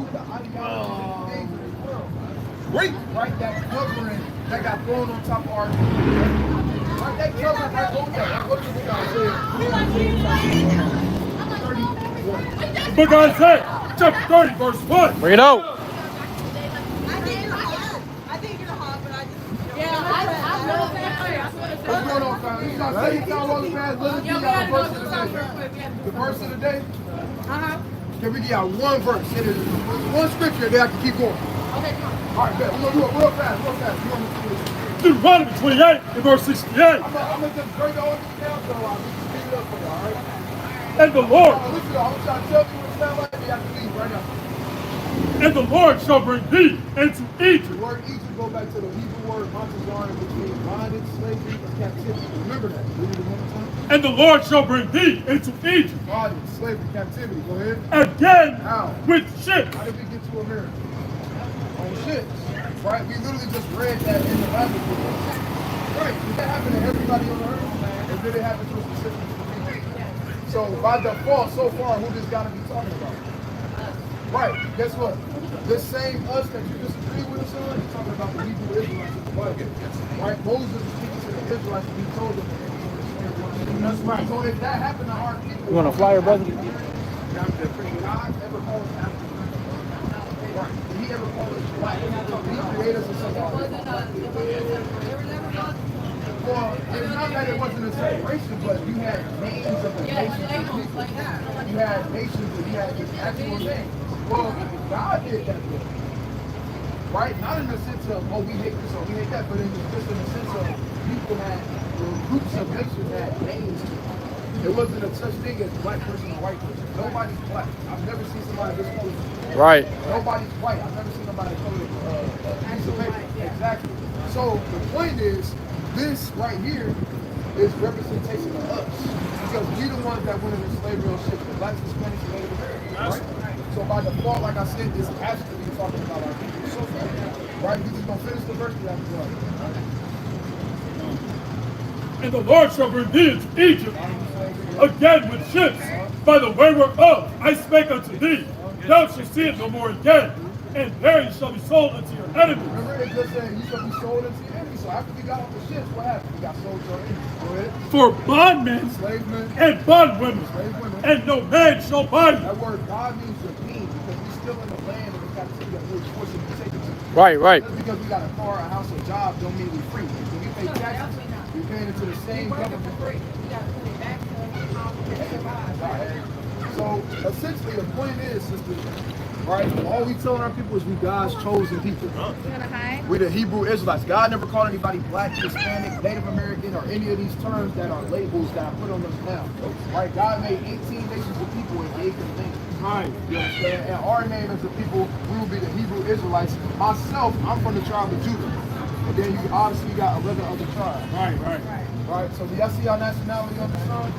remove the ideologies and things of this world. Right? That covering that got thrown on top of our people. Right? That covering right on that. What does God say? But God said, chapter 30, verse 1. Bring it out. I think you're hot. I think you're hot, but I just. Yeah, I love that. What's going on, fam? You got to say you got one fast. Let us give y'all the verse of the day. The verse of the day? Can we give y'all one verse? It is one scripture that I can keep going. Okay, come on. All right, bet. We're going to do it real fast. You want me to do this? Deuteronomy 28 and verse 68. I'm going to just break all this down so I'll just speed it up for you, all right? And the Lord, Listen, I'm trying to tell you what it sounds like. You have to leave right now. and the Lord shall bring thee into Egypt. The word Egypt go back to the Hebrew word Montezarn, which means bondage, slavery, or captivity. Remember that. Read it one more time. And the Lord shall bring thee into Egypt. Bondage, slavery, captivity. Go ahead. Again How? with ships. How did we get to America? On ships. Right? We literally just read that in the Bible. Right. Did that happen to everybody on earth? Or did it happen to a specific people? So by default, so far, who this got to be talking about? Right. Guess what? This same us that you disagree with us on, he's talking about the Hebrew Israelites in the Bible. Right? Moses is speaking to the Israelites and he told them. That's right. So if that happened to our people, You want a flyer, brother? God ever called us African? Right. Did he ever call us black? He created us in such a way. Well, it's not that it wasn't a separation, but you had names of the nations of people. You had nations and you had just actual names. Well, God did that for us. Right? Not in the sense of, oh, we hate this or we hate that, but just in the sense of people had, groups of nations had names to them. There wasn't a such thing as black person or white person. Nobody's black. I've never seen somebody this close. Right. Nobody's white. I've never seen nobody color piece of paper. Exactly. So the point is, this right here is representation of us. Because we the ones that went into slavery on ships, the blacks, Hispanics, and Native Americans, right? So by default, like I said, this has to be talking about our people. So far, right? We just gonna finish the verse we have to go. And the Lord shall bring thee into Egypt again with ships, by the way whereof I spake unto thee. Thou shalt see it no more again, and there you shall be sold unto your enemies. Remember, it just said you shall be sold into your enemies. So after we got off the ships, what happened? We got sold to our enemies. Go ahead. For bondmen Slave men and bondwomen, slave women. and no man shall buy you. That word God means redeemed because we're still in the land of the captivity that we're forced to take it to. Right, right. Just because we got a car, a house, a job, don't mean we're free. When we pay taxes, we're paying into the same government. So essentially, the point is, sisters, right? All we telling our people is we God's chosen people. We're the Hebrew Israelites. God never called anybody black, Hispanic, Native American, or any of these terms that are labels that are put on us now. Right? God made 18 nations of people and gave them names. Right. You understand? And our name as the people, we will be the Hebrew Israelites. Myself, I'm from the tribe of Judah. And then you obviously got 11 other tribes. Right. Right? So do y'all see our nationality on the sun?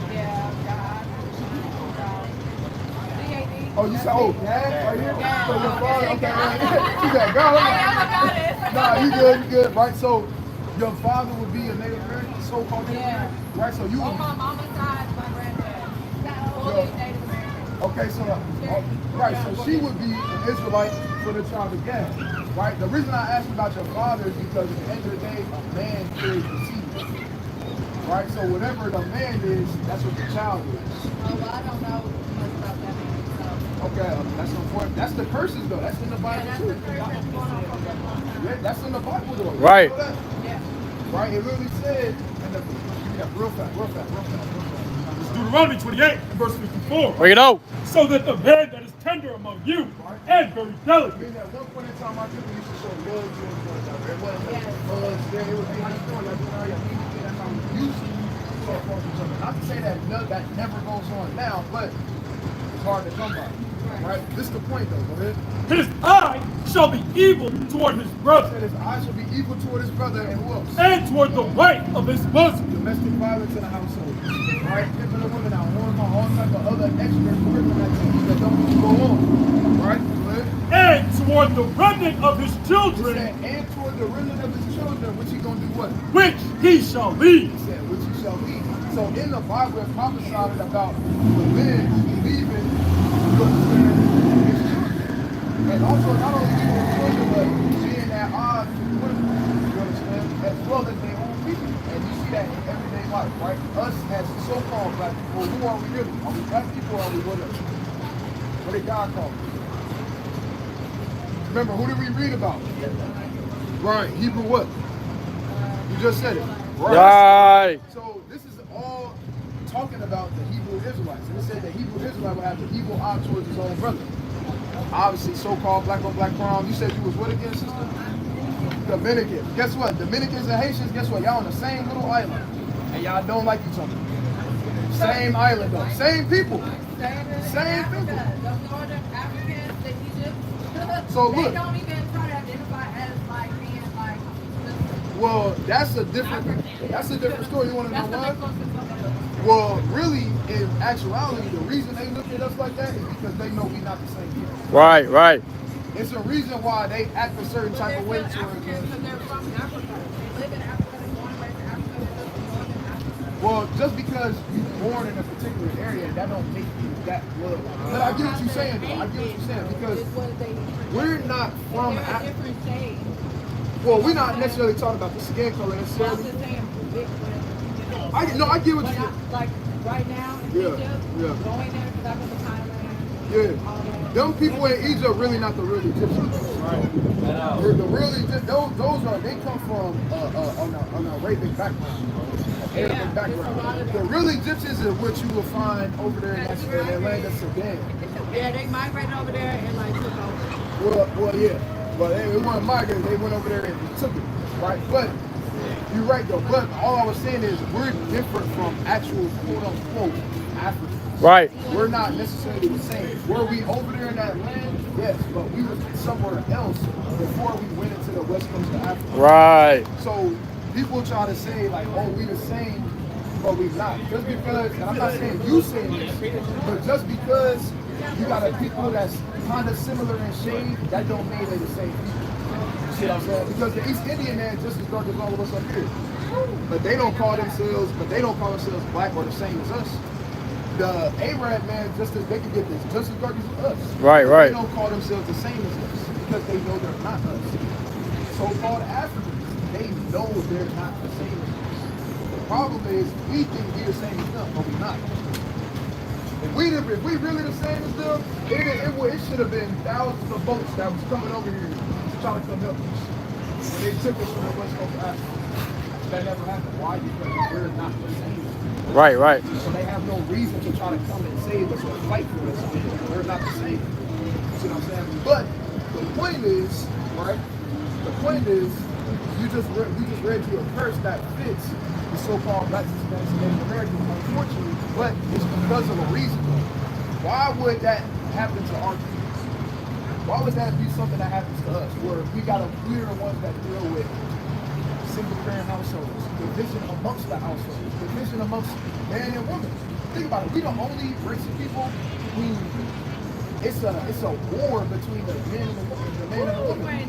Oh, you said, oh, Dad, right here? So your father, okay, right here. She said, girl, nah, you good, right? So your father would be a Native American, so-called Native American, right? So you would On my mama's side, my granddad. Fully Native American. okay, so right, so she would be an Israelite for the tribe of Gad, right? The reason I asked about your father is because at the end of the day, a man carries the seed, right? So whatever the man is, that's what the child is. Oh, well, I don't know much about that man. Okay, that's unfortunate. That's the curses though. That's in the Bible too. Yeah, that's in the Bible though. Right. You know that? Right. It literally said, real fast. It's Deuteronomy 28 and verse 54. Bring it out. So that the man that is tender among you and very I delicate. mean, at one point in time, our people used to show love to each other. It wasn't like hugs there. It was, hey, how you doing? Y'all doing all right? That's how we used to show up for each other. Not to say that that never goes on now, but it's hard to come by. Right? This is the point though. Go ahead. His eye shall be evil toward his brother, Said his eyes shall be equal toward his brother and who else? and toward the right of his bosom. Domestic violence in the household. Right? Pimping the women out, all type of other extracurricular activities that don't need to go on. Right? Go ahead. And toward the remnant of his He children, said, and toward the remnant of his children, which he gonna do what? which he shall lead. He said, which he shall lead. So in the Bible, it prophesied about the men leaving, you understand, his children. And And also not only even with children, but being at odds with women, you understand, as well as their own people. And you see that in everyday life, right? Us as so-called black people, who are we really? Are we black people or are we what else? What did God call us? Remember, who did we read about? Right, Hebrew what? You just said it. Right. So this is all talking about the Hebrew Israelites. And it said the Hebrew Israelite would have the evil eye towards his own brother. Obviously, so-called black on black crime. You said you was what again, sister? Dominican. Guess what? Dominicans and Haitians, guess what? Y'all on the same little island. And y'all don't like each other. Same island though. Same people. Same people. The northern Africans, the Egypt. So look. They don't even try to identify as like being like. Well, that's a different story. You want to know That's why? the Well, really, in actuality, the reason they look at us like that is because they know we're not the same people. Right, right. It's a reason why they act a certain type of way towards us. Because they're from Africa. They live in Africa. They're born and raised in Africa. They live in northern Africa. Well, just because you're born in a particular area, that don't make you that blood. But I get what you're saying, though. I get what you're saying because we're not from Africa. Different shades. Well, we're not necessarily talking about the skin color necessarily. Just saying big, you know. I get what you. Like right now in Egypt, going there because I've been to Thailand. Yeah. Them people in Egypt really not the real Egyptians. Right. The real Egyptians, those are, they come from on a Arabic background. Arabic background. The real Egyptians is what you will find over there in that land of Sudan. Yeah, they migrated over there and like took over. Well, yeah. But they weren't migrating, they went over there and took it. Right? But you're right though. But all I was saying is we're different from actual quote unquote Africans. Right. We're not necessarily the same. Were we over there in that land? Yes, but we were somewhere else before we went into the west coast of Africa. Right. So people try to say like, oh, we the same, but we not. Just because, and I'm not saying you saying this, but just because you got a people that's kind of similar in shade, that don't mean they're the same people. You see what I'm saying? Because the East Indian man just as dark as all of us up here. But they don't call themselves black or the same as us. The Arab man, they can get this just as dark as us. Right, right. They don't call themselves the same as us because they know they're not us. So-called Africans, they know they're not the same as us. The problem is we think we're the same as them, but we're not. If we really the same as them, it should have been thousands of boats that was coming over here to try to come help us. When they took us from the west coast of Africa. That never happened. Why? Because we're not the same. Right, right. So they have no reason to try to come and save us or fight for us. We're not the same. You see what I'm saying? But the point is, right? The point is, we just read you a verse that fits the so-called black Hispanics and Native Americans, unfortunately, but it's because of a reason. Why would that happen to our people? Why would that be something that happens to us? Where we're the ones that deal with single-parent households, division amongst the households, division amongst man and woman. Think about it. We the only race of people who it's a war between the man and the woman.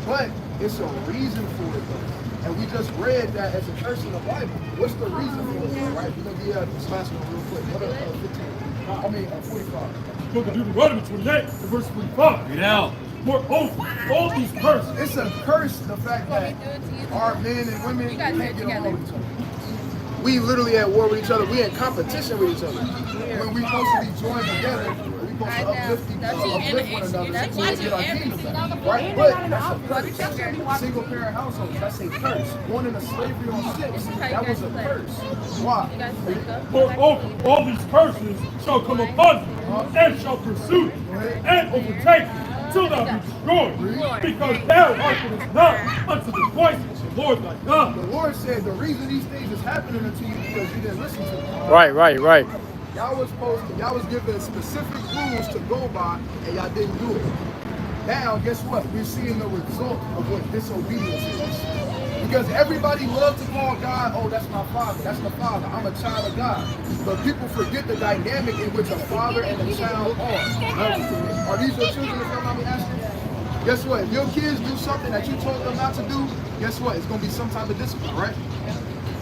But it's a reason for it though. And we just read that as a curse in the Bible. What's the reason for it, right? We're gonna get this last one real quick. 45. Book of Deuteronomy 28, verse 45. Read out. Moreover, all these curses. It's a curse, the fact that our men and women can't get along with each other. We literally at war with each other. We in competition with each other. When we supposed to be joined together, we supposed to uplift one another to get our kingdom back. Right? But that's a curse. Single parent households, that's a curse. Born into slavery on ships, that was a curse. Why? Moreover, all these curses shall come upon you, and shall pursue you, and overtake you, till thou be destroyed, because thou hearkenest not unto the voice of the Lord thy God. The Lord said the reason these things is happening unto you because you didn't listen to them. Right. Y'all was given specific rules to go by, and y'all didn't do it. Now, guess what? We're seeing the result of what disobedience is. Because everybody loves to call God, oh, that's my father, that's the father, I'm a child of God. But people forget the dynamic in which a father and a child are. Are these your children, if you don't mind me asking? Guess what? If your kids do something that you told them not to do, guess what? It's going to be some type of discipline, right?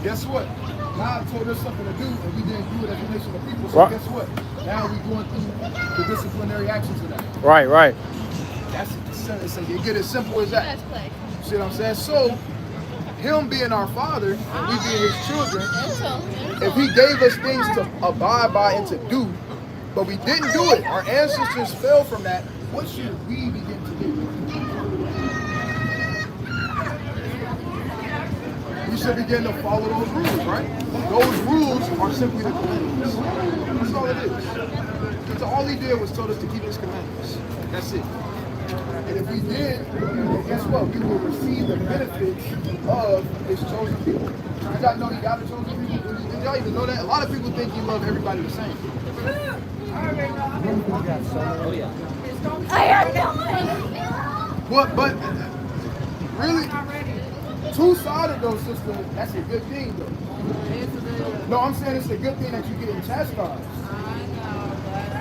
Guess what? God told us something to do, and we didn't do it as a nation of people. So guess what? Now we're going through the disciplinary actions of that. Right. You get as simple as that. You see what I'm saying? So, him being our father, and we being his children, if he gave us things to abide by and to do, but we didn't do it, our ancestors fell from that, what should we begin to do? We should begin to follow those rules, right? Those rules are simply the commandments. That's all it is. That's all he did was told us to keep his commandments. That's it. And if we did, guess what? We will receive the benefits of his chosen people. Did y'all know he got a chosen people? Did y'all even know that? A lot of people think he loved everybody the same. But really, two-sided though, sister, that's a good thing though. No, I'm saying it's a good thing that you're getting chastised.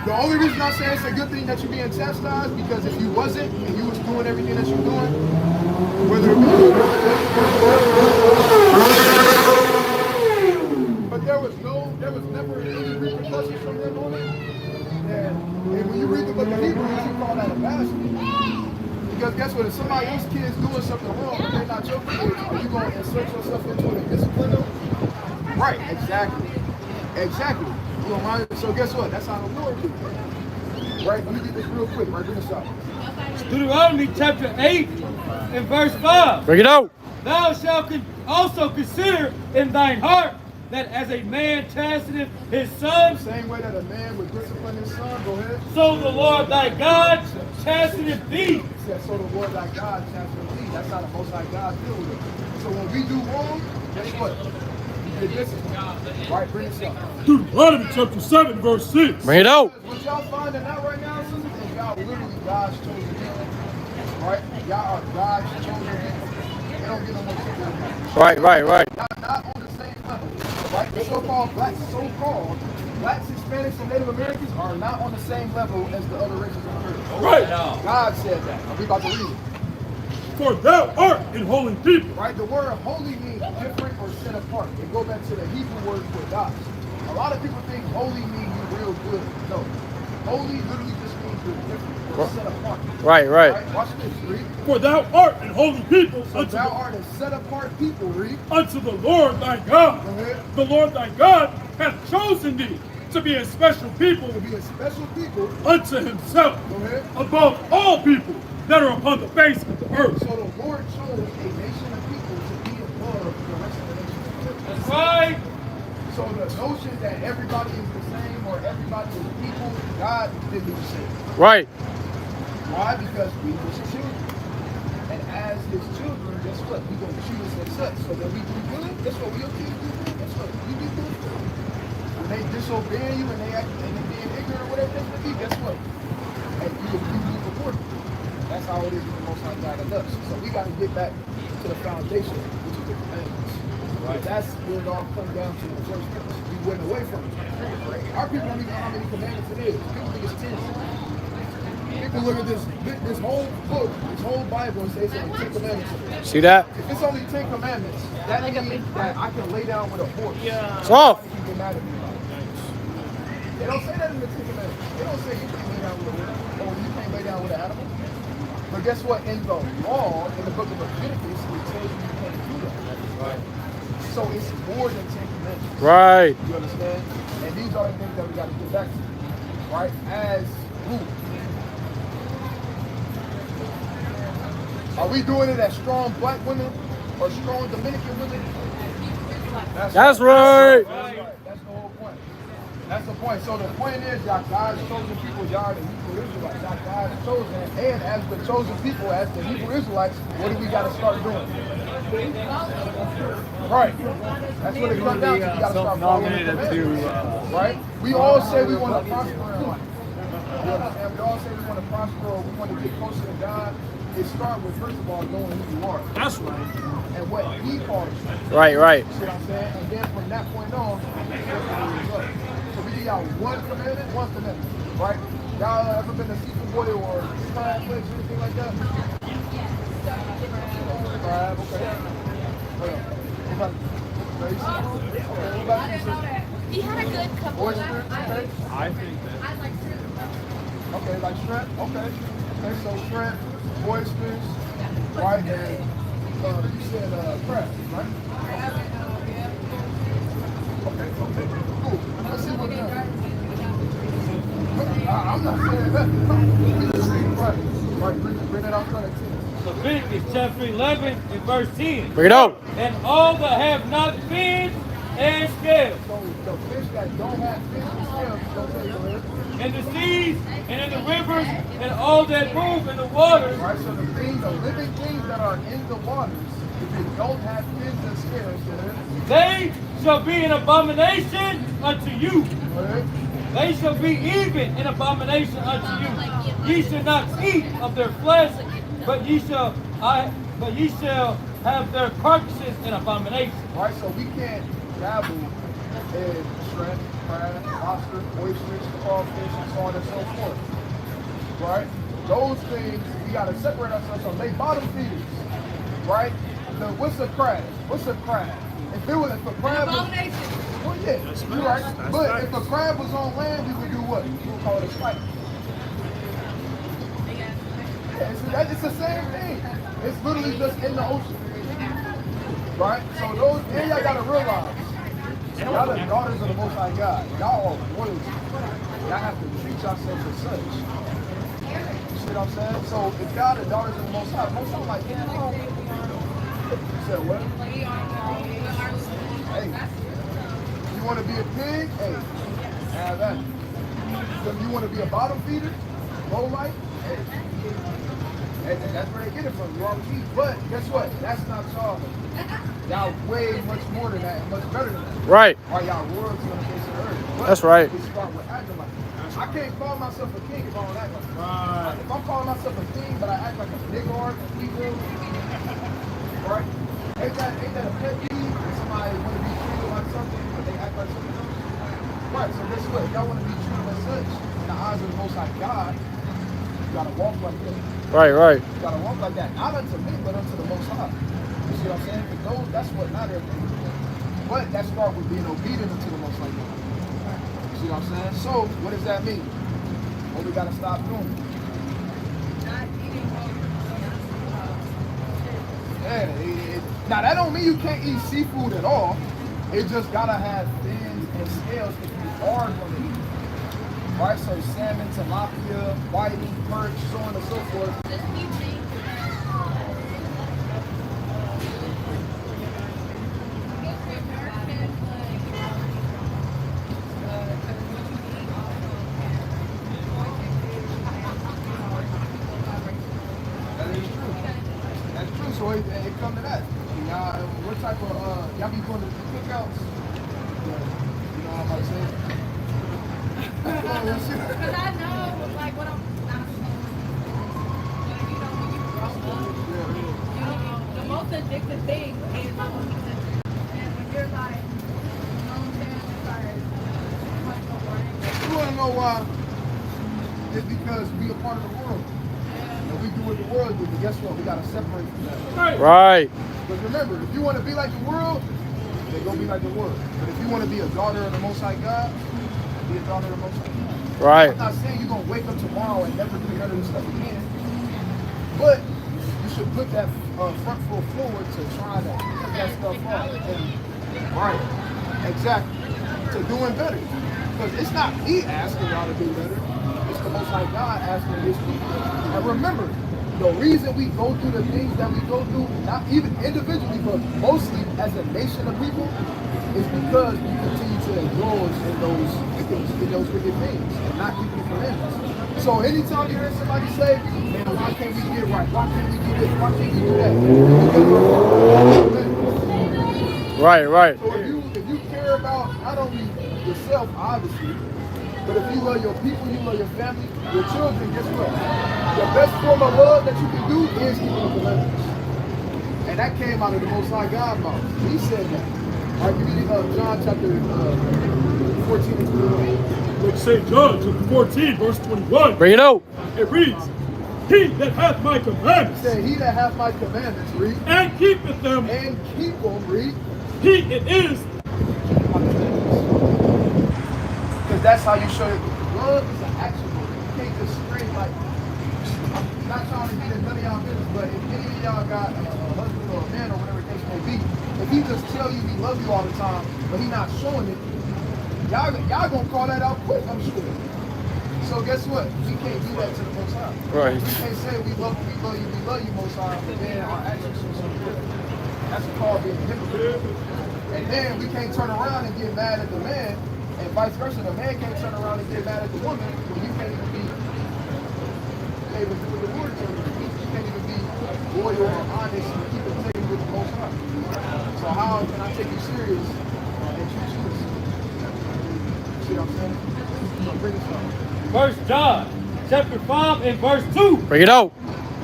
The only reason I'm saying it's a good thing that you're being chastised because if you wasn't and you was doing everything that you're doing, whether it be but there was never any repercussions from them on it. And when you read the book of Hebrews, you call that a blasphemy. Because guess what? If somebody else's kid's doing something wrong and they're not your kids, are you going to insert yourself into it and discipline them? Right, exactly. Exactly. You don't mind? So guess what? That's how the Lord do it. Right? Let me get this real quick. Right, bring this up. Deuteronomy chapter 8 and verse 5. Bring it out. Thou shalt also consider in thine heart that as a man chasteneth his son, The same way that a man would discipline his son, go ahead. so the Lord thy God chasteneth thee. He said, so the Lord thy God chasteneth thee. That's how the Most High God deal with it. So when we do wrong, guess what? You get disciplined. Right, bring this up. Deuteronomy chapter 7, verse 6. Bring it out. What y'all finding out right now, sisters, is y'all literally God's chosen people. Right? Y'all are God's chosen people. They don't get no more people than that. Right. Y'all not on the same level. Right? The so-called blacks, blacks, Hispanics, and Native Americans are not on the same level as the other races on earth. Right. God said that. Are we about to read it? For thou art an holy people. Right? The word holy means different or set apart. It go back to the Hebrew word for God. A lot of people think holy means you're real good. No. Holy literally just means you're different or set apart. Right. Watch this, read. For thou art an holy people So thou art a set apart people, read. unto the Lord thy God. Go ahead. The Lord thy God hath chosen thee to be a special people To be a special people. unto himself Go ahead. above all people that are upon the face of the earth. So the Lord chose a nation of people to be above the rest of the nations of the earth. That's right. So the notion that everybody is the same or everybody is equal, God didn't do the same. Right. Why? Because we were his children. And as his children, guess what? We're going to treat us as such. So when we do good, guess what? We'll keep doing good. Guess what? We do good. When they disobey you and they act and they being ignorant or whatever they may be, guess what? And you will report. That's how it is with the Most High God and us. So we got to get back to the foundation, which is the commandments. Right. That's where it all comes down to in the first place. We went away from it. Our people don't even know how many commandments it is. People think it's 10. People look at this whole book, this whole Bible, and say it's only 10 commandments. See that? If it's only 10 commandments, that means that I can lay down with a horse. It's off. You can get mad at me. They don't say that in the 10 commandments. They don't say you can't lay down with a horse or you can't lay down with an animal. But guess what? In the law, in the book of Leviticus, it tells you can't do that. Right. So it's more than 10 commandments. Right. You understand? And these are the things that we got to get back to. Right? As rules. Are we doing it as strong black women or strong Dominican women? That's right. That's the whole point. That's the point. So the point is, y'all God's chosen people, y'all are the Hebrew Israelites. Y'all God's chosen. And as the chosen people, as the Hebrew Israelites, what do we got to start doing? Right. That's what it comes down to. You got to start following the commandments. Right? We all say we want to prosper in life. You understand? We all say we want to prosper or we want to get closer to God. It starts with, first of all, knowing who you are. That's right. And what he calls you. Right. You see what I'm saying? And then from that point on, so we give y'all one commandment, right? Y'all ever been to seafood boy or crab legs or anything like that? Crab, okay. He had a good couple of Oyster, okay. I like shrimp. Okay, like shrimp, okay. Okay, so shrimp, oysters, right? And you said crab, right? Okay, cool. Let's see what I'm not saying that. We just read right. Right, bring it out front of 10. Leviticus chapter 11 and verse 10. Bring it out. And all that have not fins and scales, So the fish that don't have fins and scales, don't say the word. in the seas and in the rivers and all that move in the waters, Right, so the things, the living things that are in the waters, if they don't have fins and scales, they shall be an abomination unto you. right? They shall be even an abomination unto you. Ye shall not eat of their flesh, but ye shall have their carcasses in abomination. Right, so we can't dabble in shrimp, crab, lobster, oysters, crawfish, and so on and so forth. Right? Those things, we got to separate ourselves from. They bottom feeders. Right? What's a crab? What's a crab? If a crab was, well, yeah, you're right. But if a crab was on land, we would do what? We would call it a spike. Yeah, it's the same thing. It's literally just in the ocean. Right? So those, and y'all gotta realize, y'all the daughters of the Most High God. Y'all are royalty. Y'all have to treat yourselves as such. You see what I'm saying? So if y'all the daughters of the Most High, Most High like, you said what? Hey, you want to be a pig? Hey, have that. If you want to be a bottom feeder, low life, hey. And that's where they get it from. You always eat. But guess what? That's not y'all. Y'all way much more than that and much better than that. Right. Are y'all royalty on the face of the earth? But that's right. we start with acting like that. I can't call myself a king if I don't act like that. Right. If I'm calling myself a king, but I act like a nigga or a Negro, right? Ain't that a pet peeve? If somebody want to be treated like something, but they act like something else? Right, so guess what? If y'all want to be treated as such, in the eyes of the Most High God, you got to walk like that. Right. You got to walk like that. Not unto me, but unto the Most High. You see what I'm saying? Because that's what not everything is. But that starts with being obedient unto the Most High God. You see what I'm saying? So, what does that mean? Well, we got to stop doing it. Now that don't mean you can't eat seafood at all. It just gotta have fins and scales if you are gonna eat. Right? So salmon, tilapia, whiting, perch, so on and so forth. That is true. That's true. So it come to that. Y'all, what type of y'all be going to the cookouts? You know what I'm about to say? Because I know, like, what I'm not when you grow up, the most addictive thing is food. And when you're like, You want to know why? It's because we a part of the world. And we do what the world do, but guess what? We got to separate from that. Right. But remember, if you want to be like the world, then go be like the world. But if you want to be a daughter of the Most High God, be a daughter of the Most High God. Right. I'm not saying you're going to wake up tomorrow and never do none of this stuff again. But you should put that front foot forward to trying to put that stuff off. Right. Exactly. To doing better. Because it's not me asking y'all to do better. It's the Most High God asking his people. And remember, the reason we go through the things that we go through, not even individually, but mostly as a nation of people, is because we continue to indulge in those wicked things and not keeping the commandments. So anytime you hear somebody say, man, why can't we get right? Why can't we do this? Why can't we do that? Right. So if you care about not only yourself, obviously, but if you love your people, you love your family, your children, guess what? The best form of love that you can do is keeping the commandments. And that came out of the Most High God mouth. He said that. All right, give me John chapter 14 and 21. Like St. John chapter 14, verse 21. Bring it out. It reads, He that hath my commandments, He said, he that hath my commandments, read, and keepeth them, and keep them, read, he it is. because that's how you show it. Love is an action word. You can't just scream like, not trying to get in none of y'all business, but if any of y'all got a husband or a man or whatever the case may be, if he just tell you he love you all the time, but he not showing it, y'all gonna call that out quick, I'm sure. So guess what? We can't do that to the Most High. Right. We can't say we love you, Most High, but then our actions show something different. That's called being a hypocrite. And then we can't turn around and get mad at the man, and vice versa. The man can't turn around and get mad at the woman when you can't even be able to do what the Lord told you. You can't even be loyal or honest and keep integrity with the Most High. So how can I take you serious and treat you as? See what I'm saying? So bring this up. 1 John chapter 5 and verse 2. Bring it out.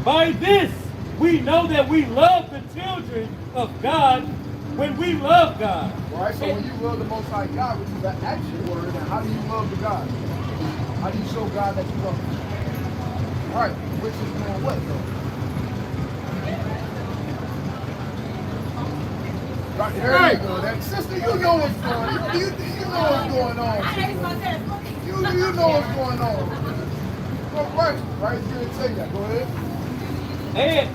By this we know that we love the children of God when we love God. Right? So when you love the Most High God, which is the action word, and how do you love the God? How do you show God that you love him? Right, which is doing what though? Right, there you go. That sister, you know what's going on. You know what's going on. You know what's going on. Right here to tell you that. Go ahead. And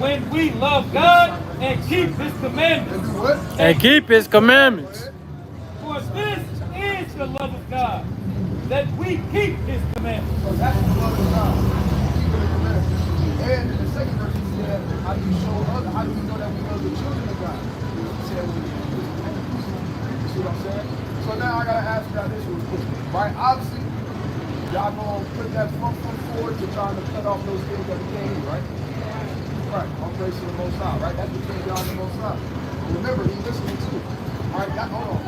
when we love God and keep his And commandments. do what? And keep his commandments. For this is the love of God, that we keep his commandments. So that's the love of God. Keeping the commandments. And in the second verse, he said, how do you show others? How do we know that we love the children of God? He said, you see what I'm saying? So now I gotta ask y'all this real quick. Right? Obviously, y'all gonna put that front foot forward to trying to cut off those things that we can't eat, right? Right. All praise to the Most High, right? That's between y'all and the Most High. Remember, he's listening too. All right, hold on.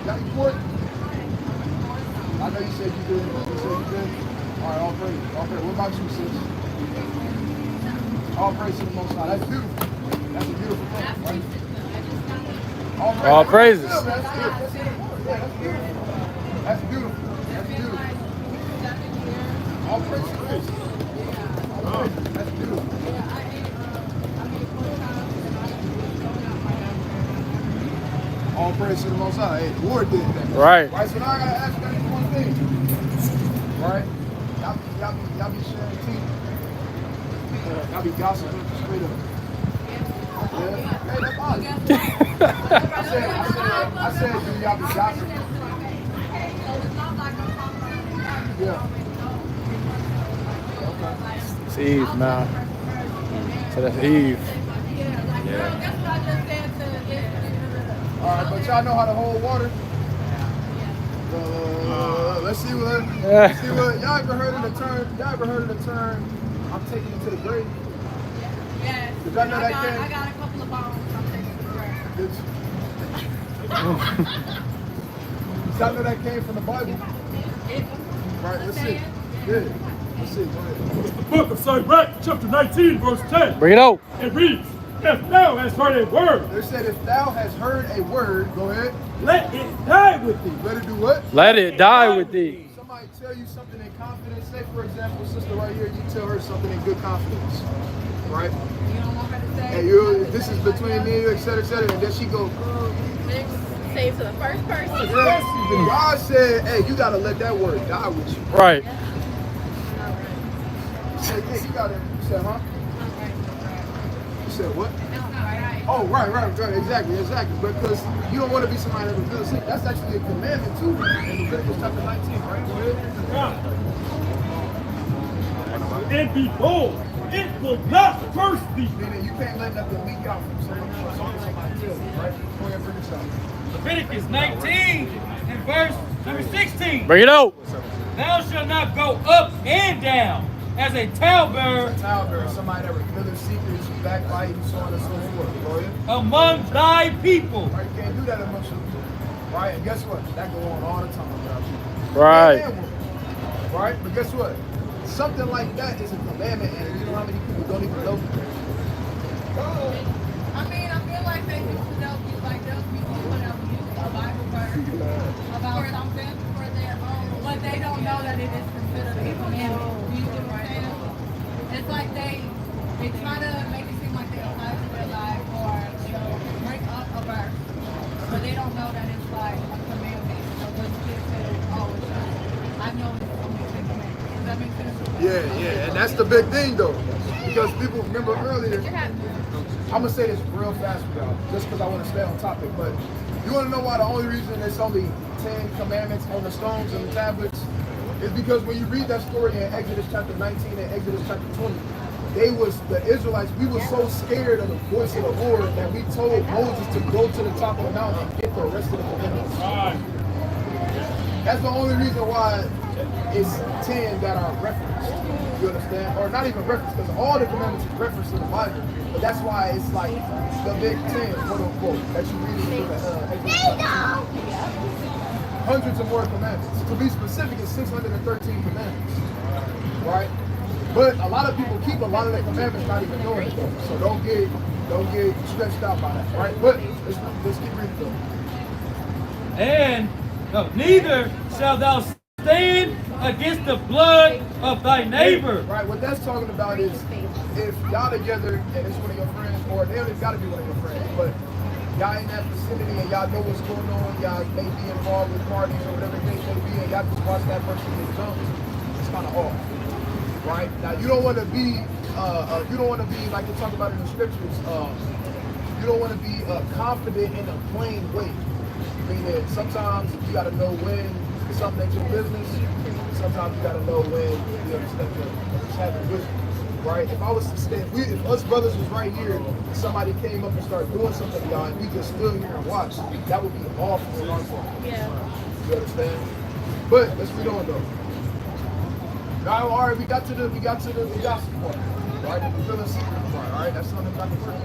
Y'all report? I know you said you did. You said you did. All right, all praise. All praise. What about you, sis? All praise to the Most High. That's beautiful. That's a beautiful thing, right? All praises. That's good. That's beautiful. That's beautiful. That's beautiful. All praise to Christ. That's beautiful. All praise to the Most High. Hey, the Lord did that. Right. Right, so now I gotta ask you guys one thing. Right? Y'all be sharing tea. Y'all be gossiping straight up. Yeah. Hey, that's odd. I said, do y'all be gossiping? Yeah. Okay. It's Eve, man. So that's Eve. That's what I just said to this. All right, but y'all know how to hold water? Let's see what y'all ever heard of the term? Y'all ever heard of the term? I'm taking it to the grave. Yes. Did y'all know that I came? got a couple of bones. I'm taking to the grave. Did y'all know that came from the Bible? Right. Let's see. Good. Let's see. Go ahead. The book of Sirach, chapter 19, verse 10. Bring it out. It reads, if thou hast heard a word, They said, if thou hast heard a word, go ahead. let it die with thee. Let it do what? Let it die with thee. Somebody tell you something in confidence. Say, for example, sister right here, you tell her something in good confidence. Right? You don't want her to say. Hey, this is between me and you, etc., etc. And then she goes, Say it to the first person. yes. But God said, hey, you got to let that word die with you. Right. Hey, you got to, you said, huh? You said what? Right. Oh, right, exactly. Because you don't want to be somebody that reveals sin. That's actually a commandment too in Leviticus chapter 19, right? Go ahead. And behold, it will not curse thee. Meaning you can't let nothing leak out from somebody tell you, right? Go ahead and bring this out. Leviticus 19 and verse number 16. Bring it out. Thou shalt not go up and down as a talebearer Talebearer, somebody that reveals secrets, backbite, so on and so forth. Go ahead. among thy people. Right? You can't do that amongst your people. Right? And guess what? That go on all the time without you. Right. Man and woman. Right? But guess what? Something like that is a commandment, and you know how many people don't even know? I mean, I feel like they used to know, like those people who would have used a Bible verse about something for their own, but they don't know that it is considered a commandment. You get what I'm saying? It's like they try to make it seem like they apply to their life or break up a verse, but they don't know that it's like a commandment. So those kids say, oh, it's just, I know it's only a commandment. Does that make sense? Yeah, and that's the big thing though, because people remember earlier. I'm gonna say this real fast for y'all, just because I want to stay on topic. But you want to know why the only reason there's only 10 commandments on the stones and the tablets is because when you read that story in Exodus chapter 19 and Exodus chapter 20, the Israelites, we were so scared of the voice of the Lord that we told Moses to go to the top of the mountain and get the rest of the commandments. That's the only reason why it's 10 that are referenced. You understand? Or not even referenced, because all the commandments is referenced in the Bible. But that's why it's like the big 10, quote unquote, that you read in the hundreds of more commandments. To be specific, it's 613 commandments. Right? But a lot of people keep a lot of the commandments not even knowing it though. So don't get stressed out by that. Right? But let's keep reading though. And neither shall thou stand against the blood of thy neighbor. Right, what that's talking about is if y'all together and it's one of your friends, or they don't even gotta be one of your friends, but y'all in that vicinity and y'all know what's going on, y'all may be involved with parties or whatever the case may be, and y'all just watch that person get jumped, it's kind of off. Right? Now you don't want to be like they talk about in the scriptures, you don't want to be confident in a plain way. Meaning sometimes you gotta know when something ain't your business. Sometimes you gotta know when you understand just having wisdom. Right? If I was to stay, if us brothers was right here and somebody came up and started doing something to y'all and we just stood here and watched, that would be awful in our fault. Yeah. You understand? But let's read on though. Now, all right, we got to the gospel part, right? The revealing secret part, all right? That's something about the first,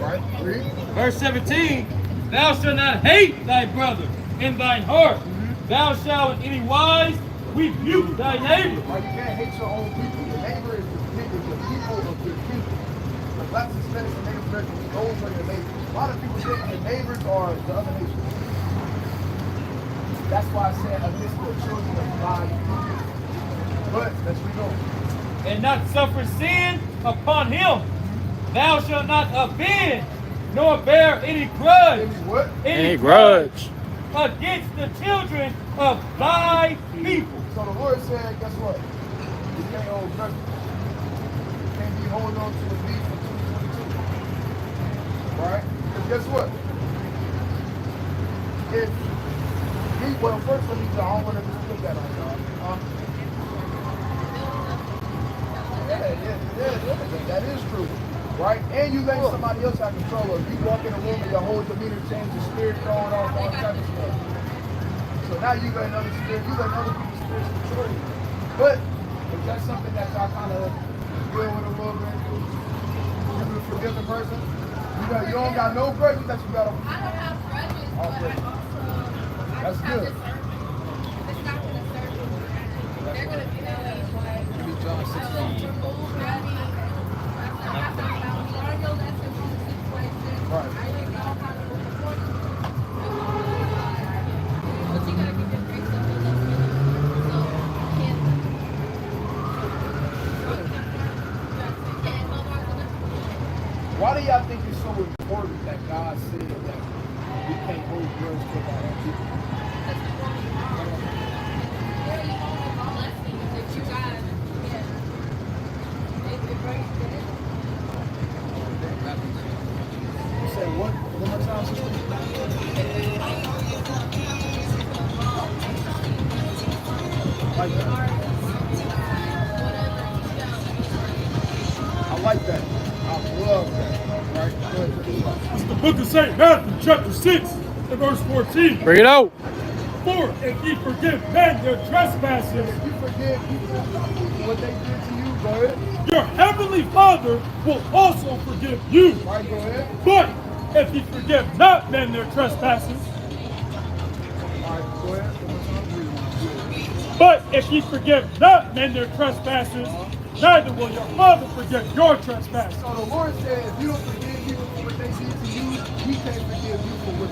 right? Read. Verse 17, thou shalt not hate thy brother in thine heart. Thou shalt in any wise rebuke thy neighbor. Right, you can't hate your own people. Your neighbor is the people of your people. The blacks, Hispanics, and Native Americans, those are your neighbors. A lot of people think your neighbors are the other nations. That's why I said against the children of God. But let's read on. And not suffer sin upon him. Thou shalt not avenge, nor bear any grudge. Any what? Any grudge against the children of thy people. So the Lord said, guess what? You can't hold grudges. You can't be holding on to the beef for 2022. Right? Because guess what? Well, first let me tell you, I don't want to just put that on y'all. Yeah, that is true, right? And you let somebody else have control of it. You walk in a room and your whole demeanor changes, your spirit throwing off all type of stuff. So now you let other people's spirits control you. But if that's something that y'all kind of deal with a little bit, you forgive the person. You don't got no grudges that you got to. I don't have grudges, but also That's good. It's not going to serve you. They're going to be like, John 16. Why do y'all think it's so important that God said that we can't hold grudges with our own people? You said what? One more time, sister? I like that. I love that. Right? It's the book of St. Matthew, chapter 6, and verse 14. Bring it out. For if ye forgive men their trespasses, If you forgive people what they did to you, go ahead. your heavenly Father will also forgive you. Right, go ahead. But if ye forgive not men their trespasses, All right, go ahead. but if ye forgive not men their trespasses, neither will your Father forgive your trespasses. So the Lord said, if you don't forgive people for what they did to you, He can't forgive you for what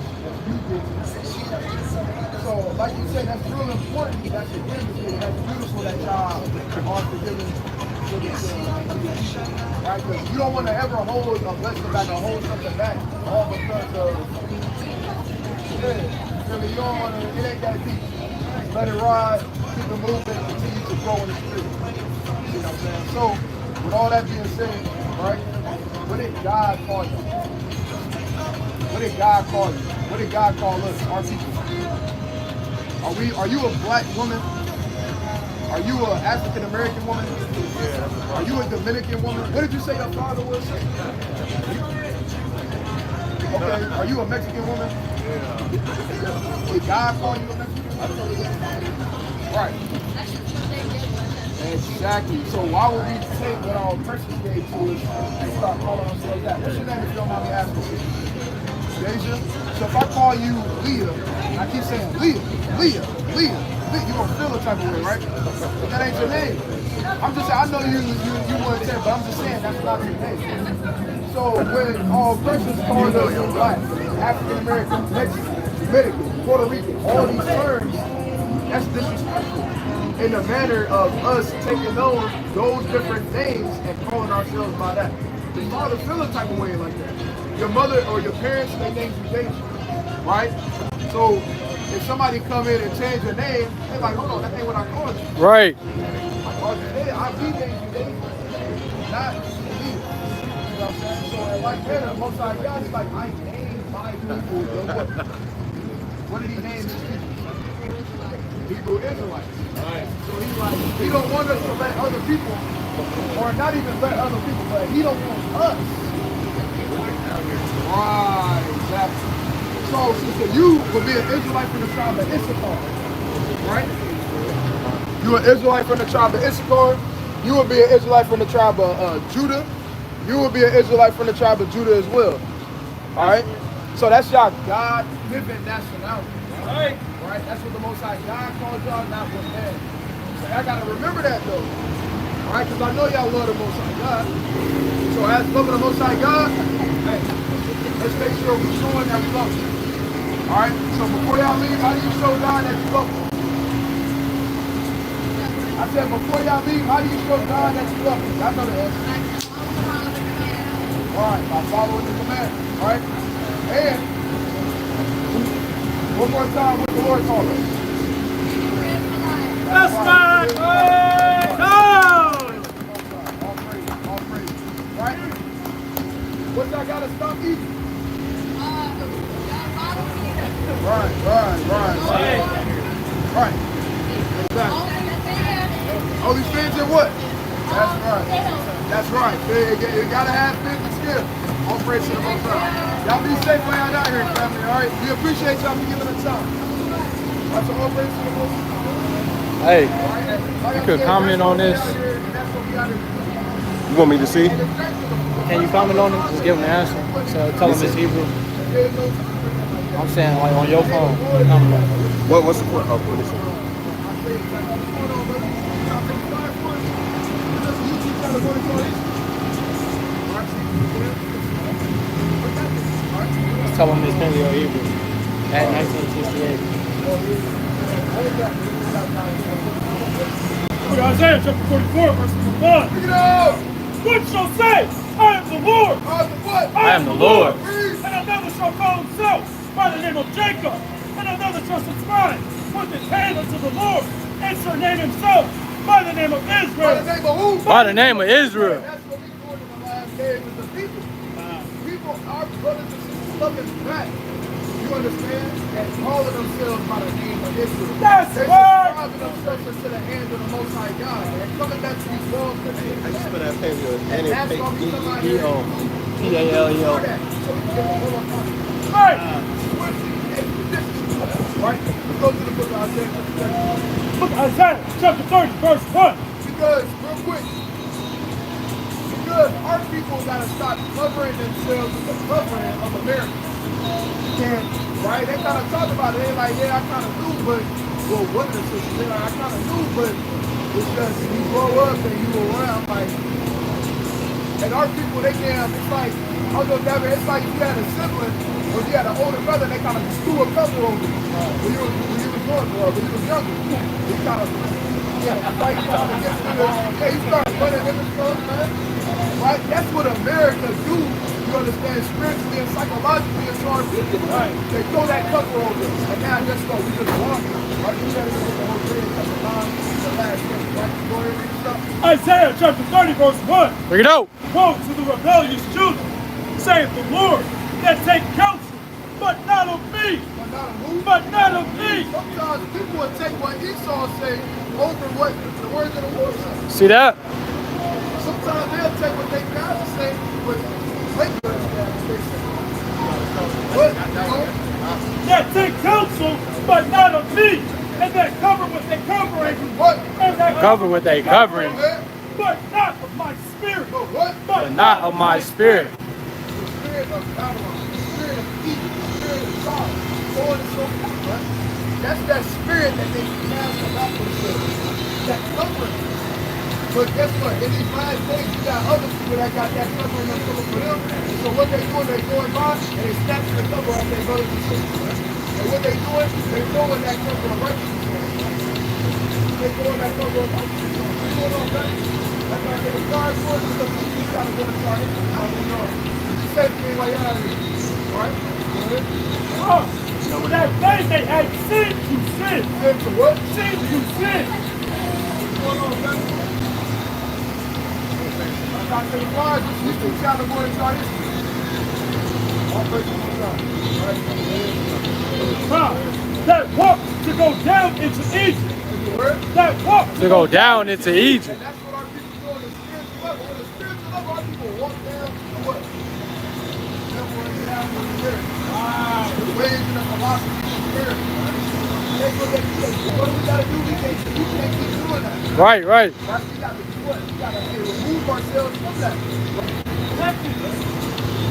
you did to them. So, like you said, that's real important. That's significant. That's beautiful that y'all are forgiving for this. Right? Because you don't want to ever hold a blessing back or hold something back all because of really, you don't want to, it ain't that deep. Let it ride, keep it moving, continue to grow in the spirit. So, with all that being said, right? What did God call you? What did God call you? What did God call us, our people? Are you a black woman? Are you an African American woman? Are you a Dominican woman? What did you say your father was? Okay, are you a Mexican woman? Did God call you a Mexican woman? Right. Exactly. So why would we take what our oppressors gave to us and start calling ourselves that? What's your name if you don't mind me asking? Deja? So if I call you Leah, and I keep saying Leah, you gonna feel a type of way, right? But that ain't your name. I'm just saying, I know you wouldn't say, but I'm just saying that's not your name. So when our oppressors called us black, African American, Mexican, Dominican, Puerto Rican, all these terms, that's disrespectful. In the manner of us taking those different names and calling ourselves by that. The father feel a type of way like that. Your mother or your parents, they named you Deja, right? So if somebody come in and change your name, they're like, hold on, that ain't what I called you. Right. I called you Deja. I renamed you Deja, not me. You know what I'm saying? So like that, the Most High God, he's like, I named my people. What did he name his people? Hebrew Israelites. Right. So he's like, he don't want us to let other people, or not even let other people, but he don't want us. Right, exactly. So, sister, you would be an Israelite from the tribe of Issachar, right? You an Israelite from the tribe of Issachar. You would be an Israelite from the tribe of Judah. You would be an Israelite from the tribe of Judah as well. All right? So that's y'all God-given nationality. Right? Right? That's what the Most High God called y'all, not what man. So I got to remember that, though. All right? Because I know y'all love the Most High God. So as loving the Most High God, hey, let's make sure we're showing that we love him. All right? So before y'all leave, how do you show God that you love him? I said, before y'all leave, how do you show God that you love him? Y'all know the answer. All right, by following the command. All right? And one more time, what the Lord called us. That's right. All praise. Right? What y'all gotta stop eating? Right. Exactly. Only fins and what? That's right. You gotta have fins and skills. All praise to the Most High. Y'all be safe while y'all out here, family, all right? We appreciate y'all for giving us time. That's all praise to the Most High. Hey, you could comment on this. You want me to see? Can you comment on it? Just give them the answer. So tell them it's Hebrew. I'm saying like on your phone. What's the point? Oh, what is it? Just tell them it's Paleo Hebrew at 1968. Look at Isaiah chapter 44, verse 1. What shall say? I am the Lord. I am the Lord. And another shall call himself by the name of Jacob. And another shall subscribe with his hand unto the Lord. And surname himself by the name of Israel. By the name of who? By the name of Israel. That's what we doing in the last days with the people. People, our brothers and sisters, love us back. You understand? And calling themselves by the name of Israel. That's They're right. subscribing themselves into the hands of the Most High God. And coming back to these walls that they I just put that paleo. and that's why we come out here P-O. and P-A-L-E-O. that. So we can get a whole lot of Right. right? We go to the book of Isaiah. Look at Isaiah chapter 30, verse 1. Because, real quick, because our people gotta stop covering themselves with the covering of America. And, right, they kind of talk about it. They're like, yeah, I kind of knew, but, well, one of the sisters, they're like, I kind of knew, but it's just you grow up and you around, like, and our people, they damn, it's like, I don't know, Devin, it's like you had a sibling, or you had an older brother, they kind of threw a cover over you when you was young, or when you was younger. You kind of, like, you kind of get to the, hey, you start running in the stuff, man. Right? That's what America do. You understand, spiritually and psychologically, as far as people, right? They throw that cover over, and now just go, we just walk. Right? You said it was the whole thing, chapter 9, the last verse, right? Go ahead and read stuff. Isaiah chapter 30, verse 1. Bring it out. Woe to the rebellious children, saith the Lord, that take counsel, but not of me. But not of who? But not of me. Sometimes people will take what Esau say over what the words of the Lord say. See that? Sometimes they'll take what they guys say, but make what they say. What? That take counsel, but not of me. And that cover what they covering. What? And that Cover what they covering. but not of my spirit. But what? But not of my spirit. The spirit of Babylon, the spirit of evil, the spirit of God, so on and so forth, right? That's that spirit that they cast about themselves. That covering. But guess what? In these last days, you got other people that got that covering that's coming for them. So what they doing, they going by and they snatching the cover off their brothers and sisters. Right? And what they doing, they throwing that cover of righteousness. They throwing that cover of righteousness. You know what I'm saying? That's why I say the guard for it, because he's trying to go to start it. I don't know. You said to me while you're out of here. Right? Oh, so that day they had sinned to sin. Sin to what? Sin to sin. What's going on, man? I say the guard, we still trying to go and start history. All praise to God. Right? That walk to go down into Egypt. That walk To go down into Egypt. And that's what our people do on the spiritual level. On the spiritual level, our people walk down to what? That's what they have in the spirit. The ways and the philosophy of the spirit. That's what they do. What do we got to do? We can't keep doing that. Right. Right? We got to do what? We got to remove ourselves from that.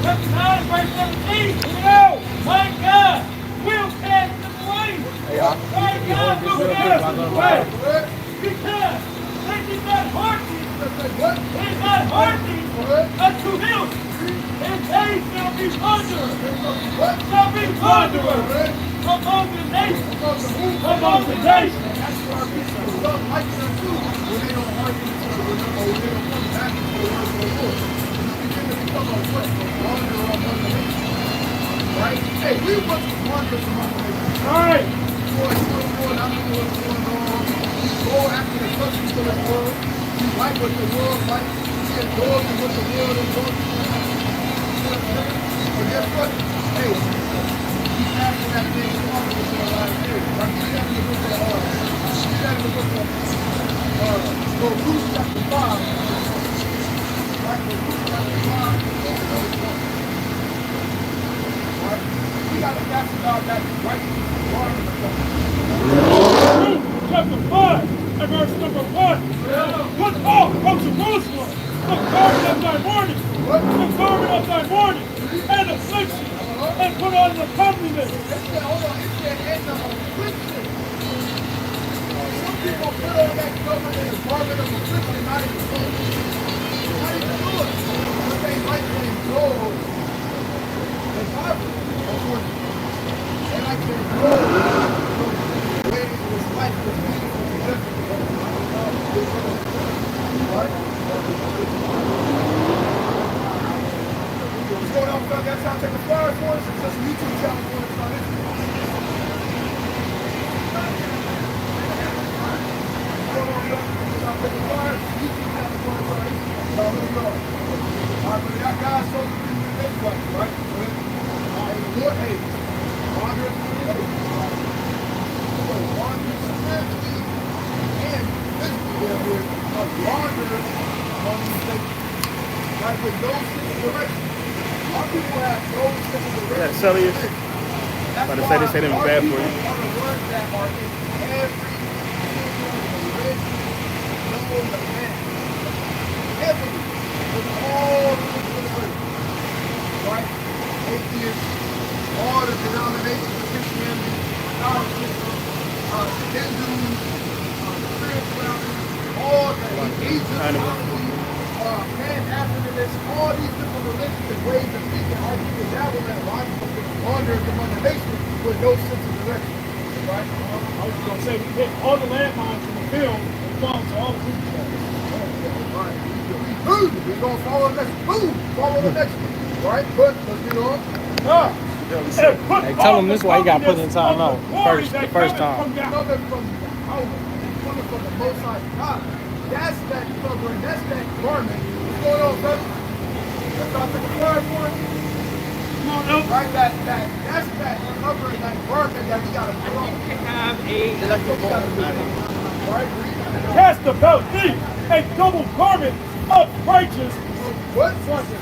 Chapter 9, verse 17. No, my God will cast them away. My God will cast them away. Because they did not hearken. They did not hearken unto him. And they shall be wanderers. Shall be wanderers among the nations. Among the nations. That's what our people love like them too. When they don't argue each other, or when they don't come back to the word of the Lord. You begin to become a what? Wanderer among the nations. Right? Hey, we want to wander among the nations. All right. What's going on? What's going on? We go after the customs of the world. We like what the world likes. We indulge in what the world indulges in. But guess what? Hey, we after that thing talking to our lives. Like you have to look at you have to look at Luke chapter 5. Right? Luke chapter 5. Right? We got to cast it out back right to the water. Luke chapter 5 and verse number 1. Put off from Jerusalem the garment of thy mourning, the garment of thy mourning, and affliction, and put on the comeliness. It said, hold on, it said, and the affliction. Some people put on that garment and the garment of affliction, not even do it. Not even do it. But they like to indulge in poverty, unfortunately. They like to indulge the way this life was beautiful and different. Right? What's going on, fellas? That's how I take the flowers for us. It's just a YouTube channel for us on Instagram. What's going on, fellas? That's how I take the flowers. YouTube channel for us on Instagram. So, here we go. All right, but that guy's so good in the next one, right? Hey, Lord, hey, wander spiritually and physically there with a wander among these places. Right, with those six directions. Our people have those six directions. Yeah, Celsius. That's About to say they say them why bad our for you. people are the ones that are in every single religion known to man. Heavily. In all the religions. Right? Atheists, all the denominations of Christianity, Catholicism, Hindus, spirituality, all the Egyptology, Pan-Africanists, all these different religions and ways of thinking, our people dabble in a lot of wanders among the nations with no sense of direction. Right? I was going to say, we hit all the landmines in the field and fall to all the food trucks. Right. We're going to follow the next one. Boom! Follow the next one. Right? But, you know, and put Hey, tell all him the this why he got put in covenants time of out the glory the that first cometh time. from God. Coming from Yahweh, coming from the Most High God. That's that covering, that's that garment. What's going on, brother? That's what I took a fire for it. Come on, Elf. Right, that's that covering, that garment that we gotta put on. That's what we gotta do. Right? Cast about thee a double garment of righteousness, What?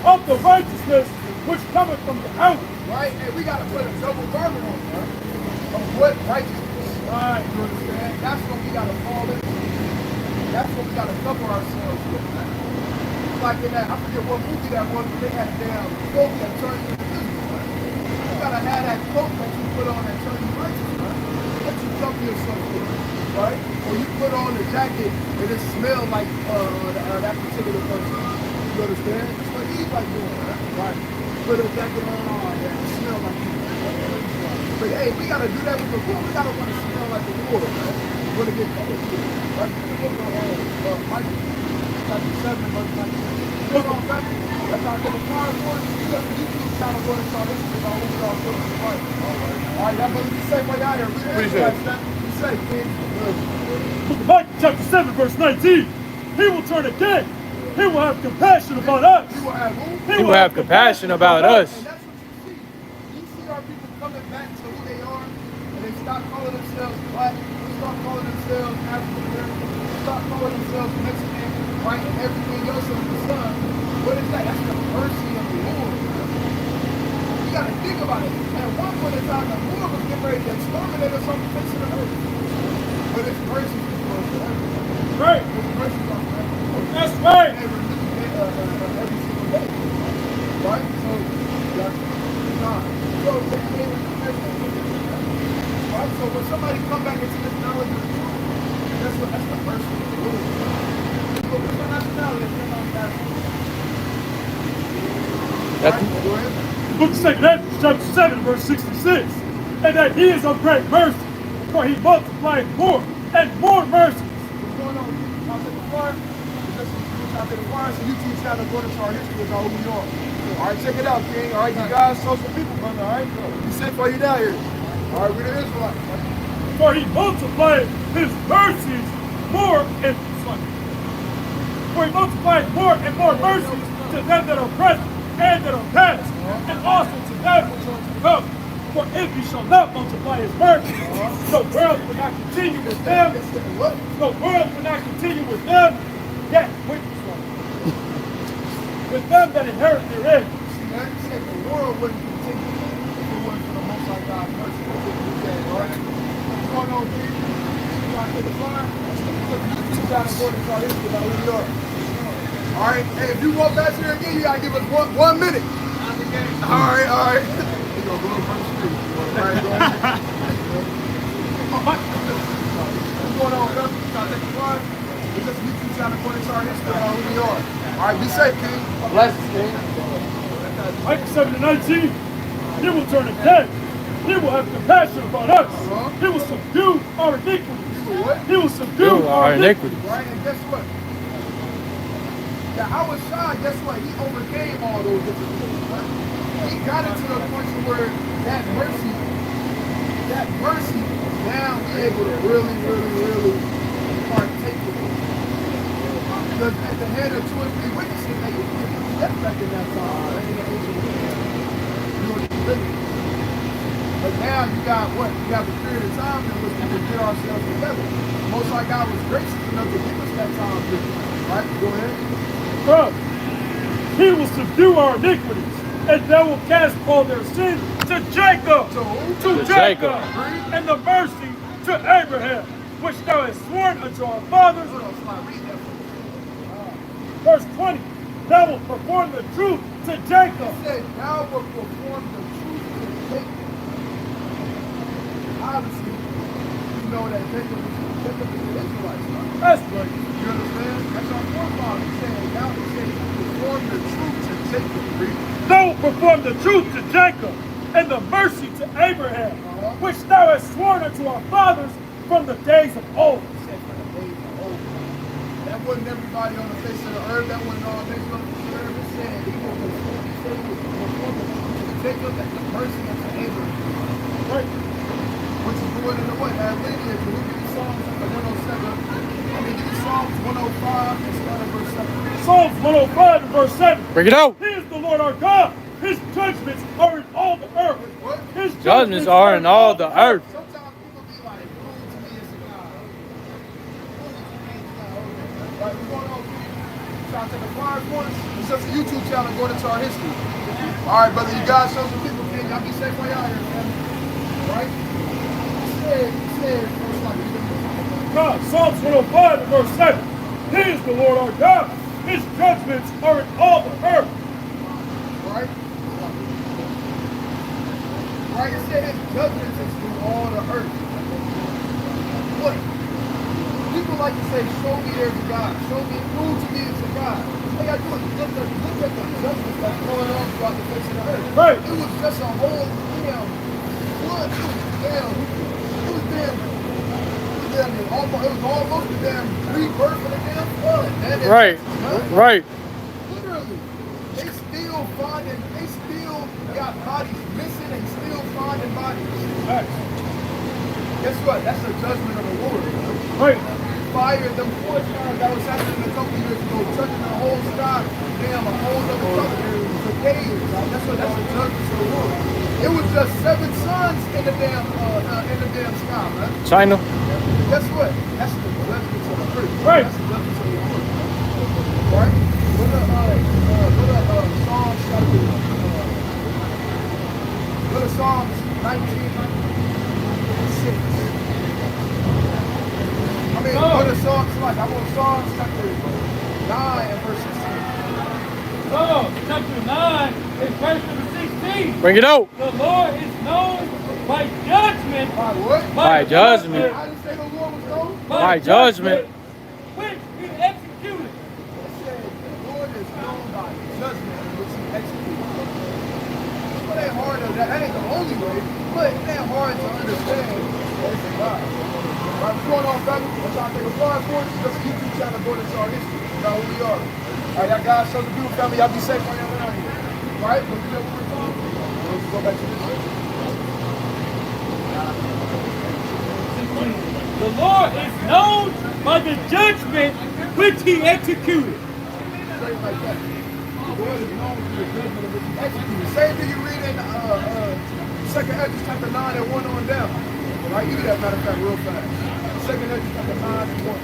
of the righteousness which cometh from the out. Right? And we gotta put a double garment on, right? Of what righteousness? Right, you understand? That's what we gotta fall in. That's what we gotta cover ourselves with. Like in that, I forget what movie that was, but they had a damn cloak that turned you invisible, right? You gotta have that cloak that you put on that turns you righteous, right? That you cover yourself with, right? Or you put on a jacket and it smells like that particular person. You understand? That's what he's like doing, right? Put a jacket on that smell like you. But hey, we gotta do that with the wool. We gotta want to smell like the wool, right? We wanna get close to it, right? Michael, chapter 7, verse 19. Come on, family. That's how I get a fire for it. You got the YouTube channel going to start listening about what y'all put in the fire. All right, y'all better be safe while y'all here. Appreciate it. Be safe, kid. Book of Micah, chapter 7, verse 19. He will turn again. He will have compassion about us. You will have who? He will have compassion about us. And that's what you see. You see our people coming back to who they are, and they stop calling themselves black, they start calling themselves African American, they start calling themselves Mexican, right, and everything else under the sun. What is that? That's the mercy of the Lord. You got to think about it. At one point in time, the Lord was getting ready to exterminate us on the face of the earth. But His mercy is for us forever. Right. His mercy is forever. That's right. Every single day. Right? So, that's God. So, right? So, when somebody come back into this knowledge of the truth, that's the mercy of the Lord. So, what's your nationality? You're not African. That's Right? Go ahead. Book of 2 Ezra, chapter 7, verse 66. And that he is of great mercy, for he multiplied more and more mercies. What's going on? I'll take the fire. I'll take the fire. So YouTube channel going to our history is all who we are. All right, check it out, King. All right, you guys, show some people, brother. All right, be safe while you're down here. All right, we're the Israelites. For he multiplied his mercies more and for he multiplied more and more mercies to them that are present and that are past, and also to them which are to come. For if he shall not multiply his mercy, the world will not continue with them. The world will not continue with them, yet with them that inherit therein. See, that said the world wouldn't continue if it wasn't for the Most High God's mercy. All right? What's going on, King? You want to take the fire? YouTube channel going to our history about who we are. All right, hey, if you walk back here again, you gotta give us one minute. All right. You gonna go from the street. All right, go ahead. What's going on, brother? You gotta take the fire. It's just YouTube channel going to our history about who we are. All right, be safe, King. blessings, King. Micah 7 to 19. He will turn again. He will have compassion upon us. He will subdue our iniquities. He will subdue our iniquities. Right, and guess what? Our side, guess what? He overcame all those different things, right? He got it to the point to where that mercy, now we're able to really partake of it. Because at the head of 2 or 3 witnesses, they death back in that time, in the ancient world. But now you got what? You have a period of time in which we can get ourselves together. Most High God was gracious enough to give us that time period. Right? Go ahead. He will subdue our iniquities, and they will cast all their sins to Jacob. To Jacob. And the mercy to Abraham, which thou hast sworn unto our fathers. Verse 20. Thou wilt perform the truth to Jacob. He said, thou wilt perform the truth to Jacob. Obviously, you know that Jacob is the Israelites. That's right. You understand? That's our forefather. He said, thou wilt perform the truth to Jacob. Thou wilt perform the truth to Jacob, and the mercy to Abraham, which thou hast sworn unto our fathers from the days of old. He said, from the days of old. That wasn't everybody on the face of the earth. That wasn't all nations on the earth. It said, he will perform the truth to Jacob and the mercy unto Abraham. Right? Which is going into what? Lineage. When we give you Psalms 107, give you Psalms 105 and start at verse 7. Psalms 105 and verse 7. Bring it out. He is the Lord our God. His judgments are in all the earth. What? His Judgments are in all the earth. Sometimes people be like, prove to me it's a God. Right, we're going on. Trying to take a fire for us. It's just a YouTube channel going into our history. All right, brother, you guys show some people, man. Y'all be safe while y'all here, man. Right? He said, God, Psalms 105 and verse 7. He is the Lord our God. His judgments are in all the earth. Right? Right, it said his judgments is through all the earth. What? People like to say, show me there's a God. Show me, prove to me it's a God. Hey, I do it. Look at the judgments that's going on throughout the face of the earth. Right. It was just a whole damn flood. It was almost a damn rebirth of the damn flood. Man. Right. Right. Literally. They still got bodies missing and still finding bodies. Right. Guess what? That's the judgment of the Lord. Right. Fire, them 4 stars that was happening a couple years ago, touching the whole sky, damn, a whole other color. The caves. That's the judgment of the Lord. It was just 7 suns in the damn sky, man. China. Guess what? That's the judgment of the earth. Right. That's the judgment of the Lord. Right? What Psalms chapter, what are Psalms 19:6. What are Psalms like? I want Psalms chapter 9 and verse 16. Psalms chapter 9 and verse number 16. Bring it out. The Lord is known by judgment. By what? By judgment. How did you say the Lord was known? By judgment. Which he executed. It said the Lord is known by judgment which he executes. It ain't hard to, that ain't the only way, but it ain't hard to understand that it's a God. Right, what's going on, family? I'm trying to take a fire for us. Just keep you trying to go into our history. You know who we are. All right, y'all guys, show the beautiful family. Y'all be safe while y'all around here. Right? But you know what we're talking about? Let's go back to this. The Lord is known by the judgment which he executed. Straight like that. The Lord is known for the judgment of which he executed. Same thing you read in 2 Ezra chapter 9 and 1 on down. Right? Give me that, matter of fact, real fast. 2 Ezra chapter 9 and 1.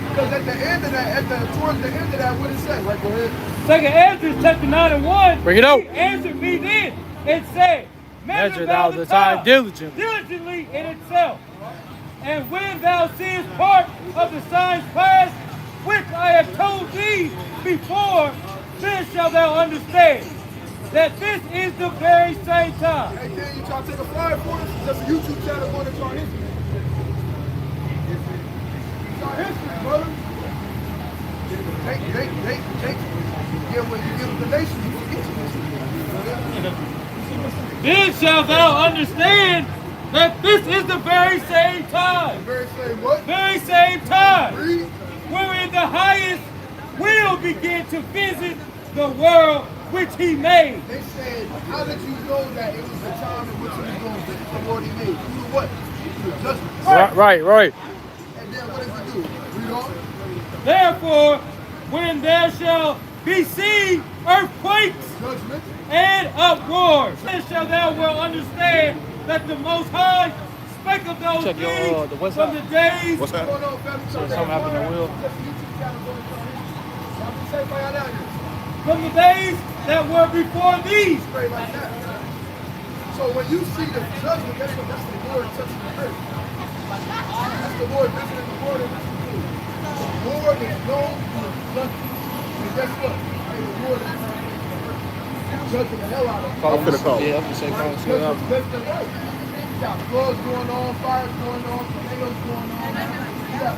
Because at the end of that, towards the end of that, what it said? Right, go ahead. 2 Ezra chapter 9 and 1. Bring it out. He answered me then and said, Measure thou the time diligently in itself. And when thou seest part of the signs past, which I have told thee before, then shalt thou understand that this is the very same time. Hey, Dan, you trying to take a flyer for us? Just a YouTube channel going into our history. It's our history, brother. Take. Yeah, when you give the nation, you forget your history. Then shalt thou understand that this is the very same time. The very same what? Very same time. Read. Wherein the highest will begin to visit the world which he made. They said, how did you know that it was the time in which he was going to visit the Lord he made? Through what? Through judgment. Right. And then what does he do? Read on. Therefore, when there shall be seen earthquakes Judgment. and uproars, then shalt thou well understand that the Most High spake of those Check your, things the what's from up? the days What's that? Going on, family? Something happened to Will. Just a YouTube channel going into our history. Y'all be safe by y'all down here. from the days that were before these. Straight like that. So when you see the judgment, that's the Lord touching the earth. That's the Lord visiting the world. The Lord is known for judgment. And guess what? Hey, the Lord is judging the hell out of them. I'm finna call. Yeah, I'm gonna say call. Judgment's left and right. You got floods going on, fires going on, tornadoes going on. You got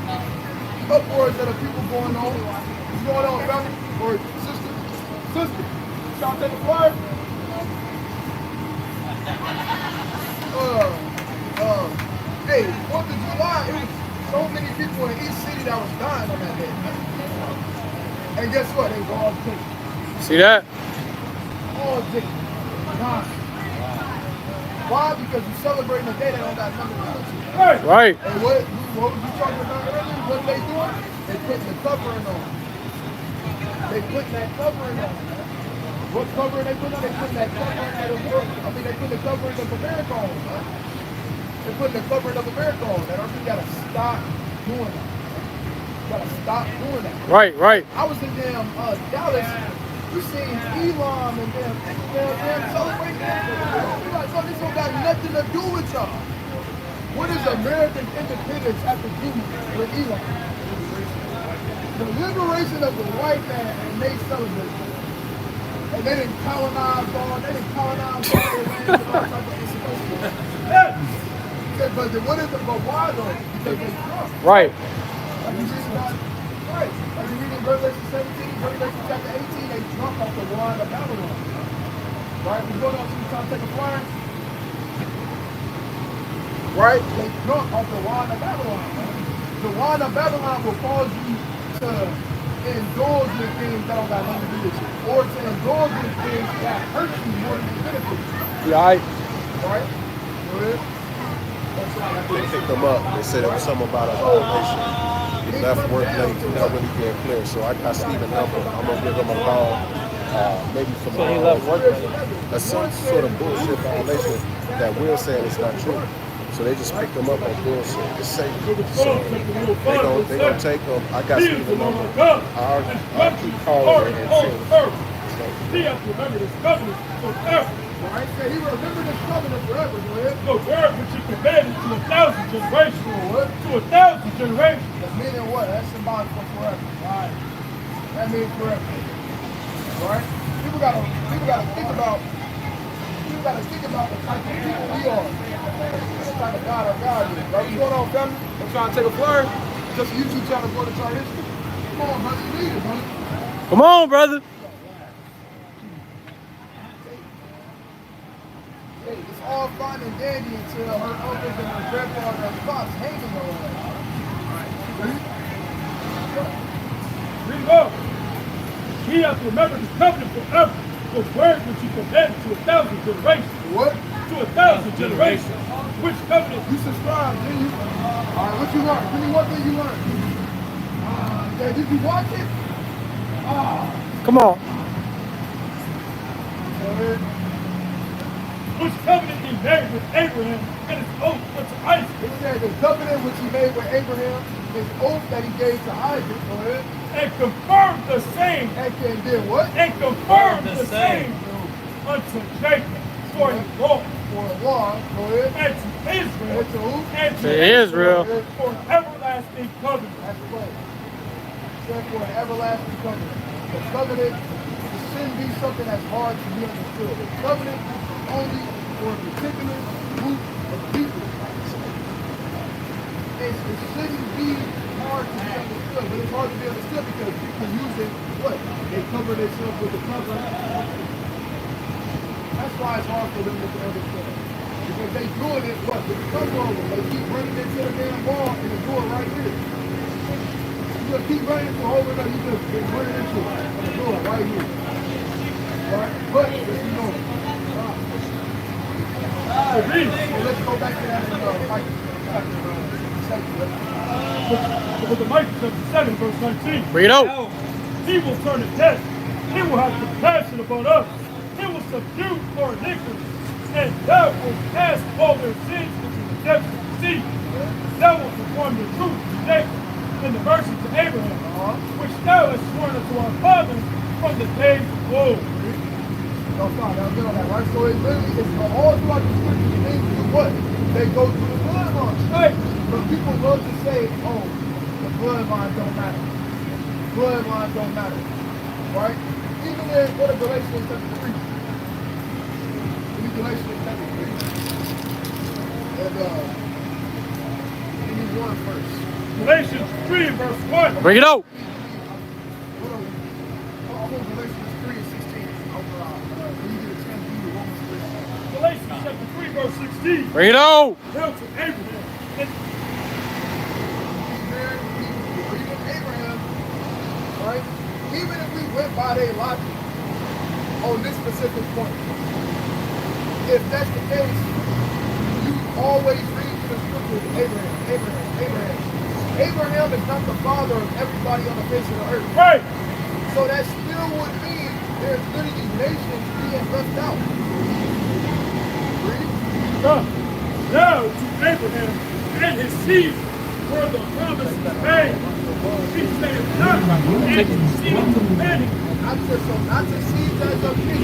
upwards of the people going on. What's going on, family? Or sister? Sister, y'all take a fire? Hey, 4th of July, it was so many people in each city that was dying on that day. And guess what? They were all dead. See that? All dead. time. Why? Because you're celebrating a day that don't got nothing to do with you. Right. And what was you talking about earlier? What they doing? They putting the covering on. They putting that covering on. What covering they putting on? They putting that covering that they putting the covering of America on, man. They putting the covering of America on. And you gotta stop doing that. You gotta stop doing that. Right. I was in damn Dallas. You seen Elon and them celebrating that. You're like, this don't got nothing to do with y'all. What does American independence have to do with Elon? The liberation of the white man, and they celebrate it. And they didn't colonize all, the land. But why though? Because they drunk. Right. Like you read about, right. Like you read in Revelation 17, Revelation chapter 18, they drunk off the wine of Babylon. Right? We go down to trying to take a flyer. Right? They drunk off the wine of Babylon. Man. The wine of Babylon will cause you to indulge in things that don't got nothing to do with you. Or to indulge in things that hurt you more than they benefit you. Right. Right? Go ahead. They picked them up. They said it was something about a violation. He left work late, not really being clear. So I got Stephen number. I'm gonna give him a call. Maybe So tomorrow. he left work late. That's some sort of bullshit violation that Will saying is not true. So they just picked them up on bullshit. It's safe. So they gonna take them. I got Stephen number. I'll keep calling and He has to remember this covenant forever. Right? So he remembered this covenant forever, go ahead. The word which he commanded to 1,000 generations. To 1,000 generations. That meaning what? That's symbolic for forever. Right. That means forever. Right? People gotta think about the type of people we are. The type of God our God is. Right? What's going on, family? I'm trying to take a flyer. Just you two trying to go to chart history. Come on, brother. You need it, brother. Come on, brother. It's all fine and dandy until her uncles and her grandpa and her pops hanging on her. Read up. He has to remember this covenant forever. The word which he commanded to 1,000 generations. What? To 1,000 generations. Which covenant? You subscribe, didn't you? All right, what you learned? Give me one thing you learned. Did you watch it? Come on. Which covenant he made with Abraham and his oath unto Isaac. It said the covenant which he made with Abraham, his oath that he gave to Isaac, go ahead. And confirmed the same. And did what? And confirmed the same unto Jacob for his law. For a law, go ahead. And to Israel. And to who? And To Israel. For an everlasting covenant. That's right. It said for an everlasting covenant. The covenant shouldn't be something that's hard to be understood. The covenant is only for a particular group of people. It shouldn't be hard to be understood, but it's hard to be understood because people use it, what? They cover themselves with the cover. That's why it's hard for them to understand. Because they doing it, what? With the cover over. They keep running into the damn wall and the door right here. You just keep running into a hole in there, you just get running into it. And the door right here. Right? But, if you know it. Let's go back to that But the Micah chapter 7 verse 19. Bring it out. He will turn the test. He will have compassion upon us. He will subdue our iniquity. And thou will cast all their sins into the depths of the sea. Thou will perform the truth to Jacob and the mercy to Abraham, which thou hast sworn unto our fathers from the days of old. No, fine, I'll get on that, right? So it literally is all throughout the scriptures, things do what? They go through the bloodline. Right. But people love to say, oh, the bloodline don't matter. Bloodline don't matter. Right? Even in, go to Galatians chapter 3. Read Galatians chapter 3. And, give me one first. Galatians 3 verse 1. Bring it out. Galatians chapter 3 verse 16. Bring it out. Hail to Abraham. And Even Abraham, right? Even if we went by their logic on this specific point, if that's the case, you always read through the scriptures, Abraham. Abraham is not the father of everybody on the face of the earth. Right. So that still would mean there's literally nations being left out. Read. Now to Abraham and his seed were the promises made. He said not, and his seed of many. Not to seeds as of me,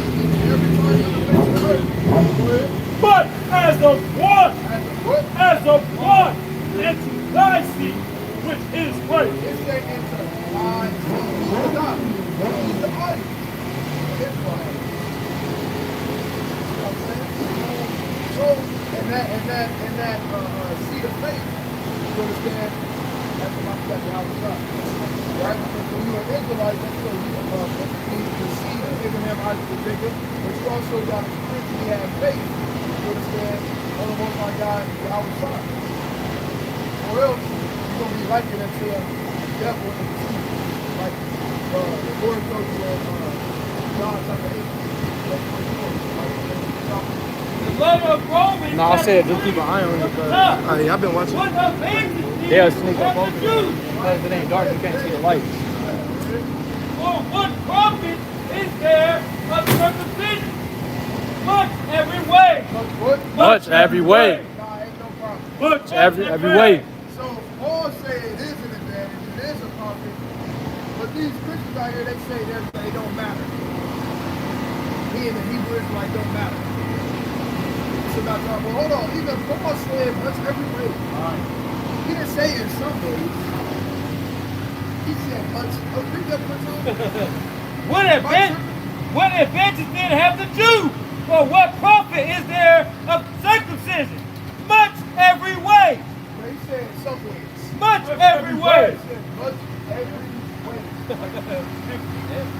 everybody on the face of the earth. But as of one, As of what? as of one, and to thy seed, which is great. It's saying into my seed. Who's God? He's the body. His body. You know what I'm saying? So, and that seed of faith, you understand, that's what I'm saying, how it's up. Right? When you're an Israelite, that's so you the seed of Abraham, Isaac, and Jacob, but you also got to spiritually have faith, you understand, on the Most High God, our Son. Or else, you're going to be likened unto the devil and the seed. Like the Lord told you in John chapter 8. The letter of Romans. No, I said just keep an eye on it because I've been watching. What advantage they'll sneak up on the you. Jews? Because it ain't dark, you can't see the lights. For what profit is there of circumcision? Much every way. What? Much every way. Nah, ain't no problem. Much Every way. So Paul say it is an advantage, it is a profit, but these Christians out here, they say they don't matter. Me and the Hebrew Israelite don't matter. It's about God. Well, hold on, even Paul said much every way. He didn't say in some ways. He said much. Oh, read that one time. What advantage then have the Jew? For what profit is there of circumcision? Much every way. But he said in some ways. Much every way. He said much every way.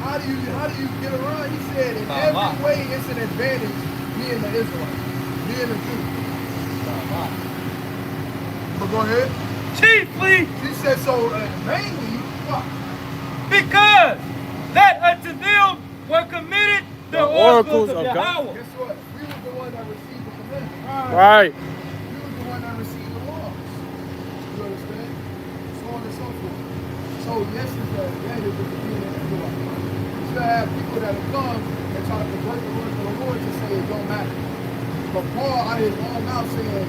How do you get around? He said in every way it's an advantage being the Israelite, being a Jew. But go ahead. Chiefly He said so mainly what? because that unto them were committed the oracles of God. Yahweh. Guess what? We was the one that received the commandment. Right. We was the one that received the laws. You understand? So on and so forth. So yes, it's the advantage of being an Israelite. You still have people that will come and try to pervert the word of the Lord to say it don't matter. But Paul out of his own mouth saying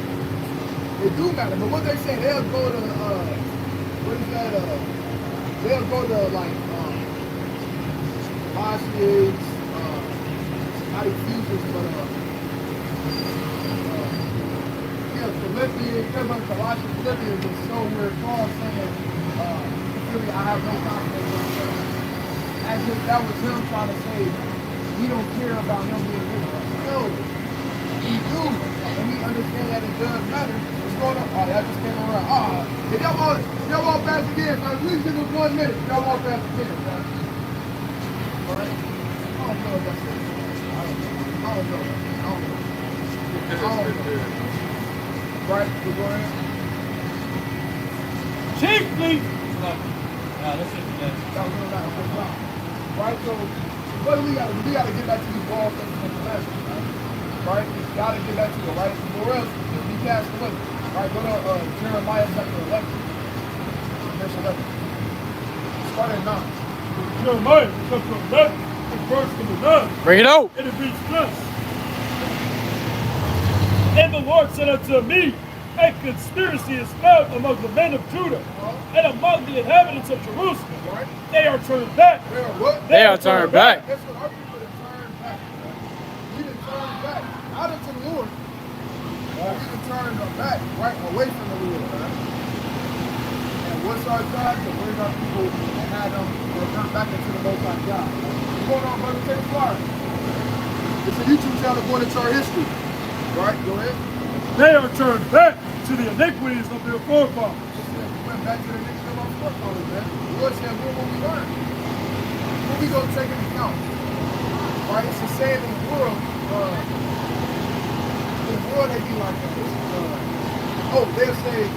it do matter. But what they say, they'll go to what is that? They'll go to like Colossians, not Ephesians, but Philippians, Colossians, Philippians is so where Paul's saying, really, I have no confidence in him. As if that was him trying to say, we don't care about him being Israelite. No, we do, and we understand that it does matter. What's going on? Oh, that just came around. If y'all walk past again, at least give us 1 minute. Y'all walk past again. All right? I don't know if that's it. I don't know. Right? We're going in. Chiefly, Right? So, what do we got? We got to get back to these balls and the right? We got to get back to it, right? Or else we cast away. Right? Go to Jeremiah chapter 11. Verse 11. Start at 9. Jeremiah chapter 11, and verse number 9. Bring it out. And it reads thus. And the Lord said unto me, a conspiracy is found among the men of Judah and among the inhabitants of Jerusalem. Right? They are turned back. They are what? They are turned back. Guess what? Our people have turned back. We done turned back. Not unto the Lord. We done turned back, right? Away from the Lord. Right? And what's our job? To bring our people and have them return back into the Most High God. What's going on, brother? Take a flyer. It's a YouTube channel going into our history. Right? Go ahead. They are turned back to the iniquities of their forefathers. We went back to the iniquity of our forefathers, man. The Lord said, what will we learn? What we going to take into account? Right? It's the same in the world. In the world, they be like that. They'll say,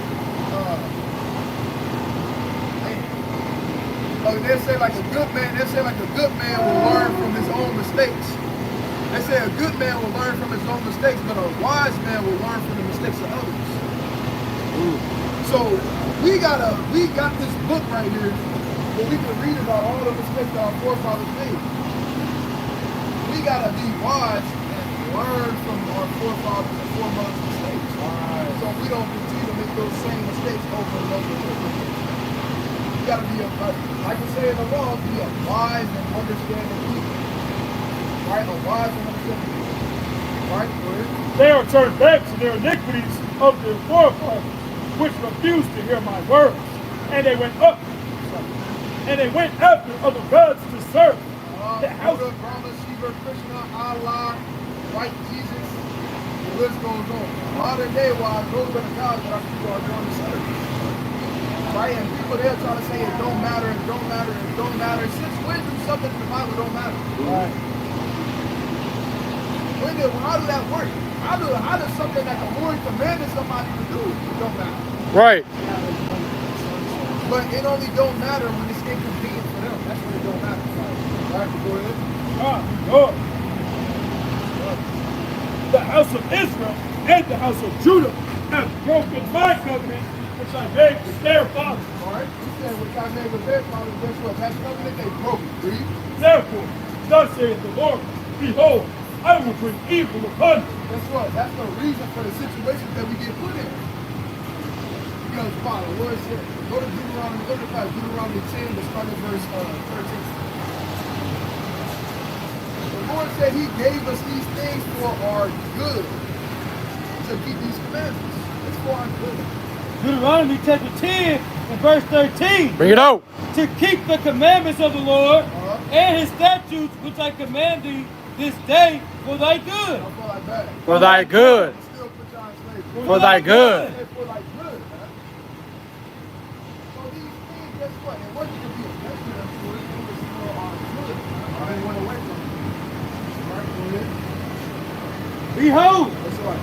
they'll say like a good man will learn from his own mistakes. They say a good man will learn from his own mistakes, but a wise man will learn from the mistakes of others. So we got this book right here where we can read about all the mistakes that our forefathers made. We gotta be wise and learn from our forefathers and foremothers' mistakes. So we don't continue to make those same mistakes over and over and over. You gotta be like we say in the law, be a wise and understanding people. Right? A wise and understanding people. Right? Go ahead. They are turned back to their iniquities of their forefathers, which refused to hear my words. And they went after other gods to serve. The house Buddha, Brahma, Shiva, Krishna, Allah, right, Jesus, the list goes on. Modern day wise, those are the gods that our people are going to serve. Right? And people there try to say it don't matter, it don't matter, it don't matter. Since when do something in the Bible don't matter? Right. How does that work? How does something that the Lord commanded somebody to do don't matter? Right. But it only don't matter when it's inconvenient for them. That's when it don't matter. Right? Go ahead. Lord. The house of Israel and the house of Judah have broken my covenant, which I made with their fathers. All right? You said which I made with their fathers. Guess what? That covenant they broke. Read. Therefore, thus saith the Lord, behold, I will bring evil upon you. Guess what? That's the reason for the situations that we get put in. Because Father, the Lord said, go to Deuteronomy 10, let's start at verse 13. The Lord said he gave us these things for our good, to keep these commandments. It's for our good. Deuteronomy chapter 10 and verse 13. Bring it out. To keep the commandments of the Lord and his statutes which I command thee this day for thy good. Not for thy bad. For thy good. Still put you on slavery. For thy good. For thy good, man. So these things, guess what? It wasn't to be a detriment to it, it was for our good. I went away from it. Right? Go ahead. Behold, That's right.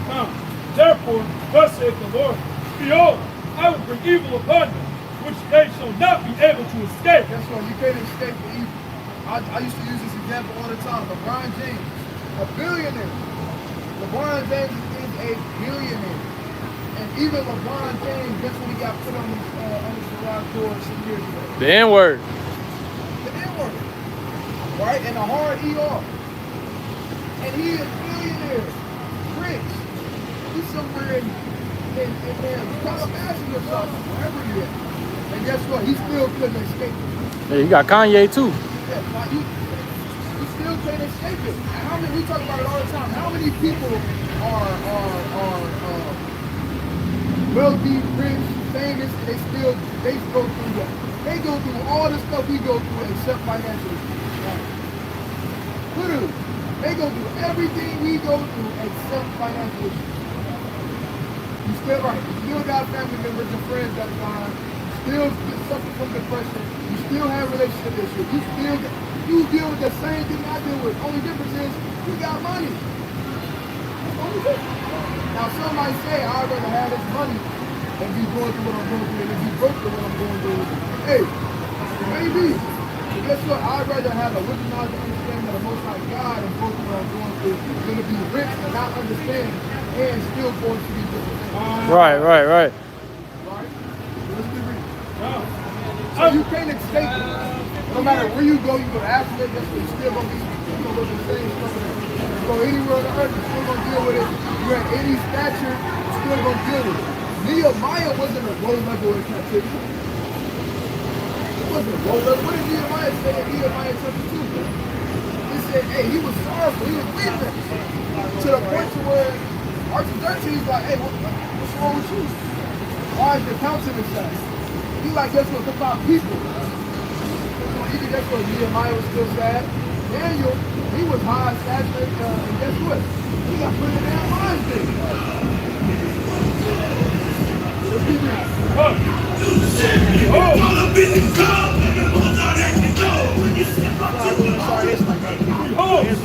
Now, therefore, thus saith the Lord, behold, I will bring evil upon them, which they shall not be able to escape. Guess what? You can't escape the evil. I used to use this example all the time. LeBron James, a billionaire. LeBron James is a billionaire. And even LeBron James, guess what he got put on his garage door some years ago? The N-word. The N-word. Right? And a hard ER. And he is a billionaire. Rich. He's somewhere in Calabasas or something, wherever he is. And guess what? He still couldn't escape it. Yeah, you got Kanye too. Yeah, like you still can't escape it. And how many, we talk about it all the time, how many people are wealthy, rich, famous, and they go through that. They go through all the stuff we go through except financially. Literally. They go through everything we go through except financial issues. You still right. You still got family members and friends that are gone. You still suffer from depression. You still have relationship issues. You deal with the same thing I deal with. Only difference is you got money. That's only difference. Now some might say I'd rather have this money than be going through what I'm going through and be broke than what I'm going through. Hey, maybe. But guess what? I'd rather have a wisdom, knowledge, and understanding of the Most High God and go through what I'm going through than to be rich and not understand and still going to be different things. Right. Right? Let's be real. So you can't escape it. No matter where you go to Africa, guess what? You're still going to look at the same stuff. You go anywhere on the earth, you're still going to deal with it. You're at any stature, you're still going to deal with it. Nehemiah wasn't a low level in captivity. It wasn't a low level. What did Nehemiah say in Nehemiah chapter 2? He said, hey, he was sorrowful, he was weeping. To the point to where Artaxerxes like, hey, what's wrong with you? Why is your countenance sad? He like, guess what? It's about people. Even guess what? Nehemiah was still sad. Daniel, he was high in stature, and guess what? He got put in the damn lion's den. Let's be real. Behold,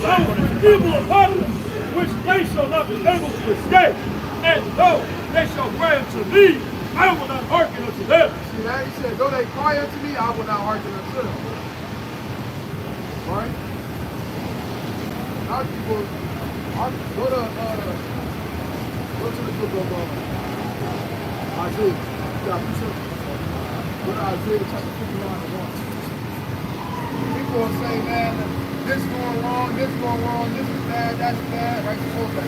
I will bring evil upon them, which they shall not be able to escape. And though they shall cry unto me, I will not hearken unto them. See that? He said, though they cry unto me, I will not hearken unto them. right? Our people, go to the book of Isaiah. You got precept? Go to Isaiah chapter 59 and 1. People will say, man, this going wrong, this is bad, that's bad, right? Suppose that.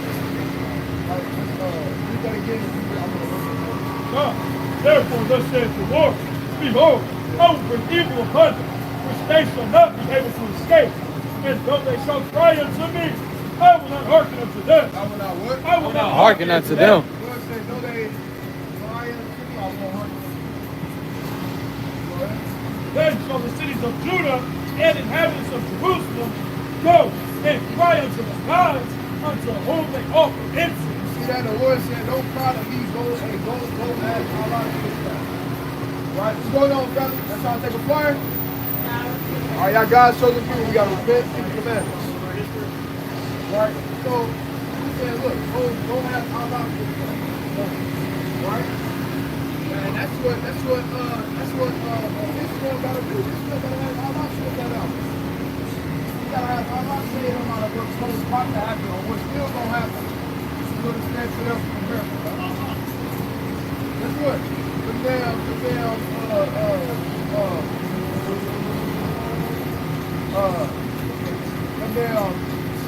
Right? Read that again. I'm going to listen. God, therefore thus saith the Lord, behold, I will bring evil upon them, which they shall not be able to escape. And though they shall cry unto me, I will not hearken unto them. I will not what? I will not Hearken unto them. Lord said, though they cry unto me, I won't hearken unto them. Then shall the cities of Judah and inhabitants of Jerusalem go and cry unto the gods unto whom they offer incense. See that the Lord said, don't cry to me, go ask Allah to this guy. Right? What's going on, fellas? That's how I take a flyer? All right, y'all guys show the people we got to repent, keep the commandments. Right? So, he said, look, go ask Allah to this guy. Right? And that's what Israel got to do. Israel got to have Allah sort that out. You got to have Allah say no matter what's about to happen or what's still going to happen. You understand to them from here. Guess what?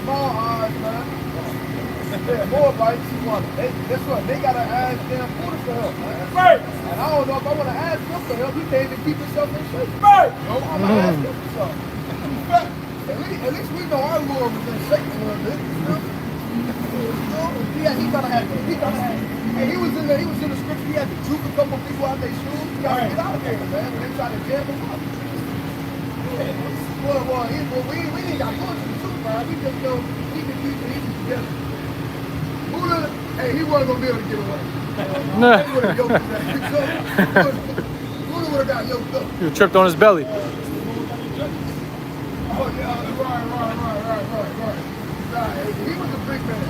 Small eyes, man. Yeah, more bites. Guess what? They gotta ask them Buddha for help, man. Right. And I don't know if I want to ask him for help. He can't even keep himself in shape. Right. No, I'm gonna ask him for something. At least we know our Lord was in shape a little bit. Yeah, he gotta have. And he was in the scripture. He had to juke a couple people out their shoes. He gotta get out of there, man. When they try to jam him up. Yeah. Well, we ain't got to go to the supermarket. We just know he can keep it easy together. Buddha, hey, he wasn't gonna be able to get away. He would have yoked his ass. Buddha would have got yoked up. He tripped on his belly. Oh yeah, right. He was a big man.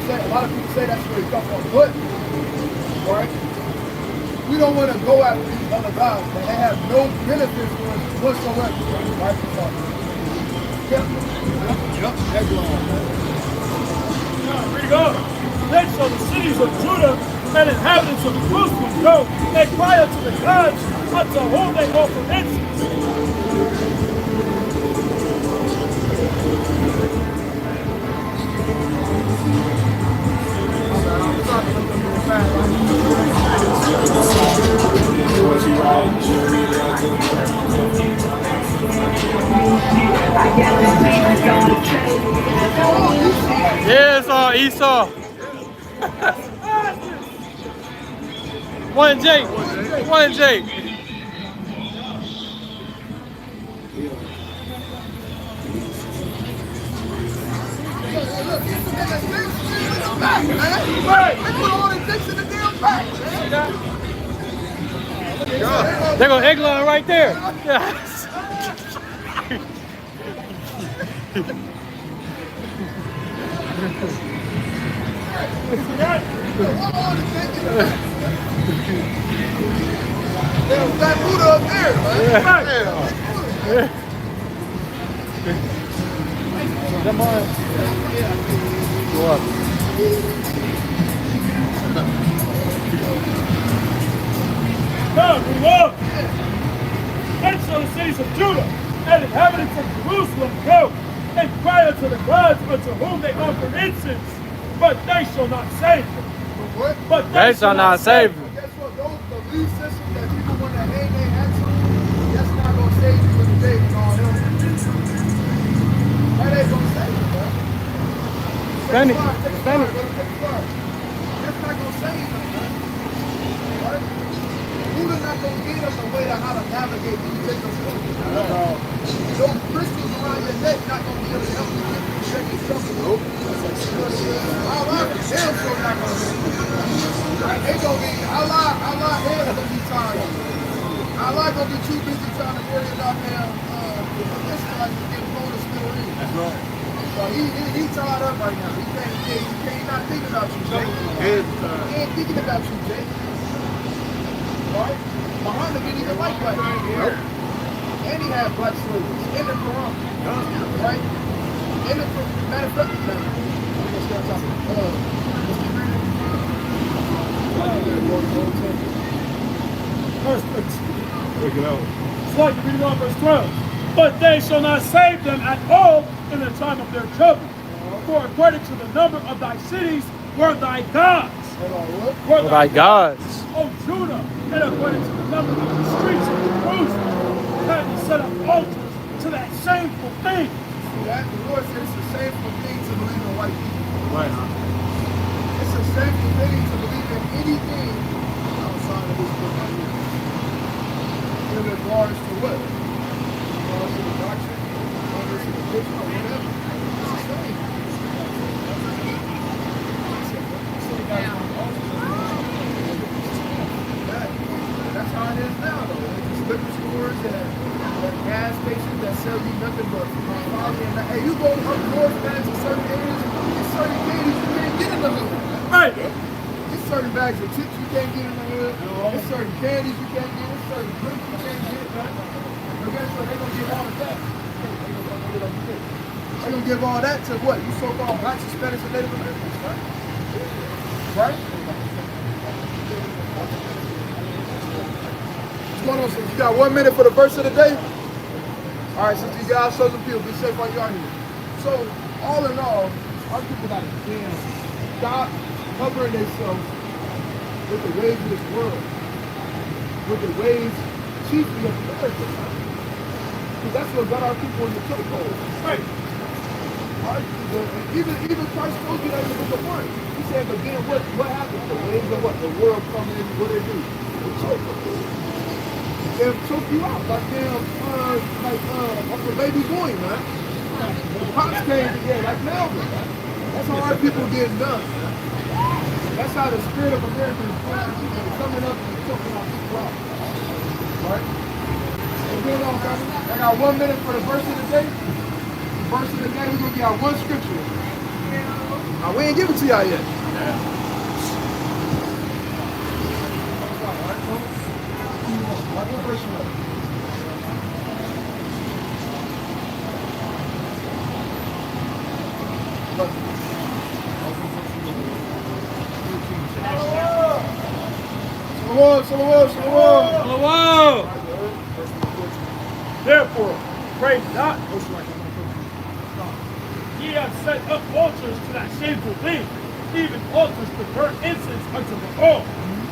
A lot of people say that's where he come from. But right, we don't want to go after these other gods, man. They have no benefits for us whatsoever. Right? Yep. Read on. Then shall the cities of Judah and inhabitants of Jerusalem go and cry unto the gods unto whom they offer incense. Yeah, it's all Esau. One Jake. There go Eglon right there. Yes. There's that Buddha up there, man. Come on. Go up. Come, move up. Then shall the cities of Judah and inhabitants of Jerusalem go and cry unto the gods unto whom they offer incense, but they shall not save them. What? But They shall not save them. Guess what? Those belief systems that people want to hang their hats on, that's not going to save you in the day and all them. That ain't going to save you, bro. Spend it. Spend it. That's not going to save you, man. Right? Buddha's not going to give us a way to how to navigate when you take those pictures. Those crystals around your neck not going to be able to help you get through shaky trouble. Nope. Allah, hell so not going to help you. They gonna be Allah head gonna be tired. Allah gonna be too busy trying to worry about them Israelites getting bonus still in. That's right. So he tied up right now. He not thinking about you, Jake. He ain't thinking about you, Jake. Right? Muhammad didn't even like black people. And he had black slaves in the Quran. Right? In the matter of fact, let's get on top of it. Let's keep reading. Verse 13. Break it out. It's like reading on verse 12. But they shall not save them at all in the time of their trouble. For according to the number of thy cities were thy gods. For thy gods. O Judah, and according to the number of the streets of Jerusalem, have you set up altars to that shameful thing. See that? The Lord said it's a shameful thing to believe in white people. Right. It's a shameful thing to believe in anything outside of this book right here. In regards to what? In regards to the doctrine, in regards to the book, or whatever. It's a shame. That's how it is now, though. It's liquor stores and gas stations that sell you nothing but coffee and hey, you go up north, man, to certain areas, there's certain candies you can't get in the hood. Right. There's certain bags of chips you can't get in the hood. There's certain candies you can't get. There's certain drinks you can't get. But guess what? They're gonna give all of that. They're gonna give all that to what? You so-called blacks, Hispanics, and Native Americans, right? Right? What's going on, sis? You got 1 minute for the verse of the day? All right, since you guys show some people, be safe while you out here. So, all in all, our people got to damn stop covering themselves with the ways of this world, with the ways chiefly of America. Because that's what got our people in the chokehold. Right. Even Christ told you that in the book of Mark. He said, but then what happened? The waves of what? The world come in, what they do? They choke. They'll choke you out like damn, like a baby boy, man. The cops came together like Melvin. That's how our people get done. That's how the spirit of America is coming up and choking our people out. Right? What's going on, family? I got 1 minute for the verse of the day. The verse of the day, we're going to give y'all one scripture. Now, we ain't give it to y'all yet. What verse you want? Shalom. Therefore, pray not. Ye have set up altars to that shameful thing, even altars to burn incense unto the Lord.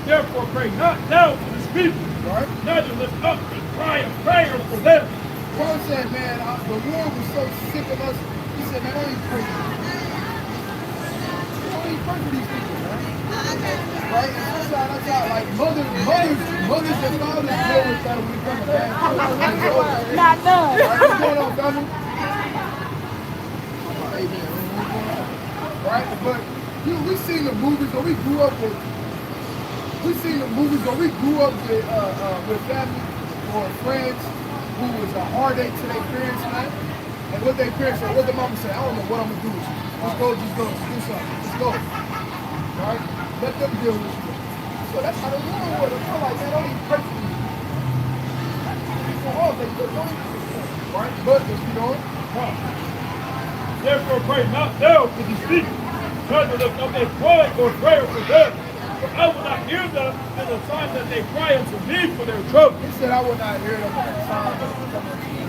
Therefore, pray not now for this people, Right? neither lift up a cry of prayer for them. Paul said, man, the Lord was so sick of us. He said, man, don't even pray. Don't even pray for these people, man. Right? And that's how, like, mothers and fathers deal with that when we come to bad. Not done. Right? What's going on, family? Amen. Right? But we seen the movies that we grew up with. We seen the movies where we grew up with family or friends who was a heartache to their parents, man. And what their parents said, what the mama said, I don't know what I'm gonna do with you. Just go, just do something. Just go. Right? Let them deal with you. So that's how the world was. I'm like, man, don't even pray for me. For all they do, don't even pray for them. Right? But let's keep going. Therefore, pray not now for these people, neither lift up a cry or prayer for them. For I will not hear them in the time that they cry unto me for their trouble. He said, I will not hear them at the time that they come unto me.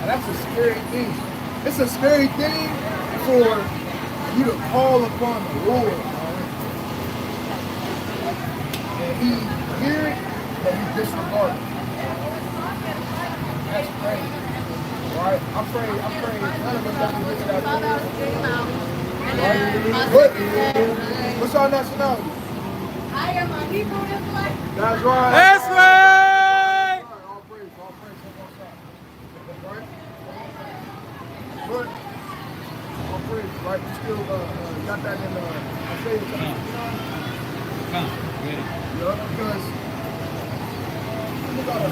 And that's a scary thing. It's a scary thing for you to call upon the Lord. And he hear it, and he disregard it. That's crazy. Right? I pray none of us have to look at that. What's our nationality? I am a Hebrew Israelite. That's right. That's right. All praise on both sides. Right? But all praise, right? You still got that in Isaiah chapter 59? Yeah, because look at it.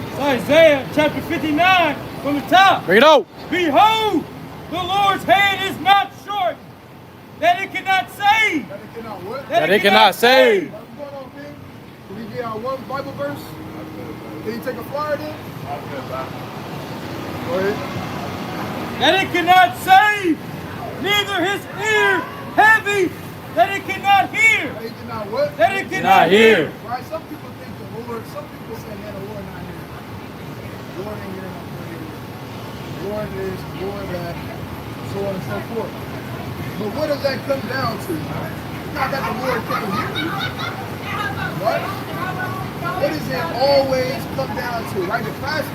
It's Isaiah chapter 59 from the top. Bring it out. Behold, the Lord's hand is not short, that it cannot save. That it cannot what? That it cannot save. What's going on, King? Can we get our one Bible verse? Can you take a flyer then? Go ahead. That it cannot save, neither his ear heavy, that it cannot hear. That it cannot what? That it cannot Not here. Right? Some people think the Lord, some people say, man, the Lord not here. The Lord ain't here, not here. The Lord is, the Lord that, so on and so forth. But what does that come down to? Not that the Lord can't hear you. What? What does it always come down to? Right? The passage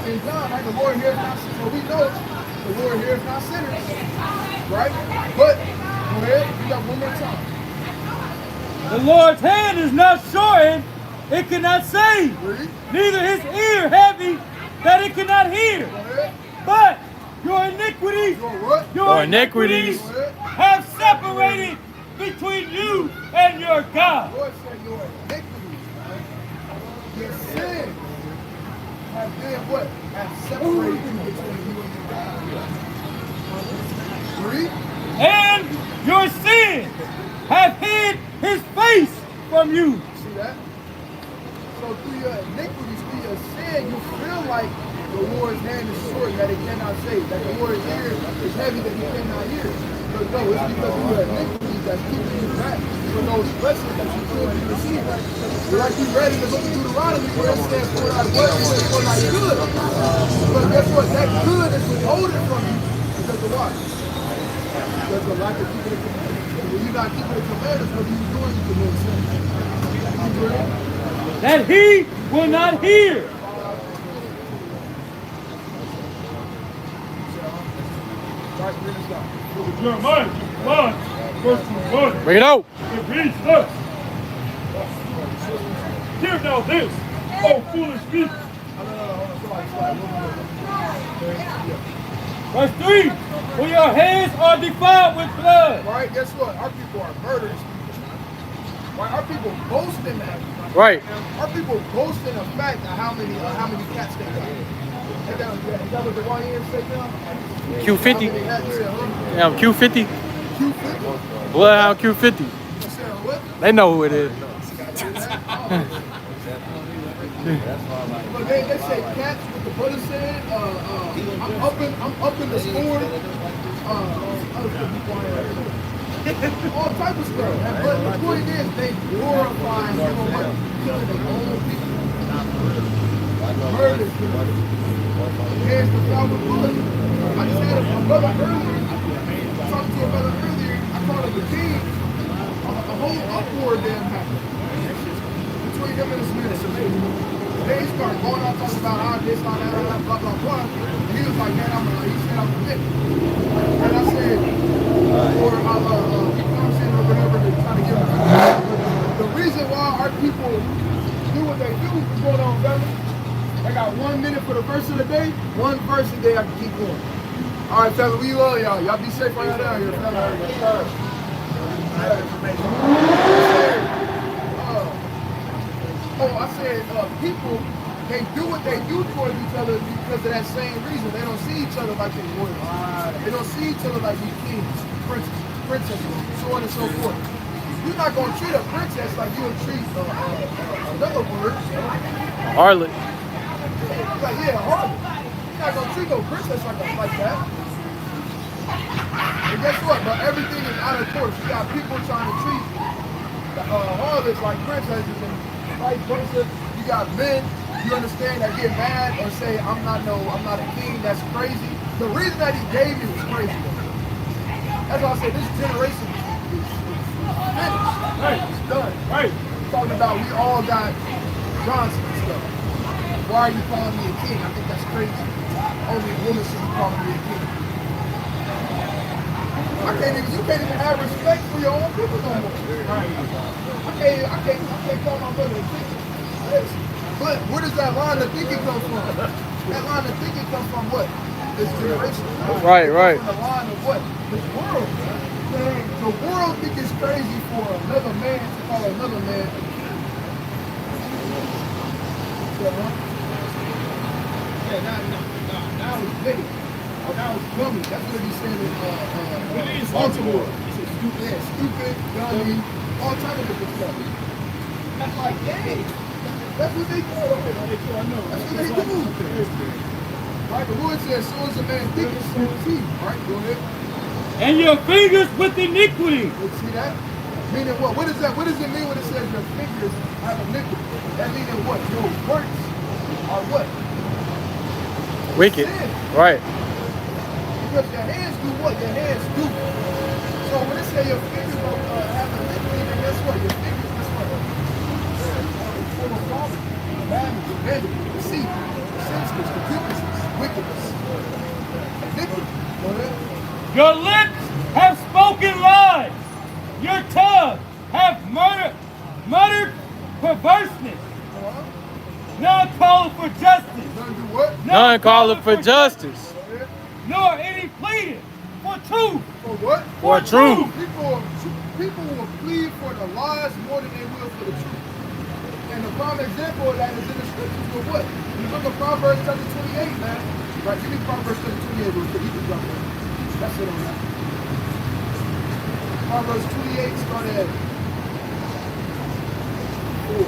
in John, right? The Lord hears not sinners. So we know the Lord hears not sinners. Right? But, go ahead, you got one more time. The Lord's hand is not shortened, it cannot save. Read. Neither his ear heavy, that it cannot hear. Go ahead. But your iniquities, Your what? Your iniquities Go ahead. have separated between you and your God. The Lord said your iniquities, your sin, have been what? Have separated you between you and your God. Read. And your sin have hid his face from you. See that? So through your iniquities, through your sin, you feel like the Lord's hand is short that it cannot save. That the Lord's ear is heavy that he cannot hear. But no, it's because of your iniquities that's keeping you back from those blessings that you could receive. Like we read in the book of Deuteronomy where it says, for thy blessing and for thy good. But guess what? That good is withholding from you because of what? Because of lack of keeping the commandments. When you're not keeping the commandments, what are you doing? You commit sin. You doing it? That he will not hear. Right, read this down. Jeremiah 1, verse 1. Bring it out. It reads thus. Hear now this, O foolish people. Verse 3. For your hands are defiled with blood. Right, guess what? Our people are murderous people. Right, our people boast in that. Right. Our people boast in the fact of how many cats they got. Is that what the YN say now? Q50. How many cats? You said, huh? Yeah, Q50. Q50? Bloodhound Q50. You said what? They know who it is. But they say cats with the brother said, I'm up in the score. All type of stuff. But the point is they glorify killing their own people. Murder. Here's the flower blood. I just had a brother earlier. I talked to a brother earlier. I called him the king. A whole uproar then happened. Between him and his minister. They start going on talking about how this, how that, blah, blah, blah. And he was like, man, he said, I'm convicted. And I said, or you know what I'm saying, or whatever, to try to give him the reason why our people do what they do, what's going on, fellas? I got 1 minute for the verse of the day, one verse a day, I can keep going. All right, fellas, we love y'all. Y'all be safe right out here, fellas. I said, people, they do what they do towards each other because of that same reason. They don't see each other like they warriors. They don't see each other like we kings, princesses, so on and so forth. You're not going to treat a princess like you would treat another word. Harlot. Like, yeah, harlot. You're not going to treat no princess like that. And guess what? But everything is out of course. You got people trying to treat harlots like princesses and vice versa. You got men, you understand, that get mad or say, I'm not a king. That's crazy. The reason that he gave you is crazy. That's why I say this generation is finished. Right, it's done. Right. Talking about we all got Johnson and stuff. Why are you calling me a king? I think that's crazy. Only a woman should be calling me a king. You can't even have respect for your own people no more. Right. I can't call my brother a king. But where does that line of thinking come from? That line of thinking comes from what? This generation. Right. From the line of what? This world. The world think it's crazy for another man to call another man. Now it's big. Now it's gummy. That's what he said in Baltimore. stupid, dummy, all type of different stuff. That's like, dang. That's what they do. That's what they do. Right? The Lord says, so is a man thinketh, so is he. Right? Go ahead. And your fingers with iniquity. You see that? Meaning what? What is that? What does it mean when it says your fingers have iniquity? That meaning what? Your works are what? Wicked. Sin. Right. Because your hands do what? Your hands do. So when it says your fingers don't have iniquity, then guess what? Your fingers, guess what? Full of poverty, madness, vanity, deceit, senseless, concupiscence, wickedness, iniquity. Go ahead. Your lips have spoken lies. Your tongue have muttered perverseness. None calling for justice. None do what? None calling for justice. Nor any pleading for truth. For what? For truth. People will plead for the lies more than they will for the truth. And the prime example of that is in the scriptures with what? You look at Proverbs chapter 28, man. Right, give me Proverbs chapter 28 real quick. You can jump in. That's it on that. Proverbs 28 started at 4.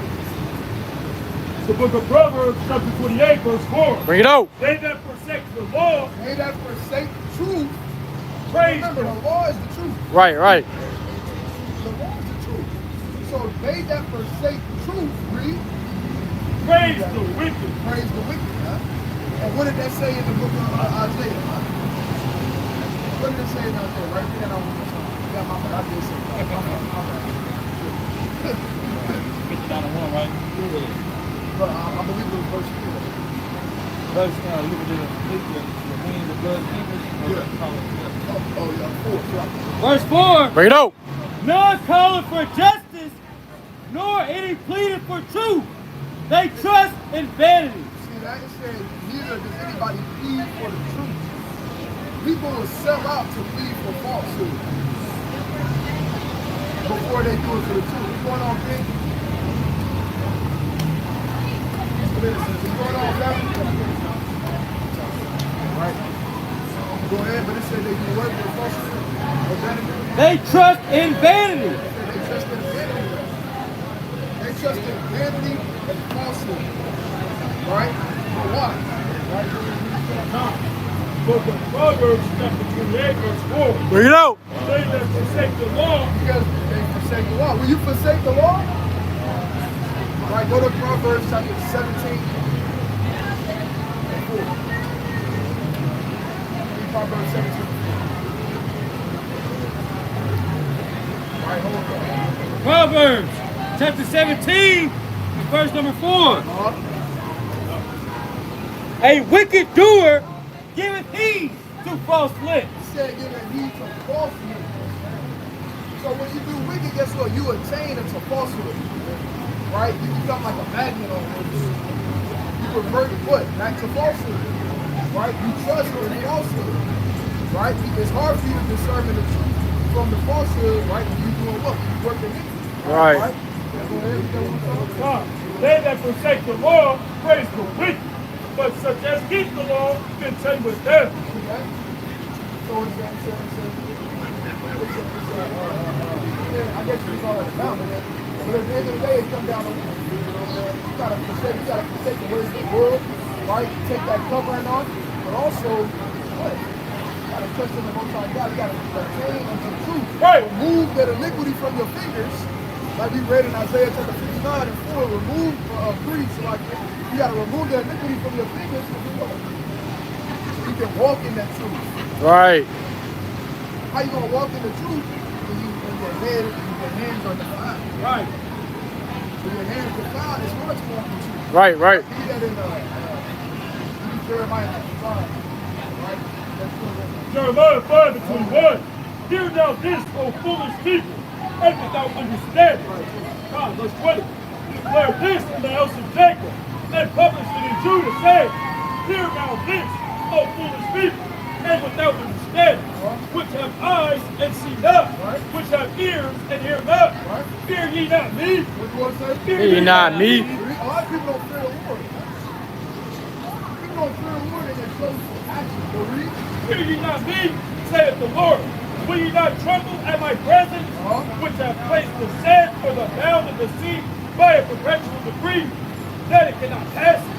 The book of Proverbs, chapter 28, verse 4. Bring it out. They that forsake the law, They that forsake truth. praise Remember, the the law is the truth. Right, right. The law is the truth. So they that forsake truth, read, praise the wicked. praise the wicked. Huh? And what did that say in the book of Isaiah? Huh? What did it say in Isaiah? Right there on the time. Yeah, my bad. I did say that. My bad. 59:1, right? But I believe it was verse 3. Verse, look at the wings of blood Oh, yeah, 4. Verse 4. Bring it out. None calling for justice, nor any pleading for truth. They trust in vanity. See that? It said, neither does anybody plead for the truth. People will sell out to plead for falsehood before they do it for the truth. What's going on, King? What's going on, Kevin? Right. Go ahead, but it said they do what for falsehood or vanity? They trust in vanity. They trust in vanity. They trust in vanity and falsehood. Right? For why? Right? Book of Proverbs, chapter 28, verse 4. Bring it out. They that forsake the law, Because they forsake the law. Will you forsake the law? Right, go to Proverbs chapter 17. And 4. Proverbs 17. Right, hold on. Proverbs chapter 17, and verse number 4. A wicked doer giveth heed to false lips. He said giving heed to falsehood. So when you do wicked, guess what? You attain into falsehood. Right? You become like a magnet on this. You revert what? Back to falsehood. Right? You trust in falsehood. Right? It's hard for you to discern the truth from the falsehood, right? When you doing what? You working it. Right. they that forsake the law, praise the wicked. But such as keep the law, contend with them. So it's I guess you call it a mountain. But at the end of the day, it comes down to you gotta forsake the ways of the world, right? Take that covering on, but also what? You gotta trust in the Most High God. You gotta attain unto truth. Right. Remove that iniquity from your fingers, like we read in Isaiah chapter 59 and 4. Remove greed, so like you gotta remove that iniquity from your fingers. So you can walk in that truth. Right. How you gonna walk in the truth when your head and your hands are defiled? Right. When your hands are defiled, it's hard to walk in the truth. Right, right. See that in Jeremiah 5, right? Jeremiah 5 and 21. Hear now this, O foolish people, and without understanding. God, verse 20. Declare this in the house of Jacob, and publish it in Judah, saying, hear now this, O foolish people, and without understanding, which have eyes and see not, which have ears and hear not. Fear ye not me. What do you want to say? Fear ye not me. A lot of people don't fear the Lord. People don't fear the Lord and they show some action. Go read. Fear ye not me, saith the Lord. Will ye not tremble at my presence, which have placed the sand or the bound of the sea by a perpetual decree, that it cannot pass it?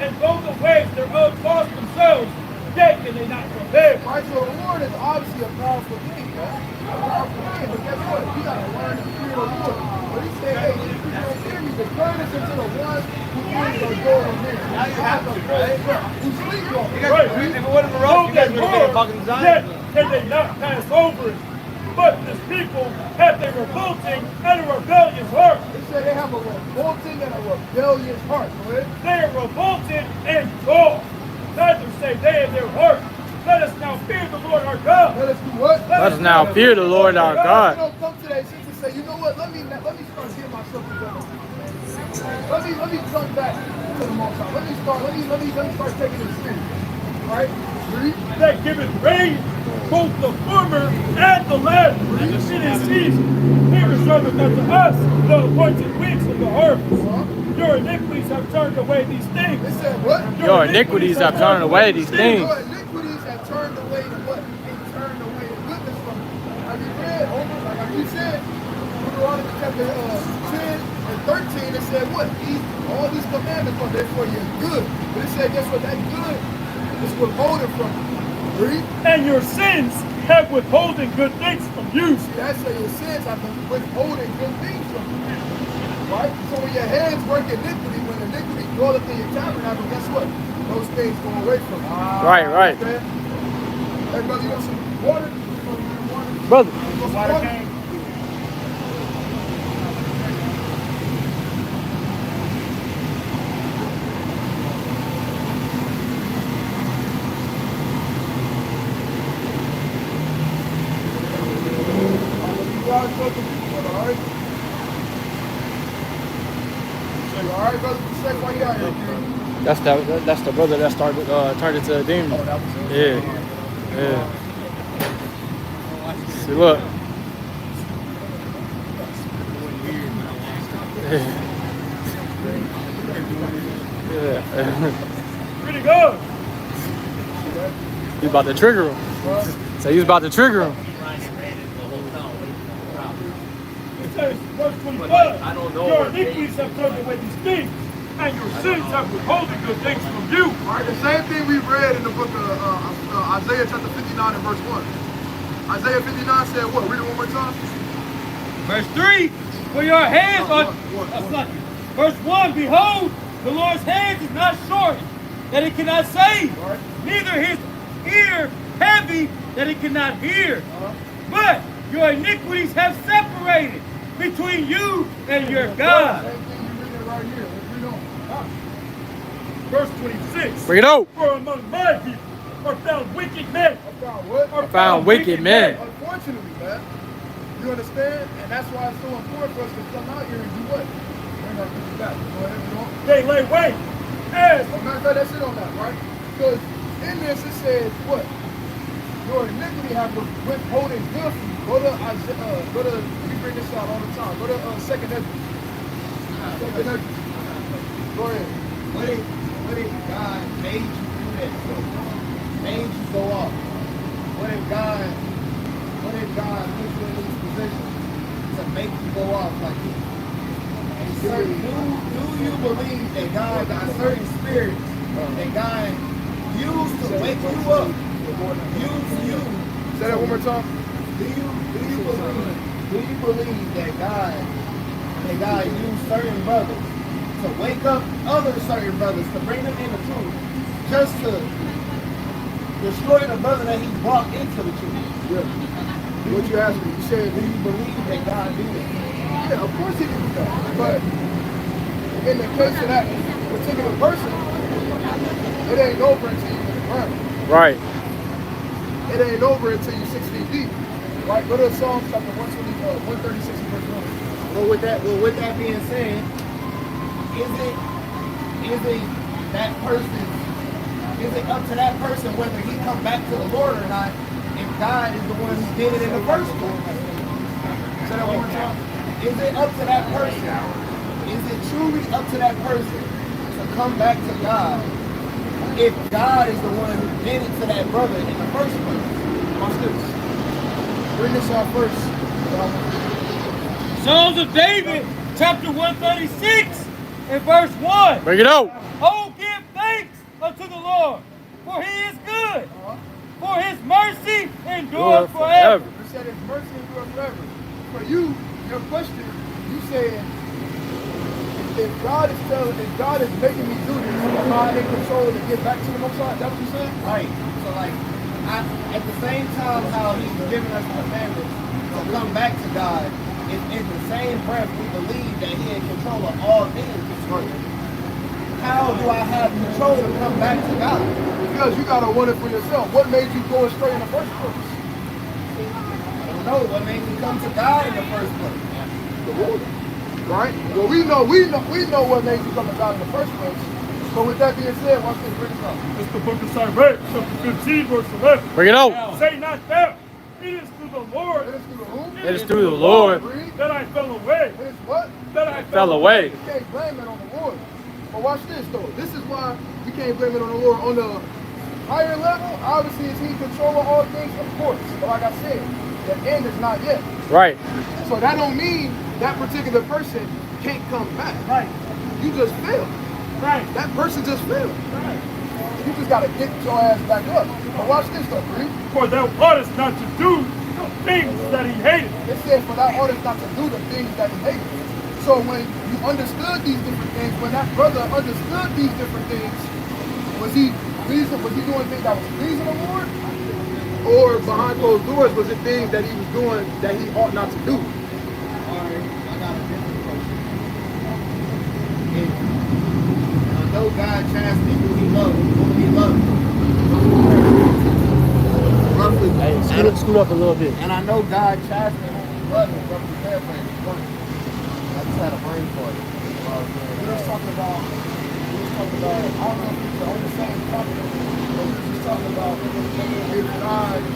And though the waves thereof toss themselves, yet can they not prevail. Right, so the Lord is obviously a powerful king, man. A powerful king, but guess what? We gotta learn to fear the Lord. But he said, hey, if you don't fear me, the furnace into the one who is the door of men. Now you have to, right? Who sleepwalking. Right. If it wasn't for us, you guys would have been fucking Yet Zion. can they not pass over it. But this people have a revolting and a rebellious heart. He said they have a revolting and a rebellious heart. Go ahead. They are revolted and gall. Neither say they in their heart, let us now fear the Lord our God. Let us do what? Let us now fear the Lord our You God. don't come today and say, you know what? Let me start getting myself together. Let me come back to the Most High. Let me start taking it serious. Right? Read. That giveth rain, both the former and the latter, in his season. He reserveth unto us the appointed weeks of the harvest. Your iniquities have turned away these things. It said what? Your iniquities have turned away these things. Your iniquities have turned away what? They turned away the goodness from you. Have you read over, like you said, Deuteronomy chapter 10 and 13, it said what? All these commandments are there for your good. But it said, guess what? That good is withholding from you. Read. And your sins have withholding good things from you. See, that's why your sins have been withholding good things from you. Right? So when your hands work iniquity, when iniquity dwelleth in your tabernacle, guess what? Those things go away from you. Right. Okay? Hey, brother, you want some water? Brother. Water came. Alright, brother, check why you out here, King. That's the brother that turned into a demon. Oh, that was it. Yeah. See, look. Yeah. Pretty good. You about to trigger him. So you was about to trigger him. It says, verse 25, your iniquities have turned away these things, and your sins have withholding good things from you. Right, the same thing we read in the book of Isaiah chapter 59 and verse 1. Isaiah 59 said what? Read it one more time. Verse 3, for your hands are... Verse 1, behold, the Lord's hand is not short, that it cannot save, neither his ear heavy, that it cannot hear. But your iniquities have separated between you and your God. Same thing you read it right here. Let's read on. Verse 26, Bring it out. for among my people are found wicked men. About what? Are Found wicked men. Unfortunately, man. You understand? And that's why it's so important for us to come out here and do what? Bring our people back. Go ahead, you know? They lay wait. As Matter of fact, that's it on that, right? Because in this it says what? Your iniquity have withholding good from you. Go to Isaiah, we bring this out all the time. Go to 2nd Ezra. 2nd Ezra. Go ahead. What if God made you do that? So made you go off. What if God put you in these positions to make you go off like this? And do you believe that God got certain spirits that God used to wake you up? Use you. Say that one more time. Do you believe that God used certain brothers to wake up other certain brothers to bring them in the truth, just to destroy the brother that he brought into the truth? Yeah. What you asked me, you said, Do you believe that God did that? yeah, of course he can do that. But in the case of that particular person, it ain't over until you in the ground. Right. It ain't over until you 6 feet deep. Right? Go to Psalm chapter 136 and verse 1. Well, with that being said, is it up to that person whether he come back to the Lord or not, if God is the one who did it in the first place? Say that one more time. Is it up to that person? Is it truly up to that person to come back to God if God is the one who did it to that brother in the first place? Watch this. Bring this out first. Psalms of David, chapter 136, and verse 1. Bring it out. Oh, give thanks unto the Lord, for he is good, for his mercy endures forever. You said his mercy endures forever. For you, your question, you said, if God is making me do this, am I in control to get back to the Most High? Is that what you saying? Right. So like, at the same time how he's giving us commandments to come back to God, in the same breath we believe that he is in control of all things. How do I have control to come back to God? Because you gotta want it for yourself. What made you go astray in the first place? I don't know what made me come to God in the first place. The Lord. Right? Well, we know what made you come to God in the first place. So with that being said, watch this, bring it up. It's the book of Sirach, chapter 15, verse 11. Bring it out. Say not that. It is through the Lord. It is through the who? It is through the Lord that I fell away. It is what? That I Fell away. You can't blame it on the Lord. But watch this though. This is why you can't blame it on the Lord. On the higher level, obviously is he in control of all things, of course. But like I said, the end is not yet. Right. So that don't mean that particular person can't come back. Right. You just failed. Right. That person just failed. Right. You just gotta get your ass back up. But watch this though, Bree. For thou oughtest not to do the things that he hated. It says for that artist not to do the things that he hated. So when you understood these different things, when that brother understood these different things, was he doing things that was pleasing the Lord? Or behind closed doors, was it things that he was doing that he ought not to do? Alright, I got a different question. I know God chastened who he loves. Roughly. Hey, scoot up a little bit. And I know God chastened who he loves, roughly paraphrasing. I just had a brain fart. We was talking about, I don't know if it's on the same topic, but we were just talking about if God is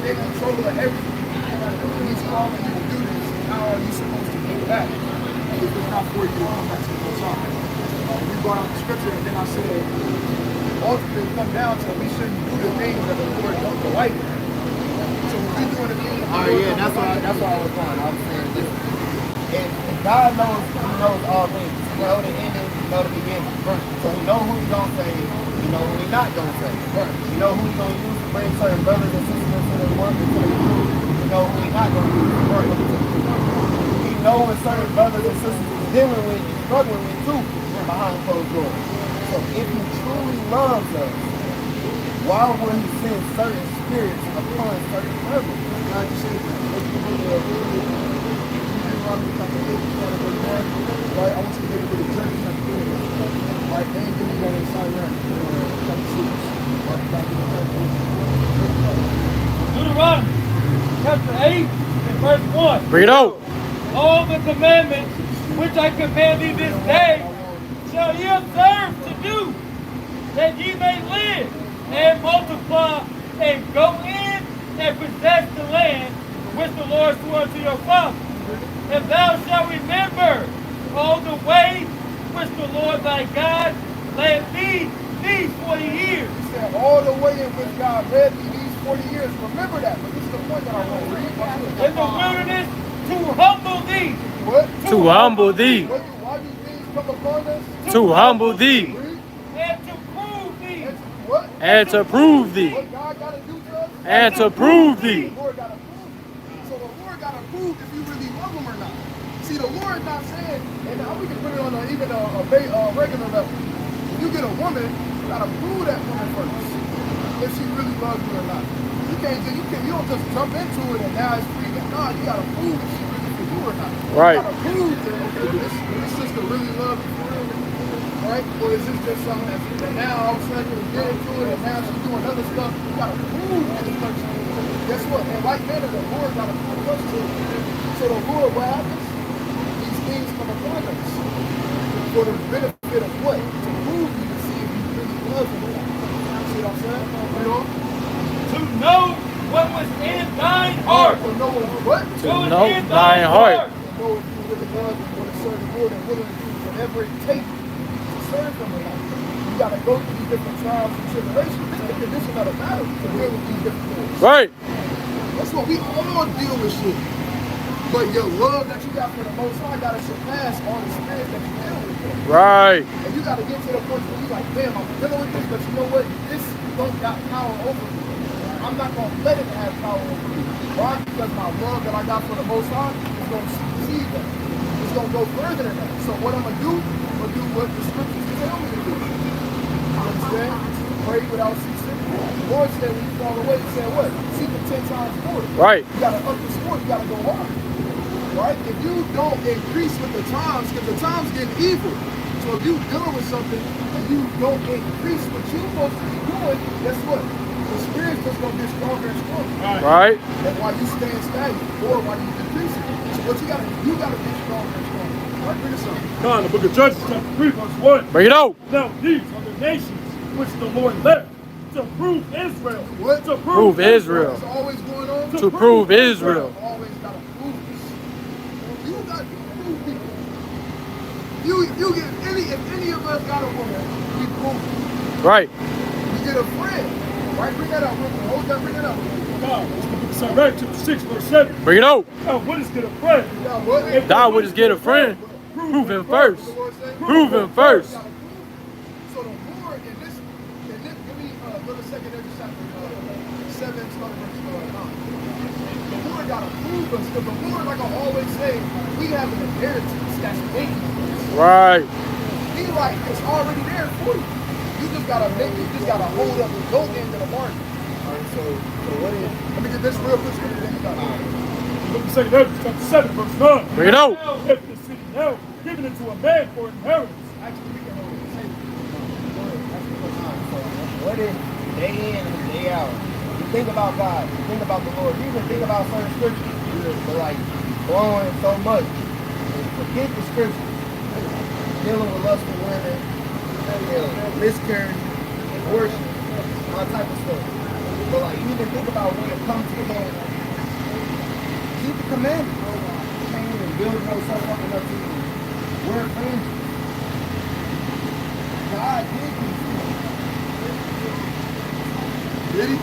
in control of everything, and he's calling you to do this, how are you supposed to get back if it's not for you to come back to the Most High? We brought out the scripture, and then I said, ultimately it come down to we shouldn't do the things that the Lord don't delight in. So when we doing the things that the Lord don't delight in, that's what I was going. I was saying this. And God knows, he knows all things. He knows the ending, he knows the beginning. So he knows who he's going to save, he knows who he's not going to save. He knows who he's going to use to bring certain brothers and sisters into the work, into the truth. He knows who he's not going to use to bring them into the truth. He knows what certain brothers and sisters he's dealing with and struggling with too behind closed doors. So if he truly loves us, why would he send certain spirits upon certain brothers? God, you say, right, I want you to get it with the church right, they ain't giving you that inside Deuteronomy, chapter 8, and verse 1. Bring it out. All the commandments which I command thee this day shall ye observe to do, that ye may live and multiply and go in and possess the land which the Lord swore unto your fathers. And thou shalt remember all the way which the Lord thy God led thee these 40 years. He said, all the way in which God led me these 40 years. Remember that, but this is the point that I want to read. In the wilderness to humble thee. What? To humble thee. Why do things come upon us? To humble thee. And to prove thee. And to what? And to prove thee. What God got to do to us? And to prove thee. The Lord got to prove. So the Lord got to prove if you really love him or not. See, the Lord not saying, and now we can put it on even a regular level. If you get a woman, you got to prove that woman first. If she really loves you or not. You don't just jump into it and now it's free. No, you got to prove if she really for you or not. Right. You got to prove that this sister really loves you for real. Right? Or is this just something that now all of a sudden you get into it and now she's doing other stuff? You got to prove this person. Guess what? And like that, the Lord got to prove us too. So the Lord, what happens? These things come upon us for the benefit of what? To prove you to see if you really love him or not. See what I'm saying? You know? To know what was in thine heart. To know what? To know thine heart. To know if you really love and want to serve the Lord and willing to do whatever it takes to serve him or not. You got to go through these different trials and tribulations. This is the condition of the battle to deal with these different things. Right. That's what we all deal with shit. But your love that you got for the Most High gotta surpass all the spirits that you deal with. Right. And you gotta get to the point where you like, damn, I'm dealing with this, but you know what? This don't got power over me. I'm not gonna let it have power over me. Why? Because my love that I got for the Most High is gonna supersede that. It's gonna go further than that. So what I'm gonna do what the scriptures tell me to do. You understand? Pray without ceasing. The Lord said when you fall away, he said what? Seek him 10 times more. Right. You gotta up the score, you gotta go hard. Right? If you don't increase with the times, because the times get evil. So if you dealing with something and you don't increase what you're supposed to be doing, guess what? The spirit's just gonna get stronger and stronger. Right. That's why you staying stagnant or why you decreasing. So what you gotta get stronger and stronger. Right? Bring this up. Come on, the book of Judges, chapter 3, verse 1. Bring it out. Now these are the nations which the Lord left to prove Israel. What? To Prove Israel. It's always going on. To prove Israel. You always gotta prove this. You got to prove people. If any of us got a woman, we prove it. Right. We get a friend. Right? Bring that up. Hold that, bring that up. God, it's the book of Sirach, chapter 6, verse 7. Bring it out. Now what is good a friend? Now, what? Thou wouldst get a friend. Prove him first. Prove him first. So the Lord in this give me go to 2nd Ezra chapter 7, starting verse 9. The Lord gotta prove us, because the Lord, like I always say, we have an inheritance that's waiting for us. Right. He like it's already there for you. You just gotta hold up the go end of the market. Alright, so what is let me get this real quick scripture, then you got The book of 2 Ezra, chapter 7, verse 9. Bring it out. If the city now given it to a man for inheritance. actually we can hold it. Say What is day in and day out? You think about God, you think about the Lord, you even think about certain scriptures, but like blowing so much. Forget the scripture. Dealing with lustful women, miscarriage, abortion, all type of stuff. But like you even think about when it comes to him, keep the commandments. You can't even build yourself up enough to even wear fringes. God did these things. Did he?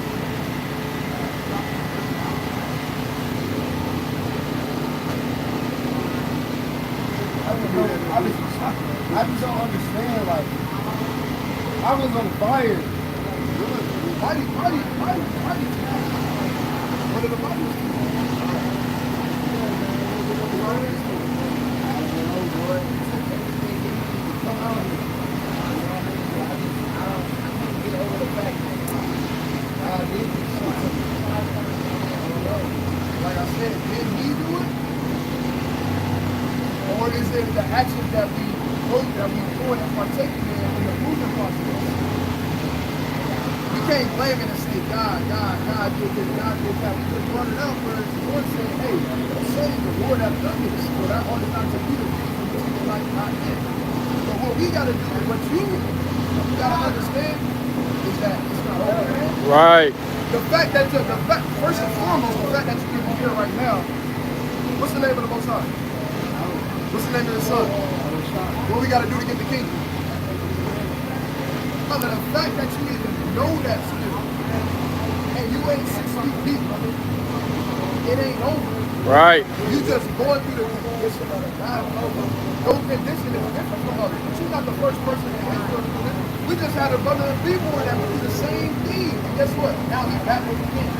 I just don't understand, like, I was on fire. Why did what did the Bible say? Like I said, did he do it? Or is it the actions that we doing and partaking in the moving process? We can't blame it and say, God did this, God did that. We just run it out where the Lord said, hey, say the Lord has done this. But that ought not to be the reason for people like not yet. But what we got to do, what you got to understand, is that it's not over. Right. The fact, first and foremost, the fact that you can be here right now, what's the name of the Most High? What's the name of the Son? What we got to do to get the kingdom? Brother, the fact that you even know that still, and you ain't 6 feet deep, it ain't over. Right. You just going through the condition of the battle. No condition is different from others. But you're not the first person in history to do this. We just had a brother in B-Boy that would do the same thing. And guess what? Now he's back with the king.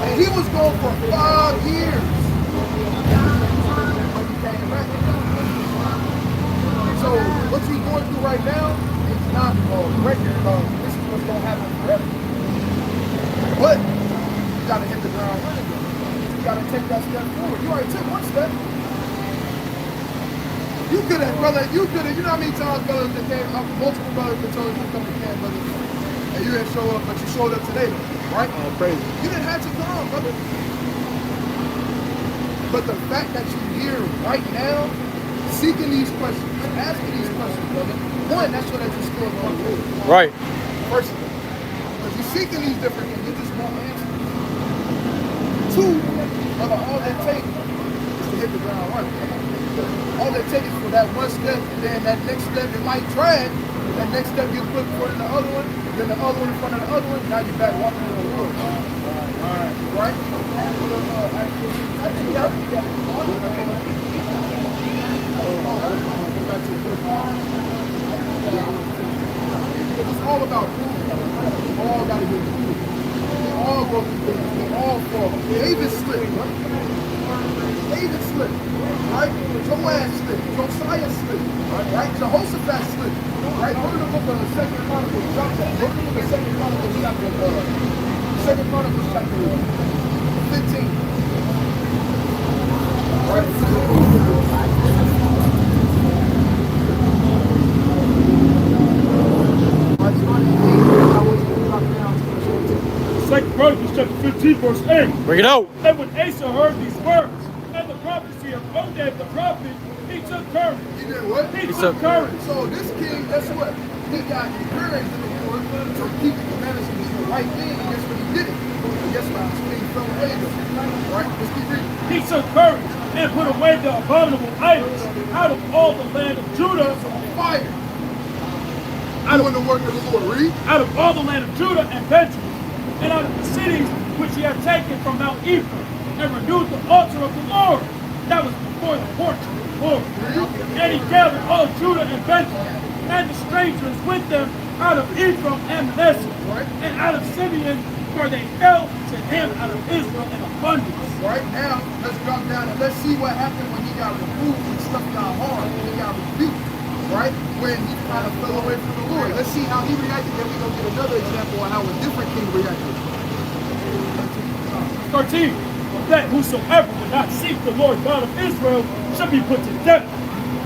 And he was gone for 5 years. But he came back. So what you're going through right now is not a record of this is what's going to happen forever. But you got to hit the ground running. You got to take that step forward. You already took one step. You could have, brother, you know how many times brothers that came, multiple brothers that told you to come to camp, brother, and you didn't show up, but you showed up today, right? Oh, crazy. You didn't have to come, brother. But the fact that you're here right now, seeking these questions, asking these questions, brother, one, that's what you're still going to do. Right. First of all, because you're seeking these different things, you just won't answer. Two, brother, all that takes is to hit the ground running. All it takes is for that one step, and then that next step it might drag. That next step you put in front of the other one, then the other one in front of the other one. Now you're back walking in the woods. Right? It's all about food. We all got to get food. We all go through things. We all fall. David slipped. David slipped. Right? Joash slipped. Josiah slipped. Right? Jehoshaphat slipped. Right? Go to the book of the Second Chronicles. Drop that. Go to the book of Second Chronicles chapter 15. Right? Second Chronicles chapter 15, verse 8. Bring it out. And when Asa heard these words and the prophecy of Oded the prophet, he took courage. He did what? He took courage. So this king, guess what? He got encouraged in the Lord to keep the commandments and do the right thing, and guess what he did it? And guess what? This king fell away. Right? Let's keep reading. He took courage and put away the abominable idols out of all the land of Judah. Fire. Doing the work of the Lord. Read. Out of all the land of Judah and Benjamin, and out of the cities which he had taken from Mount Ephraim, and renewed the altar of the Lord that was before the porch of the Lord. And he gathered all Judah and Benjamin, and the strangers with them out of Ephraim and Manasseh, and out of Simeon, for they fell to him out of Israel in abundance. Right now, let's drop down and let's see what happened when he got removed and stuff got hard, when he got rebuked. Right? When he kind of fell away from the Lord. Let's see how he reacted. Then we're going to get another example of how a different king reacted. 13. That whosoever would not seek the Lord God of Israel shall be put to death,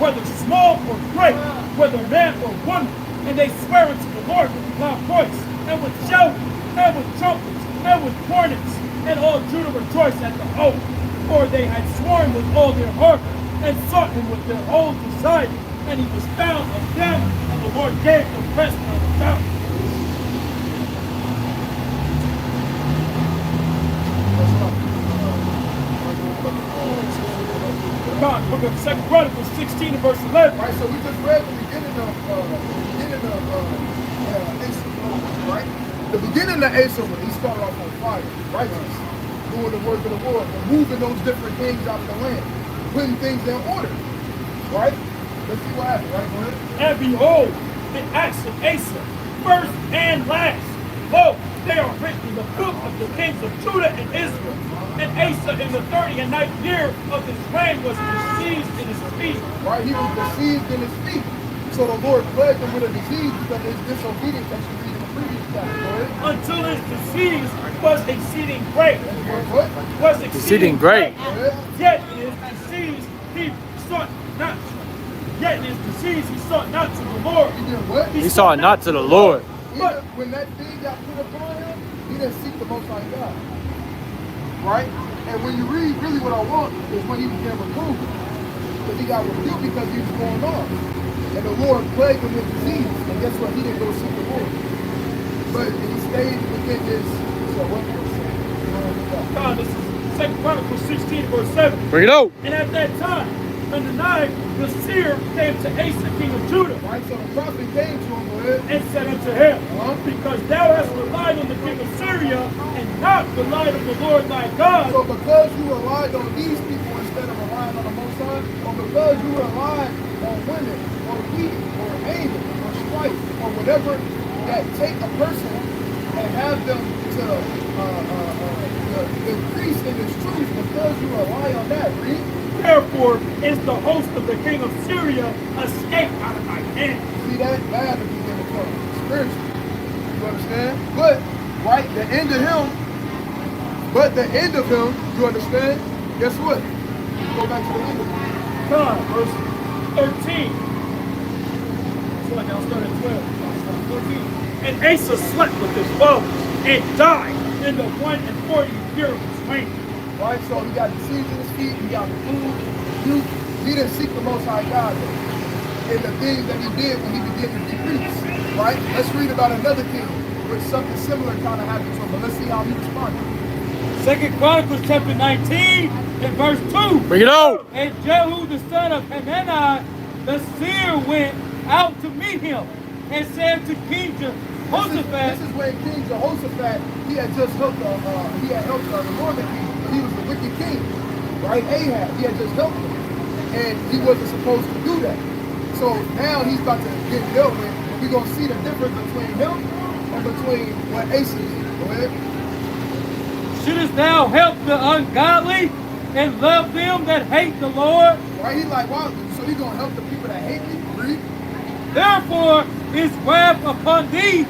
whether small or great, whether man or woman. And they swear unto the Lord with a loud voice, and with shouting, and with trumpets, and with cornets. And all Judah rejoiced at the oath, for they had sworn with all their heart, and sought him with their whole desire. And he was found of them, and the Lord gave them rest on the mountain. Book of 2 Chronicles 16 and verse 11. Right, so we just read the beginning of Asa, right? The beginning of Asa, when he started off on fire, righteous, doing the work of the Lord, removing those different things out of the land, putting things in order, right? Let's see what happened, right? Go ahead. And behold, the acts of Asa, first and last. Lo, they are written in the book of the kings of Judah and Israel. And Asa in the 39th year of his reign was diseased in his feet. Right, he was diseased in his feet. So the Lord plagued him with a disease because of his disobedience, as you read in the previous chapter. Go ahead. Until his disease was exceeding great. What? Was Exceeding great. Yet in his disease he sought not. Yet in his disease he sought not to the Lord. He did what? He sought not to the Lord. Even when that thing got put upon him, he didn't seek the Most High God. Right? And when you read, really what I want is when he became removed. Because he got rebuked because he was going on. And the Lord plagued him with disease. And guess what? He didn't go seek the Lord. But he stayed within his... So what? This is 2 Chronicles 16 verse 7. Bring it out. And at that time, Benaniah the seer came to Asa, king of Judah, Right? So the prophet came to him, go ahead. and said unto him, because thou hast relied on the king of Syria, and not relied on the Lord thy God. So because you relied on these people instead of relying on the Most High, or because you relied on women, or greed, or anger, or strife, or whatever that take a person and have them to increase in this truth, because you rely on that, read. Therefore is the host of the king of Syria escaped out of thy hand. See that? That is begin to come spiritually. You understand? But, right, the end of him, you understand? Guess what? Go back to the end of him. God, verse 13. So like I'll start at 12. 13. And Asa slept with his fathers and died in the 41st year of his reign. Right, so he got disease in his feet, he got removed, he didn't seek the Most High God and the things that he did when he began to decrease, right? Let's read about another king, which something similar kind of happened to him, but let's see how he responded. 2 Chronicles chapter 19 and verse 2. Bring it out. And Jehu the son of Hanani the seer went out to meet him and said to King Jehoshaphat, This is when King Jehoshaphat, he had just helped the northern king. He was the wicked king, right? Ahab, he had just helped him. And he wasn't supposed to do that. So now he's about to get dealt with. And we're going to see the difference between him and between what Asa did. Go ahead. shouldest thou help the ungodly and love them that hate the Lord? Right? He's like, wow, so he's going to help the people that hate me? Read. Therefore is wrath upon thee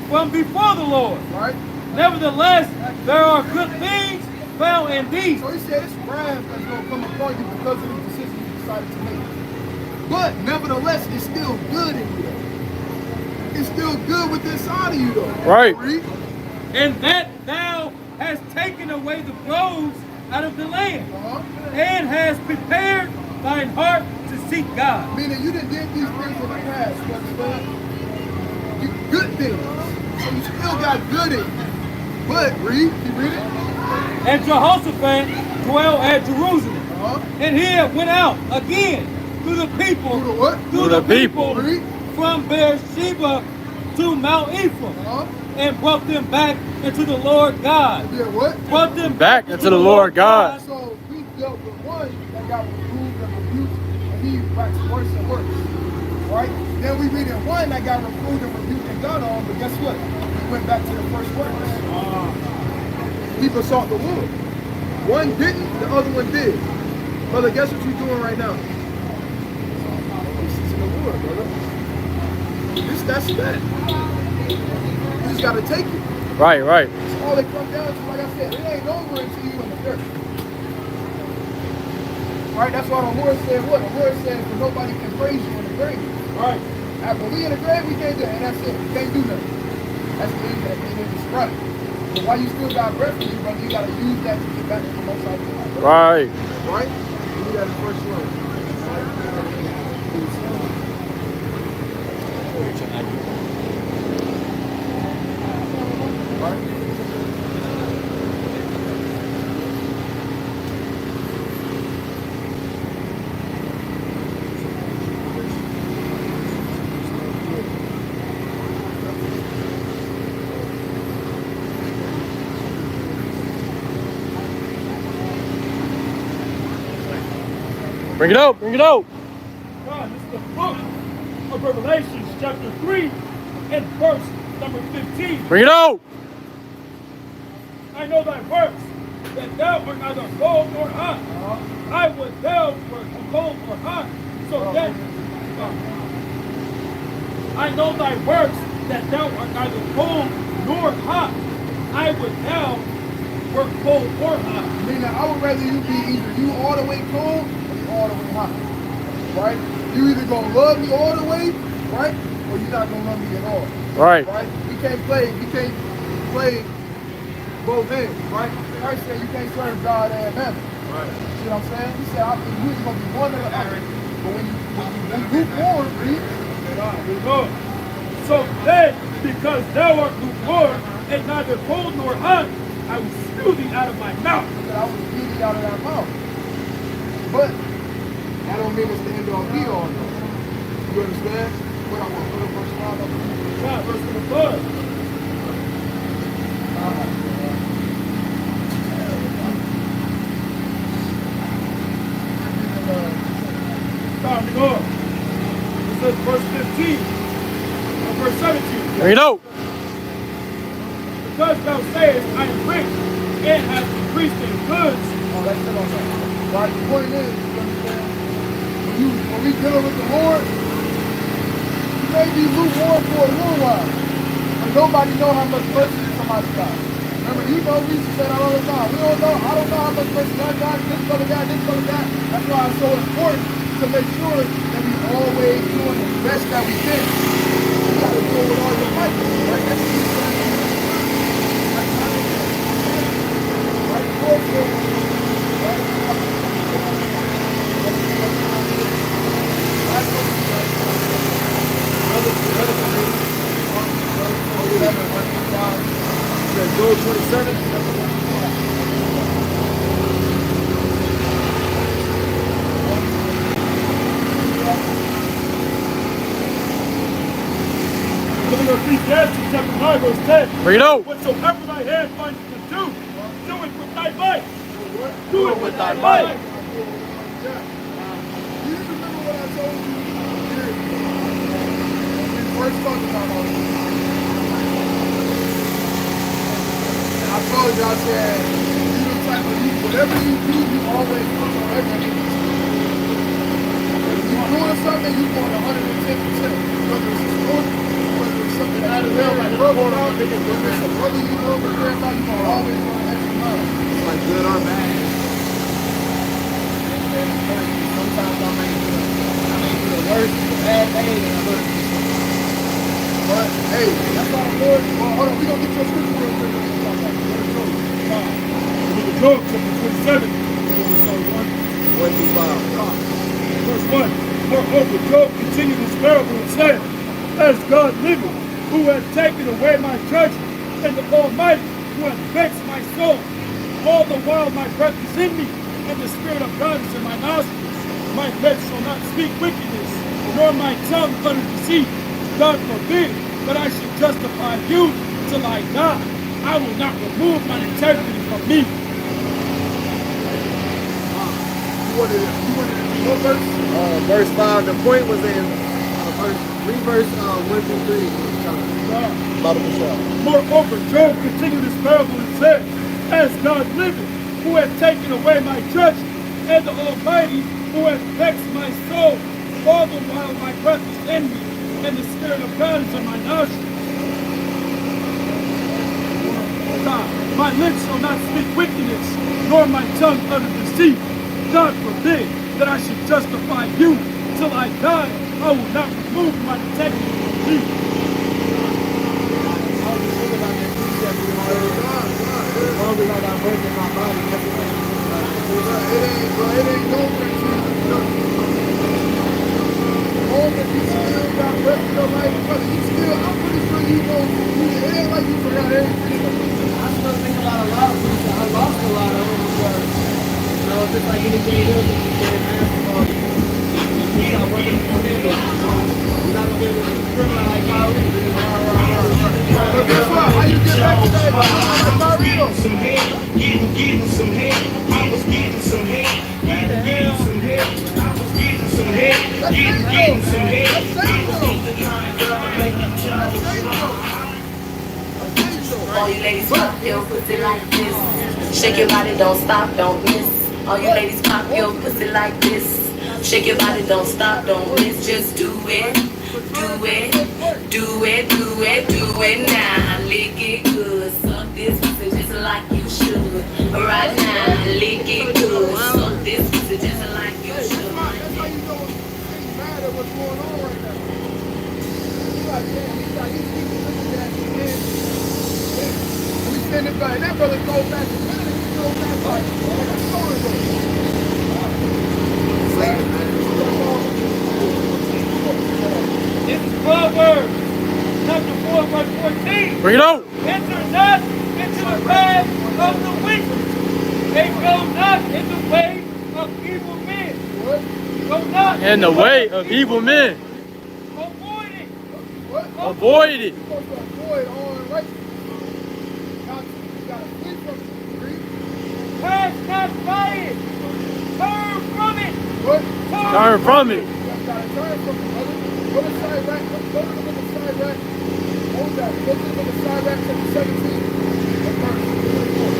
from before the Lord. Right? Nevertheless, there are good things found in thee. So he said it's wrath that's going to come upon you because of the decision you decided to make. But nevertheless, it's still good in you. It's still good within inside of you though. Right. Read. And that thou hast taken away the groves out of the land, and hast prepared thine heart to seek God. Meaning you done did these things in the past, you understand? You good things. So you still got good in you. But read, keep reading. And Jehoshaphat dwelt at Jerusalem. And he went out again through the people. Through the what? Through the people. Read. From Beersheba to Mount Ephraim. And brought them back into the Lord God. Yeah, what? Brought them Back into the Lord God. So we dealt with one that got reproved and rebuked, and he waxed worse and worse. Right? Then we read in one that got reproved and rebuked and got on, but guess what? He went back to the first works. He besought the Lord. One didn't, the other one did. Brother, guess what you're doing right now? Listen to the Lord, brother. That's that. You just gotta take it. Right. That's all it comes down to. Like I said, it ain't over until you in the dirt. Right? That's why the Lord said what? The Lord said, for nobody can praise you in the grave. Right? After we in the grave, we can't do it. And that's it. We can't do nothing. That's the end of that. And it's right. But while you still got breath in you, brother, you gotta use that to get back to the most high God. Right. Right? You got the first one. Bring it out. God, this is the book of Revelation, chapter 3, and verse number 15. Bring it out. I know thy works, that thou art neither cold nor hot. I would thou were cold or hot, so that I know thy works, that thou art neither cold nor hot. I would thou were cold or hot. Meaning, I would rather you be either you all the way cold or you all the way hot. Right? You either gonna love me all the way, right? Or you're not gonna love me at all. Right. Right? You can't play both ends, right? Christ said you can't serve God and mammon. Right. See what I'm saying? He said you either gonna be one or the other. But when you lukewarm, read. So then, because thou art lukewarm and neither cold nor hot, I will spew thee out of my mouth. I will spew thee out of thy mouth. But that don't mean it's the end all be all. You understand? What I want to put verse 5 up. Yeah, verse number 5. Time to go. It says verse 15 and verse 17. Bring it out. Because thou sayest, I am rich and have increased in goods. Oh, that's it on that. Right? The point is, you understand? When we dealing with the Lord, you may be lukewarm for a little while, but nobody know how much mercy somebody got. Remember, we used to say that all the time. I don't know how much mercy I got, this brother got. That's why it's so important to make sure that we always doing the best that we can. You got to do it with all your might. Right? That's what he's saying. Right? Job 27. Look at Ecclesiastes chapter 1 5 verse 10. Bring it out. Whatsoever thy hand finds to do, do it with thy might. Do it with thy might. You remember what I told you when we first talked about all this? And I told you, I said, you the type of you, whatever you do, you always put on everything. If you're doing something, you're going 110%. Whether it's a sport, whether it's something out of there, like rubber, whether it's a brother you know, but care about, you're going to always go an extra mile. It's like good or bad. Sometimes I may do the worst bad thing and I learn to do something. But hey, that's all I'm doing. Well, hold on, we gonna get your scripture real quick. Job chapter 27, verse 1. Verse 1. Moreover, Job continued his parable and said, as God liveth, who hath taken away my treasure, and the Almighty, who hath vexed my soul, all the while my breath is in me, and the Spirit of God is in my nostrils. My lips shall not speak wickedness, nor my tongue utter deceit. God forbid that I should justify you till I die. I will not remove my integrity from me. You wanted what verse? Verse 5, the point was in verse 1 through 3. Moreover, Job continued his parable and said, as God liveth, who hath taken away my treasure, and the Almighty, who hath vexed my soul, all the while my breath is in me, and the Spirit of God is in my nostrils. My lips shall not speak wickedness, nor my tongue utter deceit. God forbid that I should justify you till I die. I will not remove my integrity from me. I was just thinking about that precept as long as I got breath in my body, everything. It ain't no moment you still got breath in your life, brother. You still, I'm pretty sure you know, it ain't like you forgot everything. I still think about a lot of things. I lost a lot of them because, you know, just like anything else, if you can't basketball, you start working for me. You're not going to be able to criminal like Kyrie. But guess what? How you get back to that? Getting some head. I was getting some head. Getting some head. I was getting some head. Getting some head. All you ladies pop your pussy like this. Shake your body, don't stop, don't miss. All you ladies pop your pussy like this. Shake your body, don't stop, don't miss. Just do it, do it, do it, do it, do it now. Lick it good, suck this pussy just like you should. Right now, lick it good, suck this pussy just like you should. That's how you know it's mad at what's going on right now. He's like, damn, he's looking at me, man. And we standing back, and that brother goes back to minute, and he goes back like a solar goes. This is Proverbs chapter 4, verse 14. Bring it out. Enter not into the path of the wicked. They go not in the way of evil men. Go not In the way of evil men. Avoid it. Avoid it. You're supposed to avoid all unrighteousness. You gotta flee from it. Read. Pass not by it. Turn from it. What? Turn from it. You gotta turn from it, brother. Go to side rack. Go to the book of side rack. Hold that. Go to the book of side rack, chapter 17. And verse 24.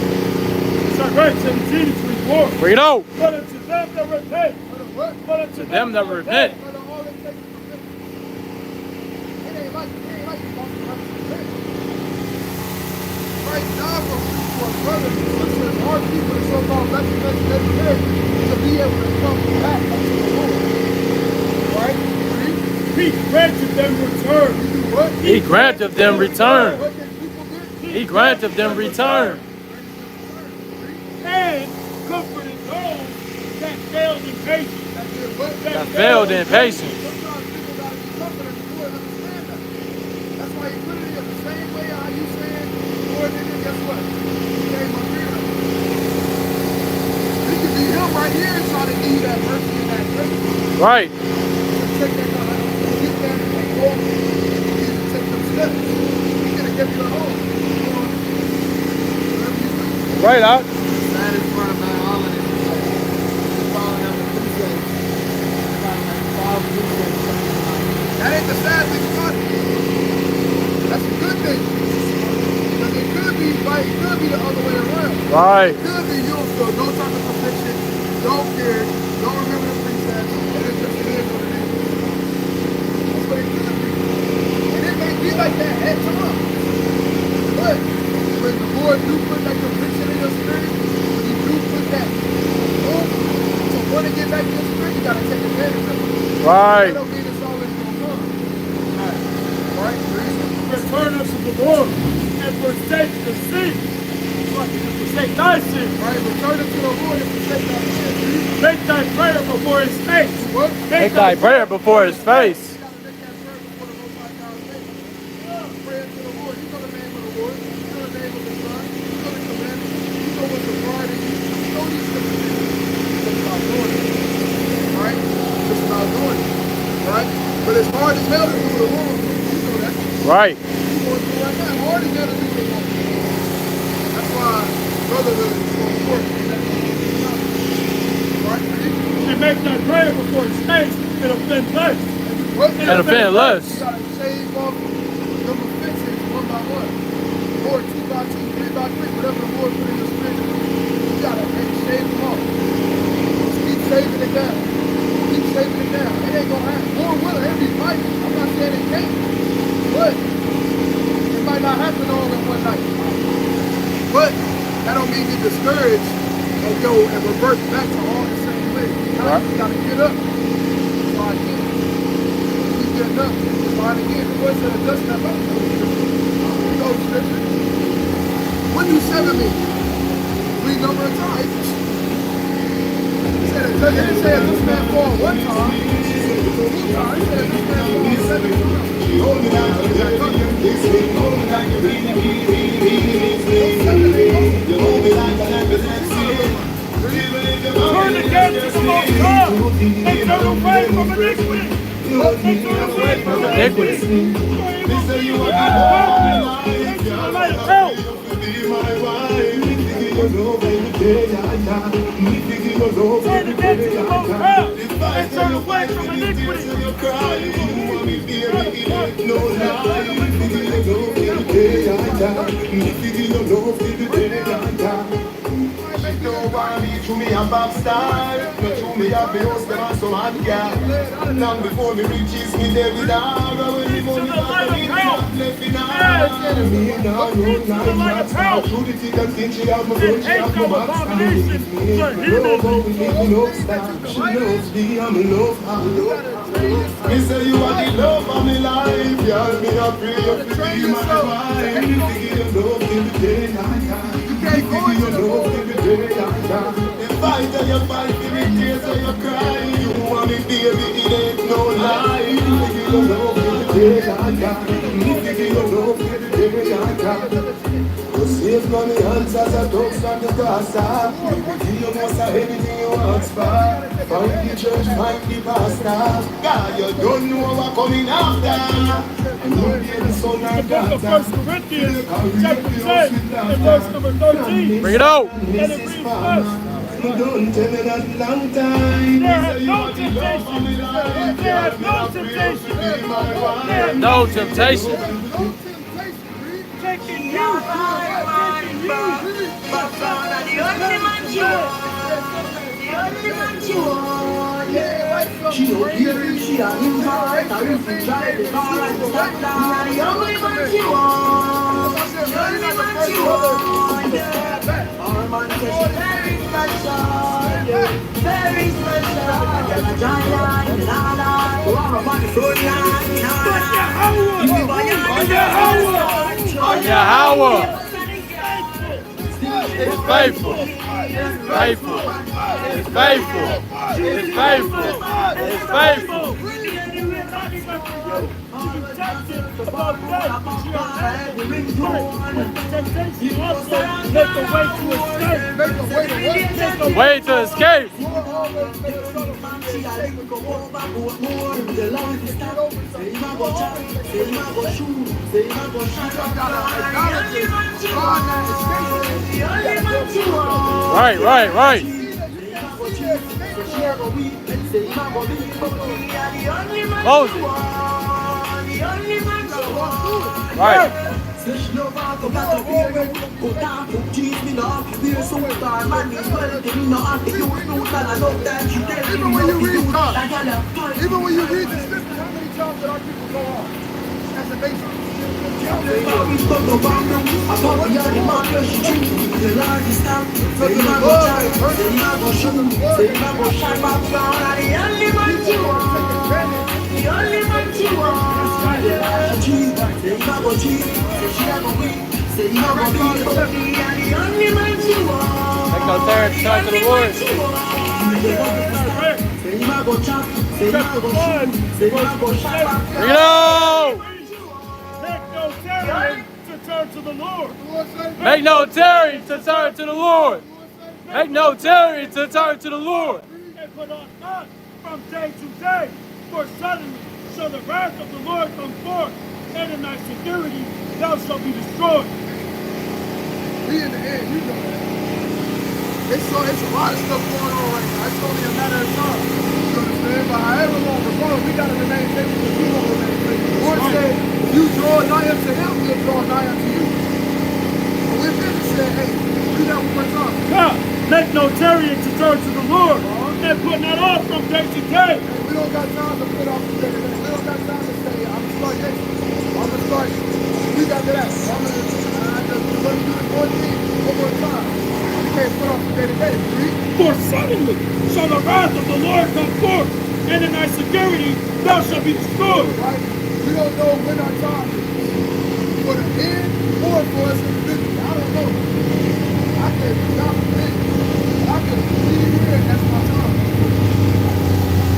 Side rack 17 and 24. Bring it out. But unto them that repent. What? But unto To them that repent. Brother, all it takes is repentance. It ain't like you want to repent. Right now, for brothers and sisters, our people, the so-called legislative to be able to come back unto the Lord. Right? He granted them return. You do what? He granted them return. What did people do? He granted them return. And comforted those that failed in patience. That did what? That failed in patience. Sometimes people gotta be comforted before they understand that. That's why he put it in the same way how you saying, Lord, nigga, guess what? He gave my beard up. He could be him right here and try to give you that mercy and that grace. Right. Take that, get that and go and take them steps. He could have give you a home. Right out. Satisfied by all of this. Following up the precepts. Follow precepts. That ain't the sad thing about it. That's a good thing. Because it could be right, it could be the other way around. Right. It could be you don't feel no type of conviction, don't care, don't remember the precepts, and it just is what it is. That's what it could be. And it may be like that at times. But when the Lord do put that conviction in your spirit, when you do put that hope to want to get back in your spirit, you gotta take advantage of it. Right. That don't mean it's always gonna come. Right? Return us to the Lord and forsake the sin. Forsake thy sin. Right? Return us to the Lord and forsake thy sin. Make thy prayer before his face. What? Make thy prayer before his face. You gotta make that prayer before the Most High God's face. Pray to the Lord. You know the name of the Lord. You know the name of the Son. You know the commandments. You know what's required of you. You know these things. It's just about doing it. Right? It's just about doing it. Right? But it's hard as hell to do the wrong. You know that. Right. You going through right now. Hard as hell to do the wrong. That's why brotherhood is so important. Right? And make thy prayer before his face and offend less. And offend less. You gotta shave off them offenses one by one. Or 2 by 2, 3 by 3, whatever the Lord put in your spirit. You gotta shave them off. Just keep shaving it down. Keep shaving it down. It ain't gonna happen. Lord willing, it'll be fighting. I'm not saying it can't. But it might not happen all in one night. But that don't mean you're discouraged and go and revert back to all the same way. You gotta get up. Try again. Keep getting up. Try again. The Lord said, adjust that up. You go to scripture. What do 7 mean? Read number of times. He said, adjust. He didn't say this man fall 1 time. 2 times. He said this man fall 7 times. Turn again to the Most High and turn away from iniquity. And turn away from iniquity. Turn again to the Most High and turn away from iniquity. To me a pop star, not to me a bills, them are so hot girl. Long before me reaches me there with her, when the money back me not left in her. Me and her run like that, through the thick and thin, she have my gun, she have my backstab. Me love how we make me love stop. She loves me and me love her. Me say you are the love of my life, girl. Me not pray you to be my wife. Me give you love every day and night. Me give you love every day and night. If I tell you fight, give me tears and you cry. You want me, baby, it ain't no lie. Me give you love every day and night. Me give you love every day and night. You save money hands as a dog from the casa. Give you most of anything you ask for. Find the church, find the pastor. God, you don't know what coming after. And you be the son and The book of 1 Corinthians, chapter 10, and verse number 13. Bring it out. And it reads thus. Don't tell me that long time. There has no temptation. There has no temptation. There has No temptation. taken you. She don't hear it, she a him heart. I will be trying to call like the stop down. The only man she want. The only man she want. Our man says she very special. Very special. You're a giant, you're not a. You are a man front line, you're not a. Yahweh. It's faithful. It's faithful. It's faithful. It's faithful. It's faithful. Way to escape. say we go overboard more. The life is stop. Say him a go chat. Say him a go shoot. Say him a go shot. Right. Moses. Right. Even when you read the scripture, how many times did our people go off? As a basic. Make no terror to talk to the Lord. Bring it on! Make no tarry to turn to the Lord. Make no tarry to turn to the Lord. And put on not from day to day, for suddenly shall the wrath of the Lord come forth, and in thy security thou shalt be destroyed. We in the end, you know that. It's a lot of stuff going on right now. It's only a matter of time. You understand? But however long we're going, we got to remain faithful because we won't remain faithful. The Lord said, if you draw nigh unto him, he'll draw nigh unto you. But we're busy saying, hey, do that one more time. Now, make no tarrying to turn to the Lord, and put not off from day to day. Hey, we don't got time to put off the day to day. We don't got time to say, I'm going to start next week. I'm going to start. We got to that. I'm going to do the 14 one more time. Can't put off the day to day. For suddenly shall the wrath of the Lord come forth, and in thy security thou shalt be destroyed. Right? We don't know when our time is. For the end or for us individually. I don't know. I can't be confident. I can be here and that's my time.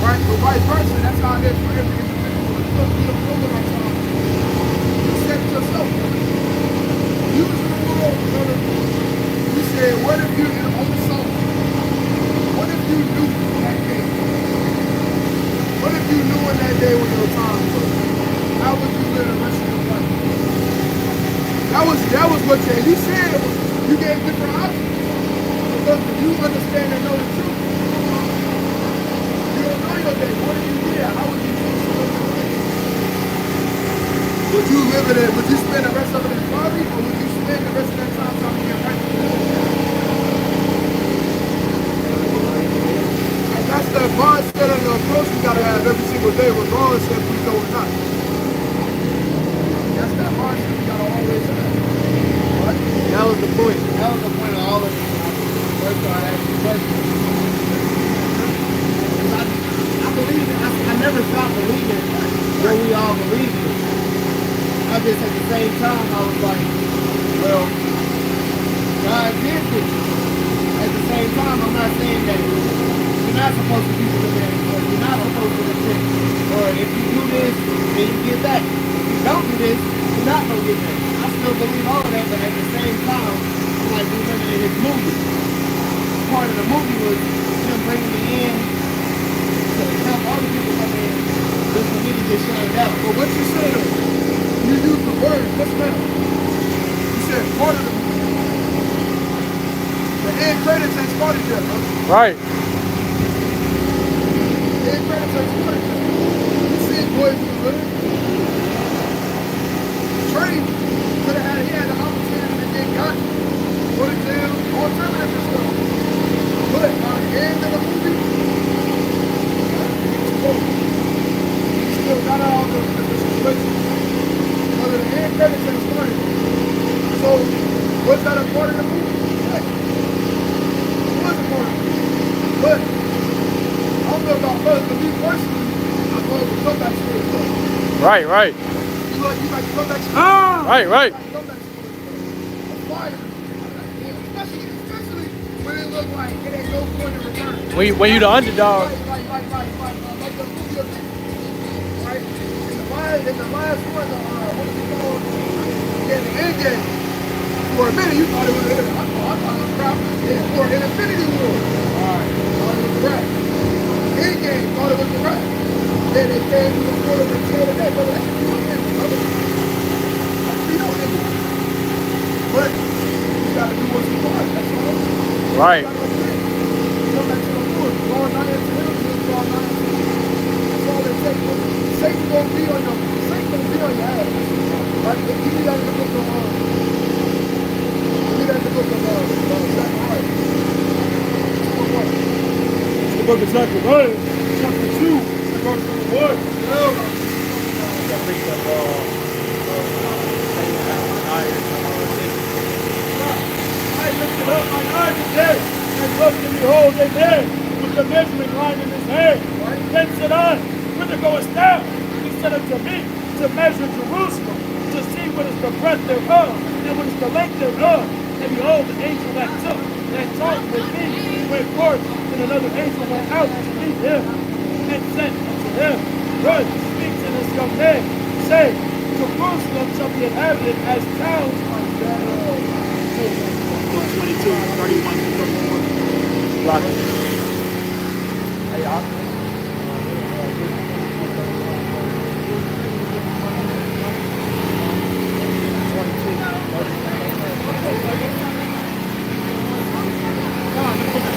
Right? But vice versa, that's how it is for every individual. We don't know when our time is. You said it yourself. You was in the world, brother. You said, what if you in on the soul? What if you knew that day? What if you knew in that day when your time was? How would you live the rest of your life? That was what you said. You gave different options. Because you understand and know the truth. You don't know your day. What if you did? How would you choose to live your day? Would you live it in? Would you spend the rest of it in poverty? Or would you spend the rest of that time trying to get right with the Lord? That's the mindset and the approach we gotta have every single day, regardless if we know or not. That's that mindset we gotta always have. Right? That was the point. That was the point of all of this. First of all, I asked you questions. I believe it. I never stopped believing what we all believe in. I just at the same time I was like, well, God did this. At the same time, I'm not saying that you're not supposed to be doing that, or you're not supposed to repent, or if you do this, then you get that. If you don't do this, you're not going to get that. I still believe all of that, but at the same time, I'm like remembering in his movie. Part of the movie was him bringing me in to help other people come in, just for me to get shut down. But what you said, you used the word, what's that? You said part of the movie. The end credits ain't started yet, huh? Right. You see boys in the hood. Trey could have he had the opportunity to get got, go to jail, all kinds of stuff. But by the end of the movie, he still got all the situations. Other than the end credits ain't started. So was that a part of the movie? Yes. It was a part of the movie. But I don't know about us, but me personally, I love the comeback story. Right. You like comeback story? Right. Like comeback story. A fire. Especially when it look like it ain't no point in return. When you the underdog. Like the movie of it. Right? In the last one, what is it called? Yeah, the end game. For a minute, you thought it was I thought it was crap. Yeah, for an Infinity War. Alright. It was crap. End game. Then they came to the Lord and said, hey, brother, that should be your enemy, brother. That should be your enemy. But you got to do what's required, that's all. Right. You got to repent. Come back to the Lord. Draw nigh unto him, he'll draw nigh unto you. That's all it takes. Satan gonna be on your ass. Right? Give me that in the book of Zechariah. The book of Zechariah, chapter 2, verse 1. I lifted up my eyes today and looked, and behold, a man with the measuring line in his hand. Then said I, whither goest thou? He said unto me, to measure Jerusalem, to see what is the breadth thereof, and what is the length thereof. And behold, the angel that took and talked with me went forth, and another angel went out to meet him, and said unto him, Run, speak to this young man, say, Jerusalem shall be inhabited as towns are thereof. 22, 31, 34. Lock it. Hey, y'all.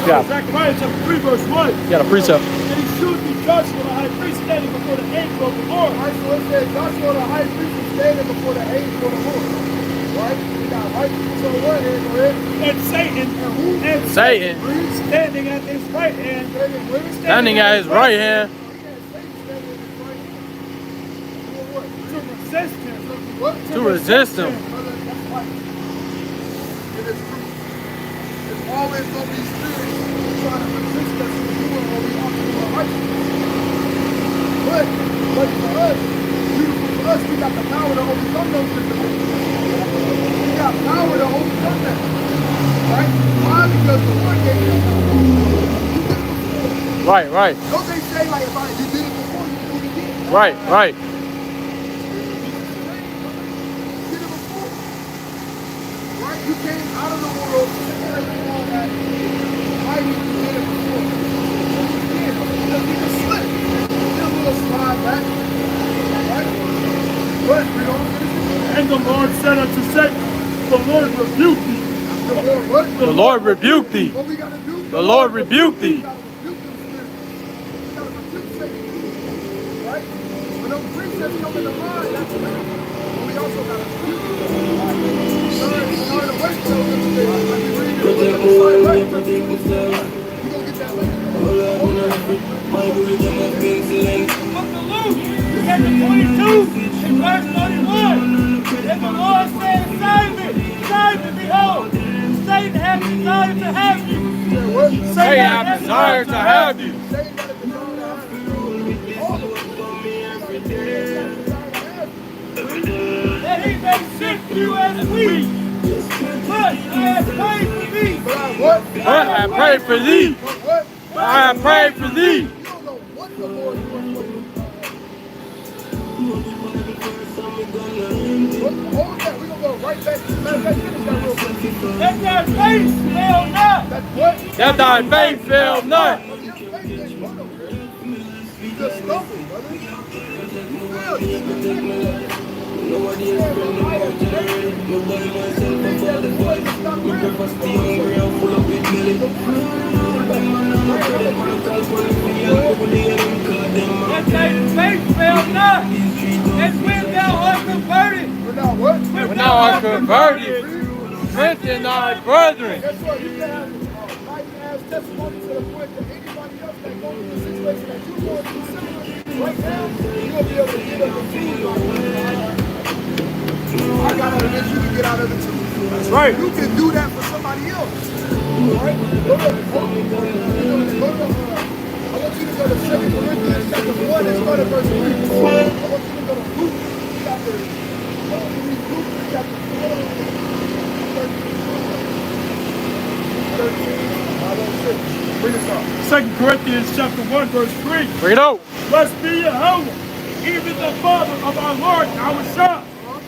Yeah. Zechariah chapter 3, verse 1. You got a precept. And he shewed me Joshua the high priest standing before the angel of the Lord. Right, so it says Joshua the high priest is standing before the angel of the Lord. Right? We got high priest on one hand, go ahead. And Satan. And who? And Satan. Standing at his right hand. Standing at his right hand. To resist him. What? To resist him. That's right. It is true. There's always going to be spirits trying to resist us from doing what we ought to do righteousness. But for us, beautiful for us, we got the power to overcome those situations. We got power to overcome that. Right? Why? Because the Lord gave us power. Right, right. Don't they say, like, if you did it before, you can do it again? Right, right. You came out of the world, everything all that. Why you did it before? Because you can slip. You will slide back. Right? But we don't finish it. And the Lord said unto Satan, the Lord rebuke thee. The Lord what? The Lord rebuke thee. What we got to do? The Lord rebuke thee. We got to rebuke them spirits. We got to rebuke Satan. Right? When those precepts come in the mind, that's enough. But we also got to rebuke them. Chapter 22, in verse 31. And the Lord said, Simon, behold, Satan hath desired to have you. Satan hath desired to have you. That he may sift you as wheat. But I have prayed for thee. But I have prayed for thee. I have prayed for thee. You don't know what the Lord is doing for you. Hold that. We're going to go right back to that real quick. That thy faith fail not. That's what? That thy faith fail not. You just stumbled, brother. You failed. You just protected. Nobody else been the water. Nobody myself and father boy. We prefer stay hungry and full up with belly. That thy faith fail not. And when thou art converted. We're not what? When thou art converted, strengthen thy brethren. Guess what? You can have mighty-ass testimony to the point that anybody else that goes through the situation that you're going through similar right now, you'll be able to get up and see I got to get you to get out of it too. That's right. You can do that for somebody else. Right? I want you to go to 2 Corinthians chapter 1 and start at verse 3. I want you to go to Luke chapter 13. Bring us up. 2 Corinthians chapter 1, verse 3. Bring it out. Blessed be Yahweh, even the Father of our Lord, our Son,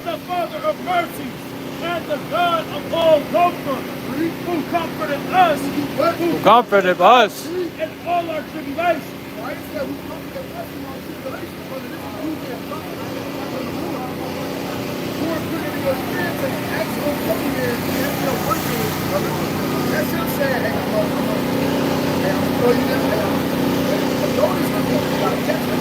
the Father of mercies, and the God of all comfort, who comforted us, Who comforted us in all our tribulation, Right? It said we come to the blessing on tribulation, brother. This is you being comforted from the Lord. Who are put in your spirit to ask your coming here, that's your working with, brother. That's him saying, hey, I'm gonna throw you this, hey, notice the point, you gotta catch it.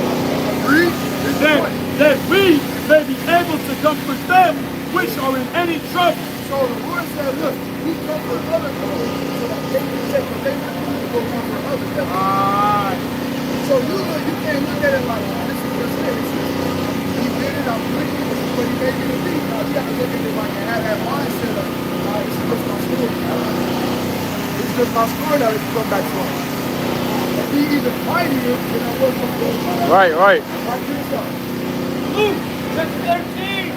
Read, this is the point. That we may be able to comfort them which are in any trouble. So the Lord said, look, we comfort other people so that they can take what they can do to go comfort others. So you can't look at it like, this is just it. He did it, I'm with you, this is what he made me to be. Now you gotta look at it like and have that mindset of, this is just my story. It's just my story now that you come back from. If he even mightier than I was before. Right. Right to yourself. Luke chapter 13,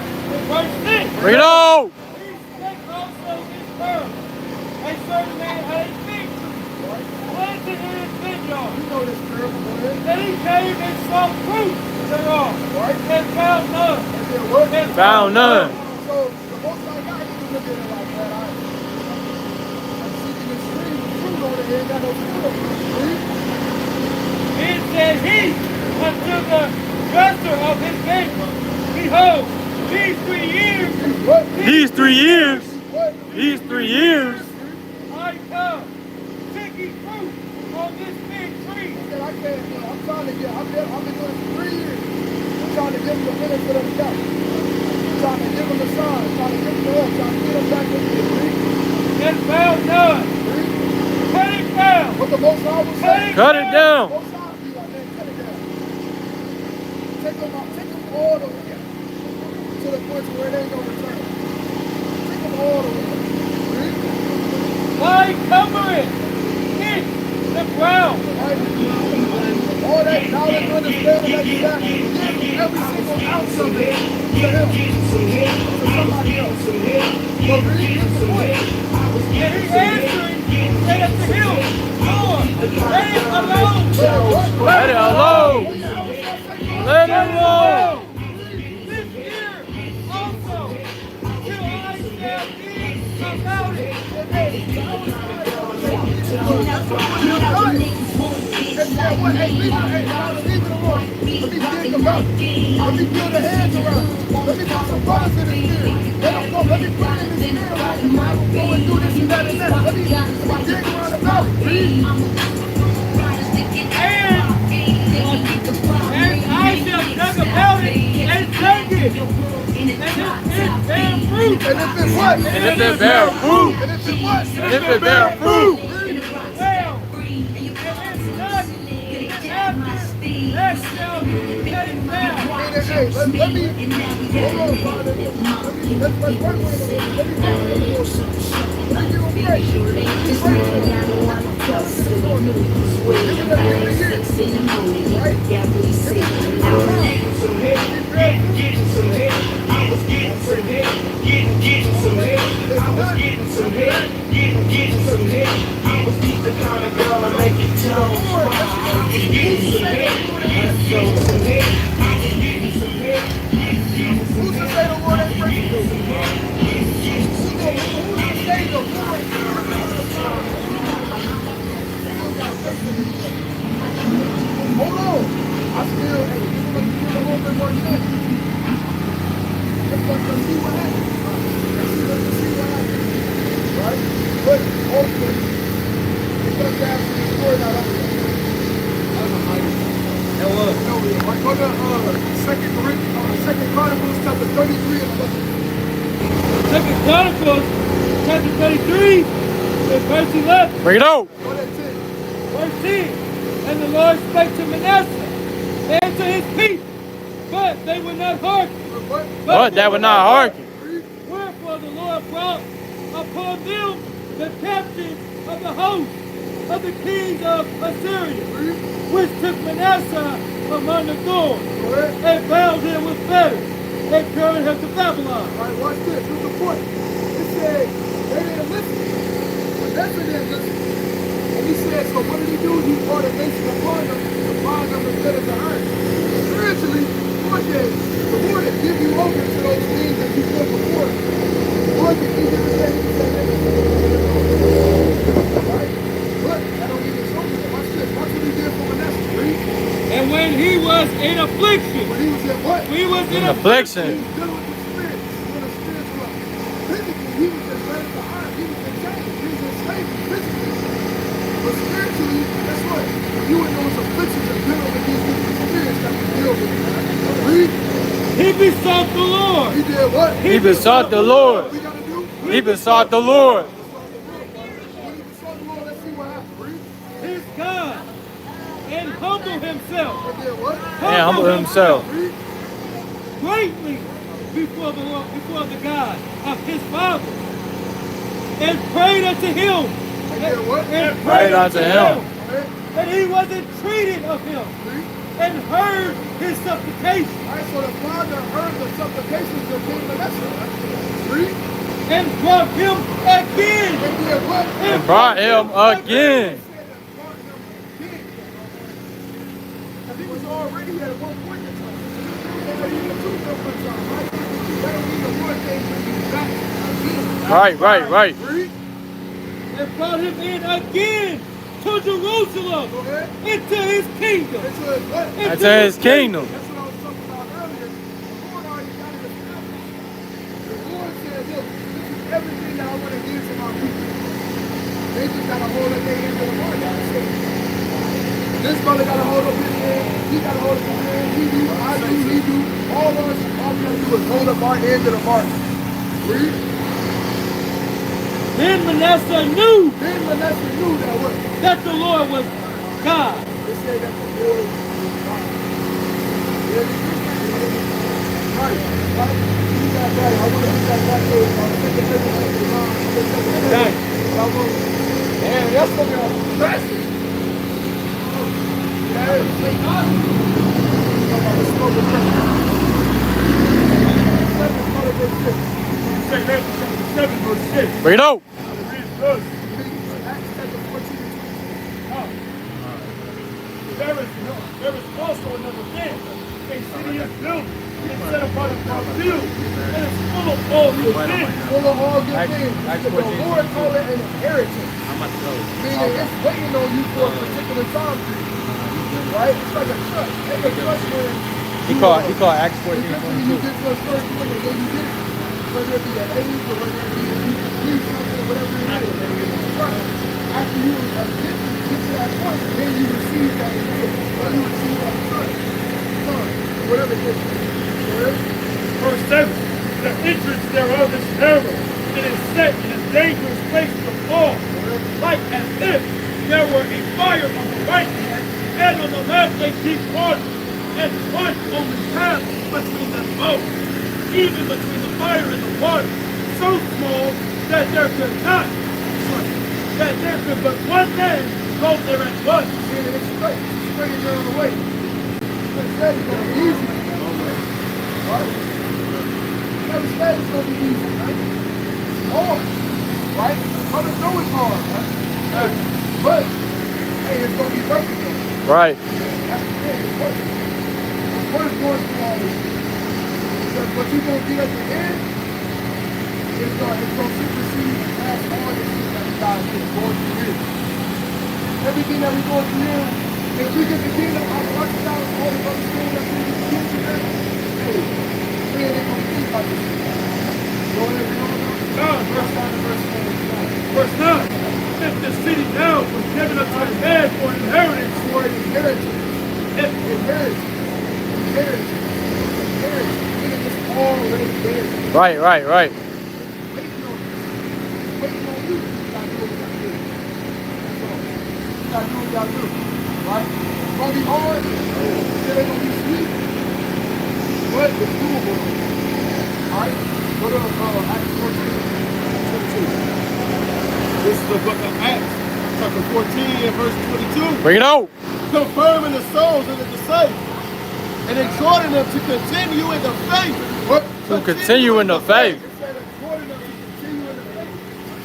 verse 6. Bring it on! He spake also this pearl. A certain man had a fig tree planted in his vineyard. You know this parable, go ahead. And he came and saw fruit thereof, and found none. And then what? Found none. So the most I got, you can look at it like that. I'm seeking this tree with fruit on it, ain't got no fruit on it. Then said he unto the dresser of his vineyard, behold, these 3 years, What? These 3 years. What? These 3 years. I come, taking fruit on this fig tree. I said, I can't, I'm trying to get, I've been doing it for 3 years. I'm trying to give him the benefit of the doubt. I'm trying to give him the sign. I'm trying to give him the hope. Trying to get him back into the tree. And found none. Cut it down. What the Most High will say? Cut it down. Most High be like, man, cut it down. Take them all the way to the point where it ain't no return. Take them all the way. Why cover it? Hit the ground. All that knowledge, understanding that you got, give every single ounce of it to him, to somebody else. But read the point. And he answering said unto him, Lord, let it alone. Let it alone. Let it alone. This year also, till I shall be about it. Let me feel the hands around. Let me put some brothers in the spirit. Let me put it in the spirit. Go and do this and that and that. Let me dig around the mouth. And I shall talk about it and take it. And it bear fruit. And if it what? And if it bear fruit. And if it what? And if it bear fruit. Well, and it's not after that shall cut it down. Hey, let me, hold on, Father. Let's work with it. Let me give him a break. Who's to say the Lord ain't breaking you? Who's to say the Lord? Hold on. I still, let me give a little bit more chance. Let's see what happens. Let's see what happens. Right? But ultimately, it comes down to the story now. Go to Second Chronicles chapter 33 and 11. Second Chronicles chapter 33 and verse 11. Bring it on. Go to 10. Verse 10. And the Lord spake to Manasseh and to his people, but they would not hearken. But they would not hearken. Wherefore the Lord brought upon them the captains of the host of the kings of Assyria, which took Manasseh among the thorns, and bound him with fetters, and carried him to Babylon. All right, watch this. Here's the point. It said they didn't listen. Manasseh didn't listen. And he said, so what did he do? He brought a nation upon them to bind them as better to earn. Spiritually, Lord said, the Lord will give you over to those things that you put before him. The Lord can give you the things that right? But that don't even show you. Watch this. Watch what he did for Manasseh. Read. And when he was in affliction. When he was in what? He was in affliction. He was dealing with the spirit. Doing a spiritual life. Physically, he was just ready to hide. He was in chains. He was in slavery physically. But spiritually, guess what? You would know it's afflictions and dealing with these different spirits that we deal with. Read. He besought the Lord. He did what? He besought the Lord. What we gotta do? He besought the Lord. When he besought the Lord, let's see what happened. Read. His God. And humble himself. He did what? And humble himself. Read. Greatly before the Lord, before the God of his father. And prayed unto him. He did what? And Prayed unto him. And he was entreated of him. Read. And heard his supplication. All right, so the Father heard the supplications of King Manasseh. Read. And brought him again. And did what? And brought him again. Because he was already at one point in time. And he was two different times, right? That don't mean the Lord can't bring you back again. Right. Read. And brought him in again to Jerusalem. Go ahead. Into his kingdom. Into his what? Into his kingdom. That's what I was talking about earlier. The Lord already got it established. The Lord said, look, this is everything that I want to give to my people. They just got to hold up their hand to the Lord. That's it. This brother got to hold up his hand. He got to hold up his hand. He do, I do, he do. All of us, all we got to do is hold up our hand to the mark. Read. Then Manasseh knew that what? That the Lord was God. They say that the Lord was God. Right. You got right. I want to do that there. Right. Man, that's going to be a classic. Bring it out. There is also another thing. A city is built and set apart a field, and it's full of all good things. Full of all good things. The Lord called it an inheritance. Meaning it's waiting on you for a particular time period. Right? It's like a trust. It's a trust where He called Acts 14:22. you get to a certain point and then you get it. Whether it be an age or whether it be you complete something or whatever it is. Trust. After you get to that point, then you receive that inheritance. Or you receive that trust. Son, whatever it is. Verse 7, the entrance thereof is narrow, and is set in a dangerous place to fall, like as if there were a fire on the right hand, and on the left a deep water, and one only path between them both, even between the fire and the water, so small that there could but one man go there at once. And it's straight. Straight and on the way. It's said it's going to be easy. Right? Never said it's going to be easy, right? It's hard. Right? Others know it's hard, right? But, hey, it's going to be worth it. Right. That's the thing. It's worth it. It's worth going through all this. Because what you're going to get at the end, it's going to supersede past all the shit that we got going through here. Everything that we're going through here, if we get the kingdom, I'm watching out all the other things that we get the kingdom, hey, we ain't going to think like this. Go ahead, Verse 9, if the city now was given up to the man for an inheritance, Right. Waiting on you. You gotta do what you gotta do. Right? It's gonna be hard. It ain't gonna be sweet. But it's doable. Alright? Go to Acts 14. This is the book of Acts, chapter 14 and verse 22. Bring it out. Confirming the souls of the disciples and exhorting them to continue in the faith. What? To continue in the faith. It said exhorting them to continue in the faith.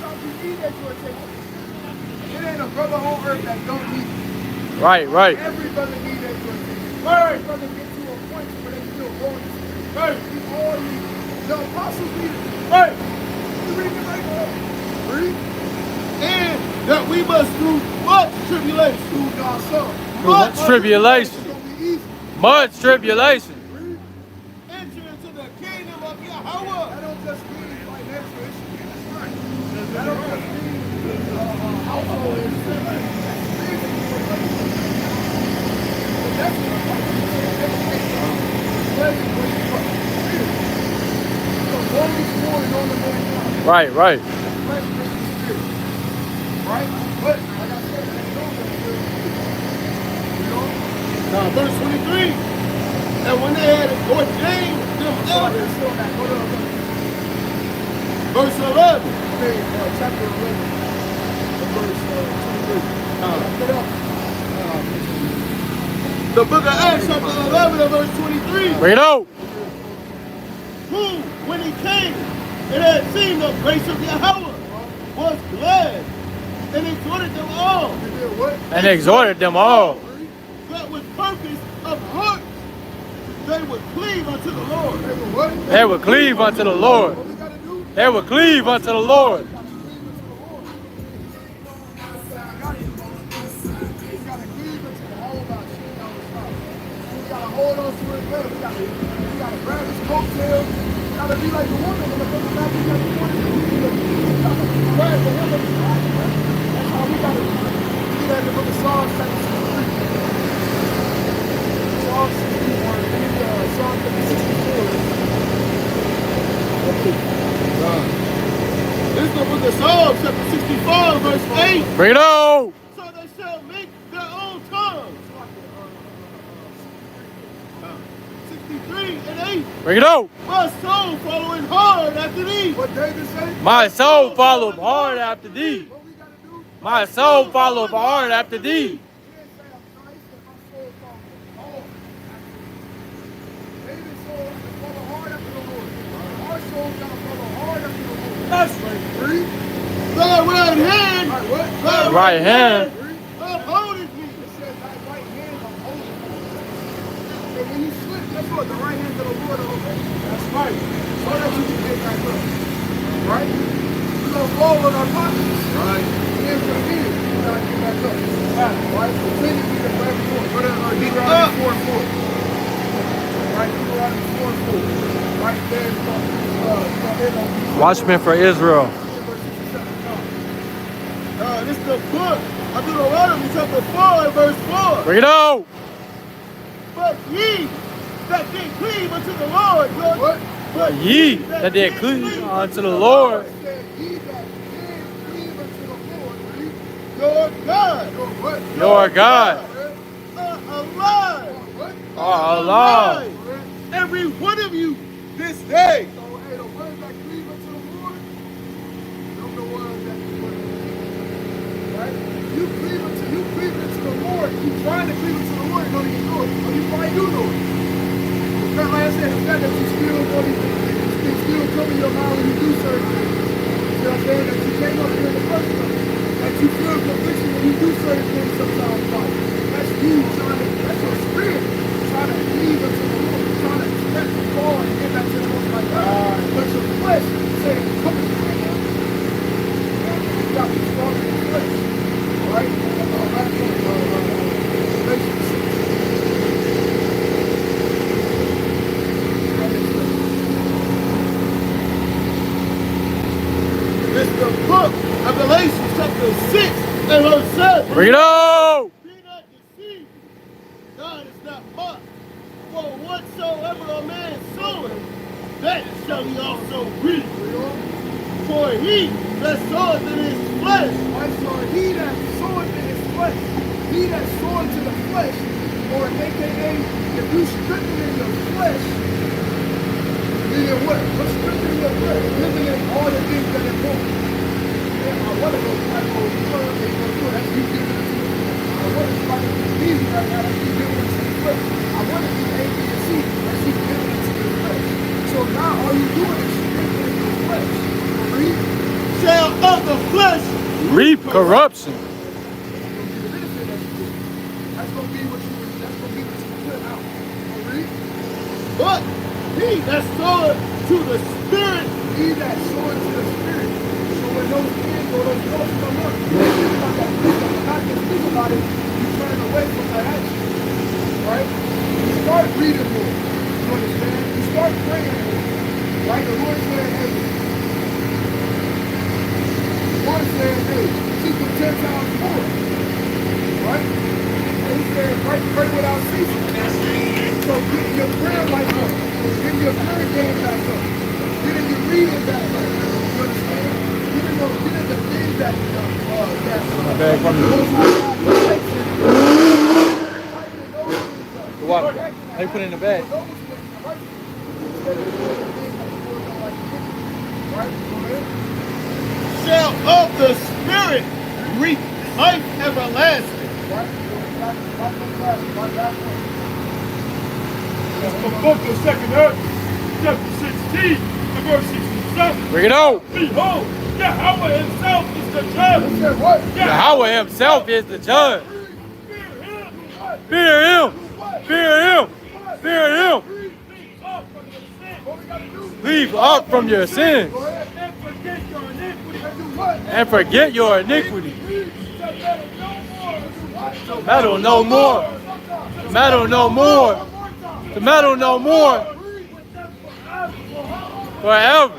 Sometimes you need exhortation. It ain't a brother on earth that don't need it. Right. Every brother needs exhortation. Every brother get to a point where they feel going. right, We all need it. The apostles needed it. right, You read the Bible. Read. And that we must through much tribulation. Through God's son. Much tribulation. It's gonna be Much tribulation. Enter into the kingdom of Yahweh. That don't just mean financial issues. That don't just mean household issues. That's Right, right. Right? But, like I said, Verse 23. And when they had ordained them elders, verse 11. Chapter 11, verse 23. The book of Acts, chapter 11, and verse 23. Bring it out. Who, when he came and had seen the grace of Yahweh, was glad and exhorted them all. And exhorted them all. That with purpose of heart they would cleave unto the Lord. They would cleave unto the Lord. They would cleave unto the Lord. Hold on to his leg. We gotta grab his coattails. We gotta be like the woman in the book of Matthew chapter 22. We gotta grab the hem of his garment. That's how we gotta do that in the book of Psalms chapter 63. Psalm 61. Psalm 64. This is the book of Psalms, chapter 65, verse 8. Bring it on. So they shall make their own tongues. 63 and 8. Bring it on. My soul following hard after thee. What David say? My soul followed hard after thee. What we gotta do? My soul followed hard after thee. That's right. Thy right hand. Thy Right hand. upholdeth me. It says thy right hand upholdeth me. And when you slip, guess what? The right hand of the Lord will hold you. That's right. So that you can get back up. Right? We're going to fall on our pockets. Right. And then from here, we got to get back up. Right? Continue to get back and forth. Go to Deuteronomy 4 and 4. Right? Deuteronomy 4 and 4. Right there. Watchmen for Israel. This is the book of Deuteronomy chapter 4 and verse 4. Bring it on. But ye that did cleave unto the Lord, What? But ye that did cleave unto the Lord, Ye that did cleave unto the Lord, your God, your God, alive, are alive. every one of you this day. So, hey, the ones that cleave unto the Lord, them the ones that right? You cleave unto the Lord. You trying to cleave unto the Lord, you don't even know it. Or you probably do know it. It's not like I said, the fact that you still come in your mind when you do certain things. You know what I'm saying? That you came up here in the first place. That you feel conviction when you do certain things sometimes. Like, that's you trying to, that's your spirit trying to cleave unto the Lord. Trying to step forward and get back to the Most High God. But your flesh saying, come to me right now. You got to be strong in your flesh. Right? It's the book of Galatians chapter 6 and verse 7. Bring it on. Be not deceived. God is not mocked. For whatsoever a man soweth, that shall he also reap. For he that soweth in his flesh, he that soweth in his flesh, he that soweth to the flesh, or aka if you strengthen in your flesh, meaning what? What's strengthening your flesh? Limiting all the things that are wrong. Yeah, I want to go back over the word, that's you giving it to me. I want to fight with easy right now, that's you giving it to the flesh. I want to be A, B, and C, that's you giving it to the flesh. So now all you doing is strengthening your flesh. Read. shall of the flesh Reap corruption. That's gonna be what you put out. Read. but he that soweth to the Spirit, He that soweth to the Spirit. So when those things or those thoughts come up, you think about that wisdom, but not just think about it, you turn away from that action. Right? You start reading more. You understand? You start praying more. Right? The Lord said, hey, seek him 10 times more. Right? And he said, pray without ceasing. So getting your prayer life up, getting your prayer game back up, getting your reading back up. You understand? Getting the things that bag from the water. How you put it in the bag? Shall of the Spirit reap life everlasting. That's the book of 2nd Ezra, chapter 16, and verse 67. Bring it on. Behold, Yahweh himself is the judge. Yahweh himself is the judge. Fear him. Fear him. Fear him. Leave up from your sins. And forget your iniquity. Meddle no more. Meddle no more. To meddle no more. Forever.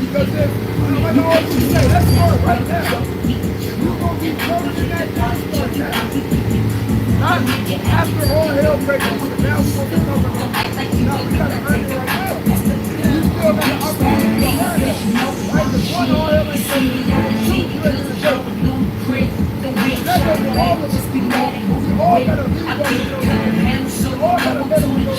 Because if, like I always say, let's start right now. You're going to be covered in that gospel now. Not after all hell breaks loose, and now we're going to be covered up. Now we got to earn it right now. You still got the opportunity to earn it. Right? The one all hell ain't taking it. Two places to go. That doesn't all of us be wrong. We all got to leave what we know. We all got to let them go.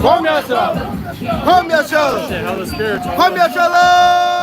Come yourself. Come yourself. Come yourself.